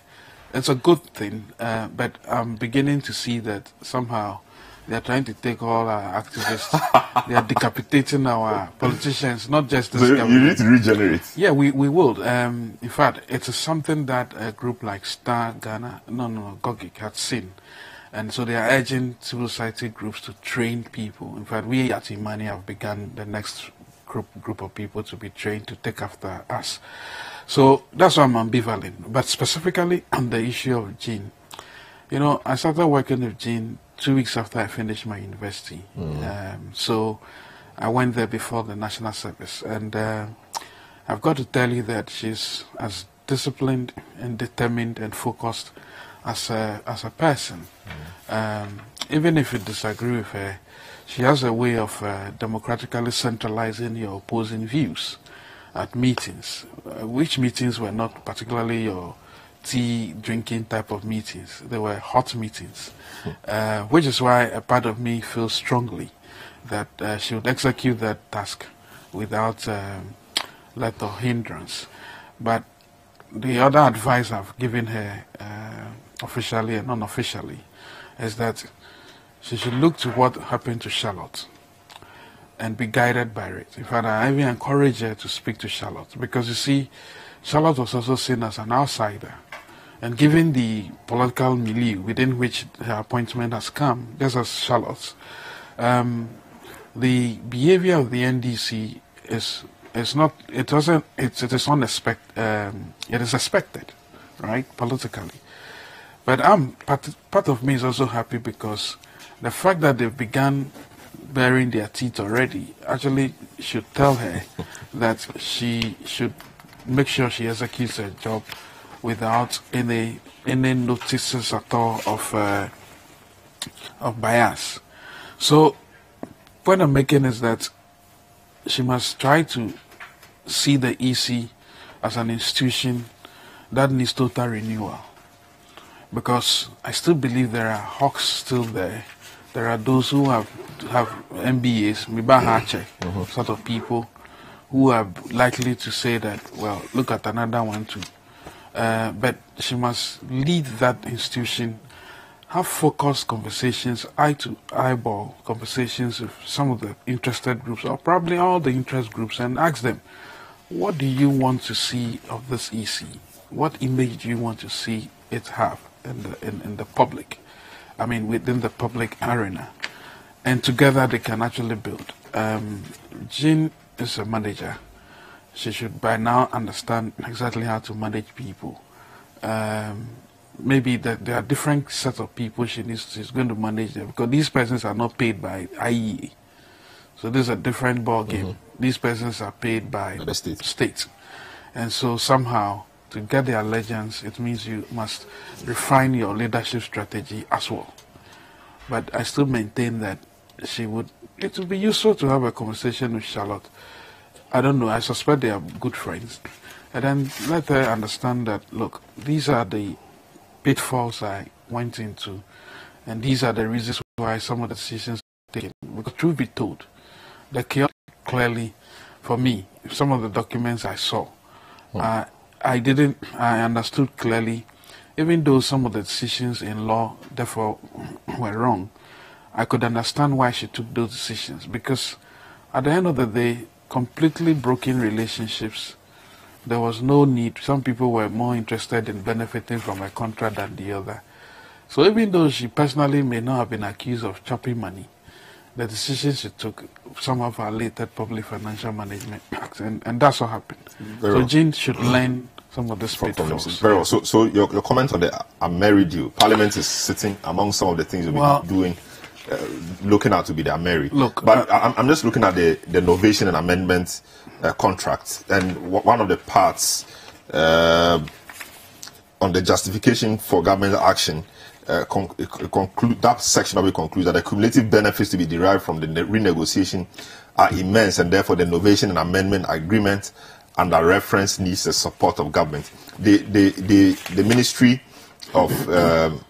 it's a good thing, but I'm beginning to see that somehow They are trying to take all our activists. They are decapitating our politicians, not just this so government. You need to regenerate. Yeah, we will. In fact, it's something that a group like Star Ghana, Gogic had seen. And so they are urging civil society groups to train people. In fact, we at Imani have begun the next group of people to be trained to take after us. So that's why I'm ambivalent. But specifically on the issue of Jean, I started working with Jean 2 weeks after I finished my university. So I went there before the national service. And I've got to tell you that she's as disciplined and determined and focused as a person. Even if you disagree with her, she has a way of democratically centralizing your opposing views at meetings, which meetings were not particularly your tea drinking type of meetings. They were hot meetings, which is why a part of me feels strongly that she would execute that task without let or hindrance. But the other advice I've given her officially and unofficially is that she should look to what happened to Charlotte and be guided by it. In fact, I even encourage her to speak to Charlotte because, you see, Charlotte was also seen as an outsider. And given the political milieu within which her appointment has come, just as Charlotte's, the behavior of the NDC is not, it is unexpected, it is expected, right, politically. But part of me is also happy because the fact that they've begun baring their teeth already actually should tell her that she should make sure she executes her job without any notices at all of bias. So point I'm making is that she must try to see the EC as an institution that needs total renewal. Because I still believe there are hawks still there. There are those who have MBAs, sort of people who are likely to say that, well, look at another one too. But she must lead that institution, have focused conversations, eye-to-eyeball conversations with some of the interested groups, or probably all the interest groups, and ask them, what do you want to see of this EC? What image do you want to see it have in the public? I mean, within the public arena. And together they can actually build. Jean is a manager. She should by now understand exactly how to manage people. Maybe that there are different sets of people she's going to manage them, because these persons are not paid by IEA. So this is a different ball game. These persons are paid by the state. And so somehow, to get their allegiance, it means you must refine your leadership strategy as well. But I still maintain that it would be useful to have a conversation with Charlotte. I don't know, I suspect they are good friends. And then let her understand that, look, these are the pitfalls I went into, and these are the reasons why some of the decisions were taken. Because truth be told, the chaos clearly, for me, some of the documents I saw, I understood clearly, even though some of the decisions in law therefore were wrong, I could understand why she took those decisions, because at the end of the day, completely broken relationships, there was no need. Some people were more interested in benefiting from a contract than the other. So even though she personally may not have been accused of chopping money, the decisions she took somehow violated Public Financial Management Act, and that's what happened. So Jean should learn some of this pitfalls. Very well. So your comment on the Ameri deal, Parliament is sitting among some of the things we've been doing, looking at to be the Ameri. Look, but I'm just looking at the Novation and Amendment contract, and one of the parts on the justification for government action. That section of it concludes that the cumulative benefits to be derived from the renegotiation are immense, and therefore the Novation and Amendment Agreement under reference needs the support of government. The Ministry of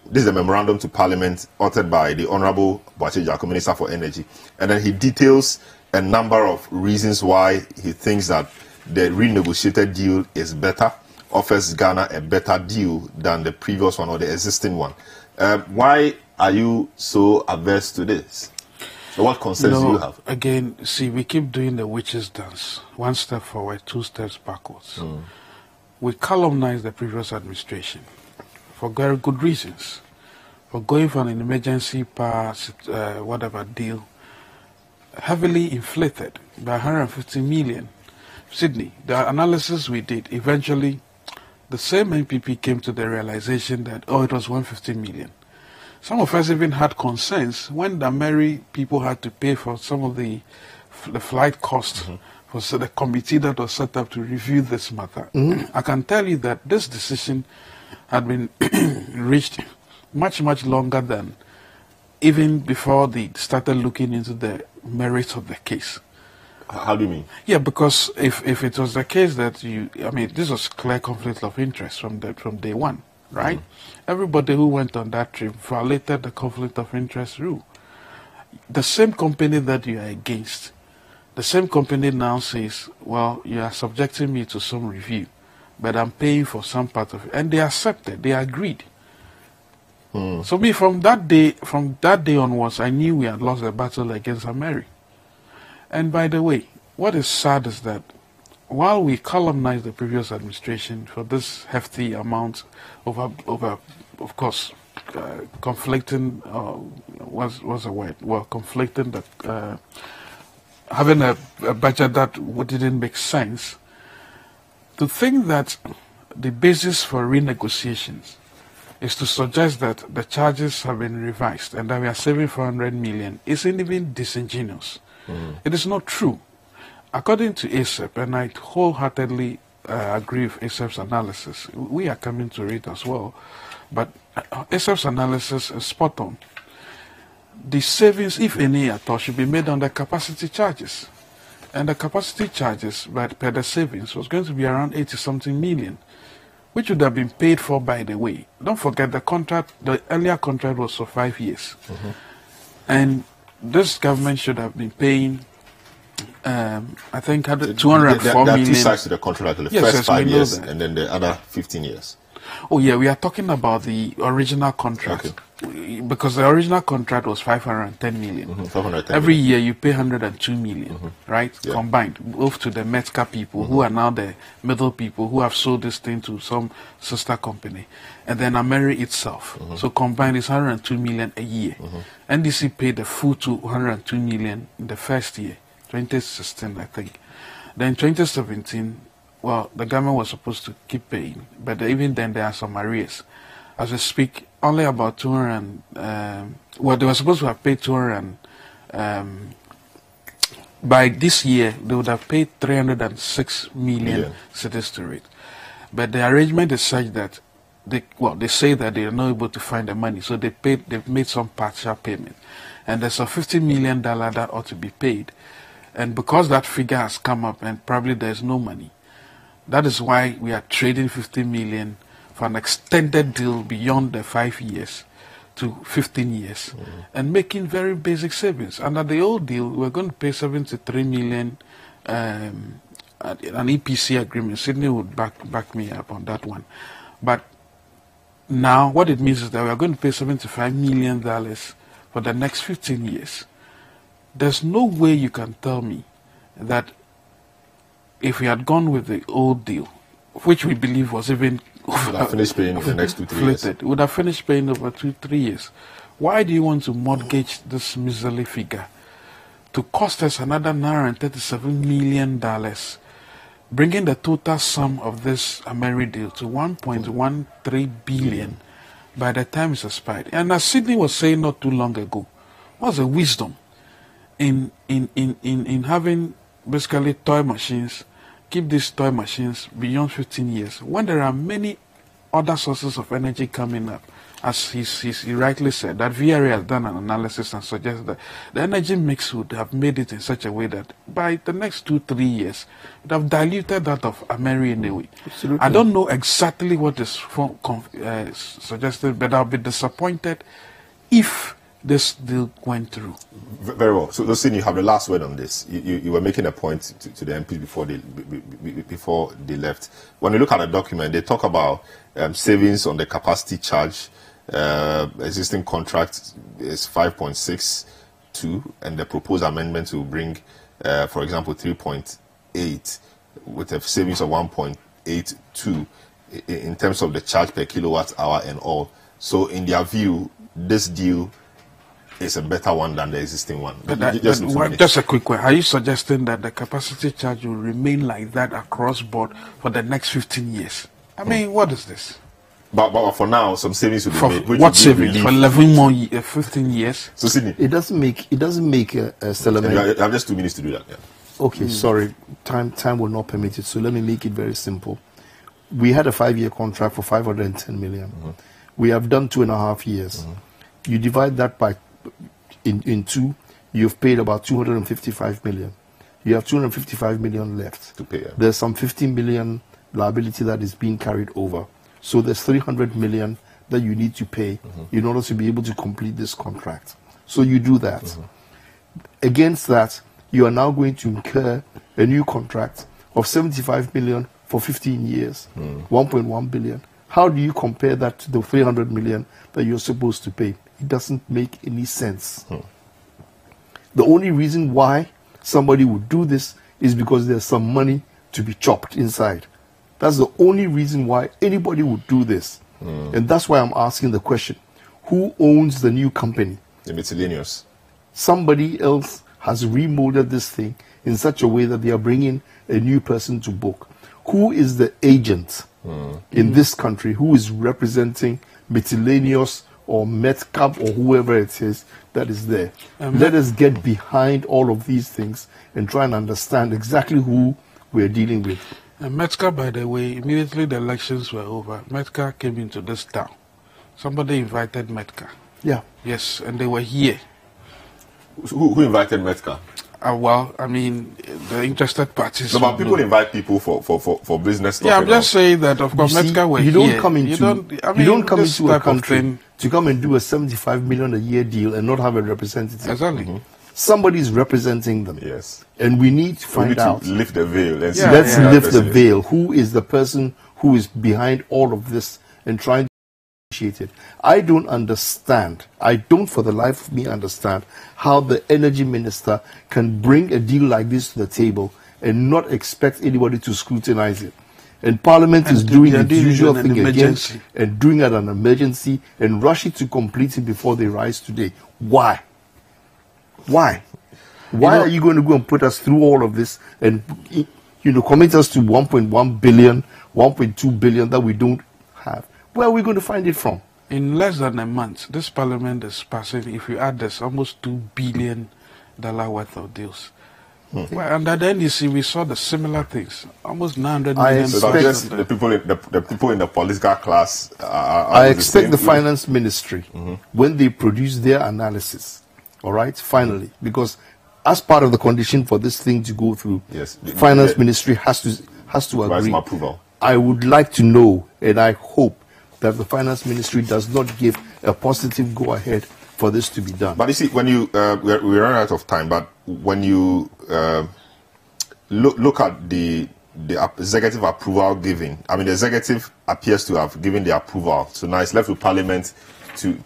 this is a memorandum to Parliament authored by the Honourable Boakye Jaako, Minister for Energy, and then he details a number of reasons why he thinks that the renegotiated deal is better, offers Ghana a better deal than the previous one or the existing one. Why are you so averse to this? So what concerns do you have? Again, see, we keep doing the witches' dance. One step forward, two steps backwards. We calumnize the previous administration for very good reasons. For going for an emergency power, whatever deal, heavily inflated by 150 million. Sydney, the analysis we did, eventually the same MPP came to the realization that, it was 150 million. Some of us even had concerns when the Mary people had to pay for some of the flight costs for the committee that was set up to review this matter. I can tell you that this decision had been reached much, much longer than even before they started looking into the merits of the case. How do you mean? Yeah, because if it was the case that this was clear conflict of interest from day one, right? Everybody who went on that trip violated the conflict of interest rule. The same company that you are against, the same company now says, well, you are subjecting me to some review, but I'm paying for some part of it. And they accepted, they agreed. So me, from that day onwards, I knew we had lost the battle against Ameri. And by the way, what is sad is that while we calumnize the previous administration for this hefty amount over of course, conflicting, what's the word? Well, conflicting, having a budget that didn't make sense, to think that the basis for renegotiations is to suggest that the charges have been revised and that we are saving 400 million isn't even disingenuous. It is not true. According to ASEP, and I wholeheartedly agree with ASEP's analysis, we are coming to it as well, but ASEP's analysis is spot on. The savings, if any at all, should be made on the capacity charges. And the capacity charges per the savings was going to be around 80-something million, which would have been paid for, by the way. Don't forget the earlier contract was for 5 years. And this government should have been paying, I think, 204 million. There are two sides to the contract, the first 5 years and then the other 15 years. Oh yeah, we are talking about the original contract. Because the original contract was 510 million. 510 Every year you pay 102 million, right? Yeah. Combined, both to the Metka people, who are now the middle people, who have sold this thing to some sister company, and then Ameri itself. So combined is 102 million a year. NDC paid the full 102 million in the first year, 2016, I think. Then 2017, well, the government was supposed to keep paying, but even then there are some arrears. As we speak, only about 200, well, they were supposed to have paid 200, by this year, they would have paid 306 million cedis to it. But the arrangement is such that, they say that they are not able to find the money, so they've made some partial payment. And there's a $50 million that ought to be paid. And because that figure has come up and probably there's no money, that is why we are trading 50 million for an extended deal beyond the 5 years to 15 years and making very basic savings. Under the old deal, we're going to pay 73 million an EPC agreement. Sydney would back me up on that one. But now what it means is that we're going to pay $75 million for the next 15 years. There's no way you can tell me that if we had gone with the old deal, which we believe was even would have finished paying in the next 2-3 years. Would have finished paying over 2-3 years. Why do you want to mortgage this miserly figure to cost us another $937 million, bringing the total sum of this Ameri deal to 1.13 billion by the time it's expired? And as Sydney was saying not too long ago, what's the wisdom in having basically toy machines? Keep these toy machines beyond 15 years when there are many other sources of energy coming up. As he rightly said, that VRA has done an analysis and suggests that the energy mix would have made it in such a way that by the next 2-3 years, it would have diluted that of Ameri in a way. Absolutely. I don't know exactly what is suggested, but I'll be disappointed if this deal went through. Very well. So, Lucien, you have the last word on this. You were making a point to the MP before they left. When you look at the document, they talk about savings on the capacity charge existing contract is 5.62, and the proposed amendment will bring, for example, 3.8 with a savings of 1.82 in terms of the charge per kilowatt hour and all. So in their view, this deal is a better one than the existing one. Just a quick one. Are you suggesting that the capacity charge will remain like that across board for the next 15 years? I mean, what is this? But for now, some savings will be made. What savings? For 15 years? So Sydney, it doesn't make a Solomon. I have just 2 minutes to do that. Yeah. Okay, sorry, time will not permit it. So let me make it very simple. We had a 5-year contract for 510 million. We have done 2.5 years. You divide that by in two, you've paid about 255 million. You have 255 million left to pay. Yeah. There's some 15 million liability that is being carried over. So there's 300 million that you need to pay in order to be able to complete this contract. So you do that. Against that, you are now going to incur a new contract of 75 million for 15 years, 1.1 billion. How do you compare that to the 300 million that you're supposed to pay? It doesn't make any sense. The only reason why somebody would do this is because there's some money to be chopped inside. That's the only reason why anybody would do this. And that's why I'm asking the question, who owns the new company? The Miscellaneous. Somebody else has remolded this thing in such a way that they are bringing a new person to book. Who is the agent in this country who is representing Miscellaneous or Metcalf or whoever it is that is there? Let us get behind all of these things and try and understand exactly who we're dealing with. And Metcalf, by the way, immediately the elections were over, Metcalf came into this town. Somebody invited Metcalf. Yeah. Yes, and they were here. Who invited Metcalf? Well, I mean, the interested parties. No, but people invite people for business stuff. Yeah, I'm just saying that, of course, Metcalf were you don't here. Come into, you don't come into a country to come and do a 75 million a year deal and not have a representative. Exactly. Somebody is representing them. Yes. And we need to find out. Lift the veil. Let's lift the veil. Who is the person who is behind all of this and trying to negotiate it? I don't understand. I don't for the life of me understand how the energy minister can bring a deal like this to the table and not expect anybody to scrutinize it. And Parliament is doing its usual thing again and doing it an emergency and rushing to complete it before they rise today. Why? Why are you going to go and put us through all of this and commit us to 1.1 billion, 1.2 billion that we don't have? Where are we going to find it from? In less than a month, this parliament is passing, if you add this, almost $2 billion worth of deals. Well, under the NDC, we saw the similar things, almost 900 million. So just the people in the political class I expect the finance ministry, when they produce their analysis, all right, finally, because as part of the condition for this thing to go through, the finance ministry has to agree. Approval. I would like to know, and I hope that the finance ministry does not give a positive go-ahead for this to be done. But you see, when you we run out of time, but when you look at the executive approval given, I mean, the executive appears to have given the approval. So now it's left with Parliament to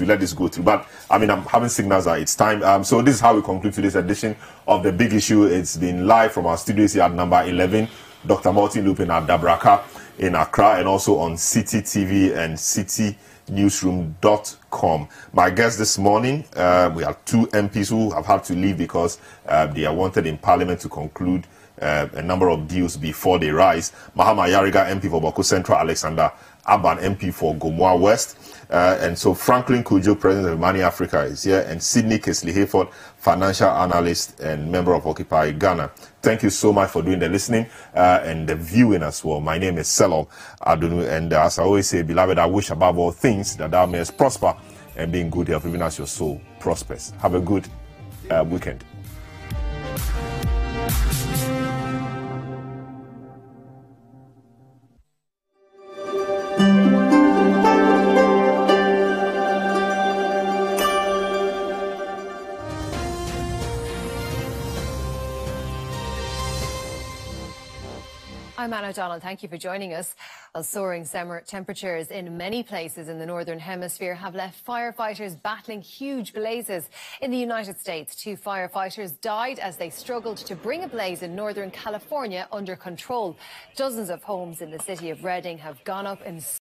let this go through. But I mean, I'm having signals that it's time. So this is how we conclude today's edition of The Big Issue. It's been live from our studios here at number 11, Dr. Martin Lupin at Dabraka in Accra, and also on City TV and citynewsroom.com. My guest this morning, we have two MPs who have had to leave because they are wanted in Parliament to conclude a number of deals before they rise. Mahama Yariga, MP for Boko Central, Alexander Aban, MP for Gomoa West. And so Franklin Kujo, President of Money Africa, is here, and Sydney Kesley-Hayford, financial analyst and member of Occupy Ghana. Thank you so much for doing the listening and the viewing as well. My name is Selom Adunu, and as I always say, beloved, I wish above all things that thou mayest prosper and be in good health, even as your soul prospers. Have a good weekend. I'm Anna O'Donnell. Thank you for joining us. Well, soaring summer temperatures in many places in the Northern Hemisphere have left firefighters battling huge blazes. In the United States, 2 firefighters died as they struggled to bring a blaze in Northern California under control. Dozens of homes in the city of Redding have gone up in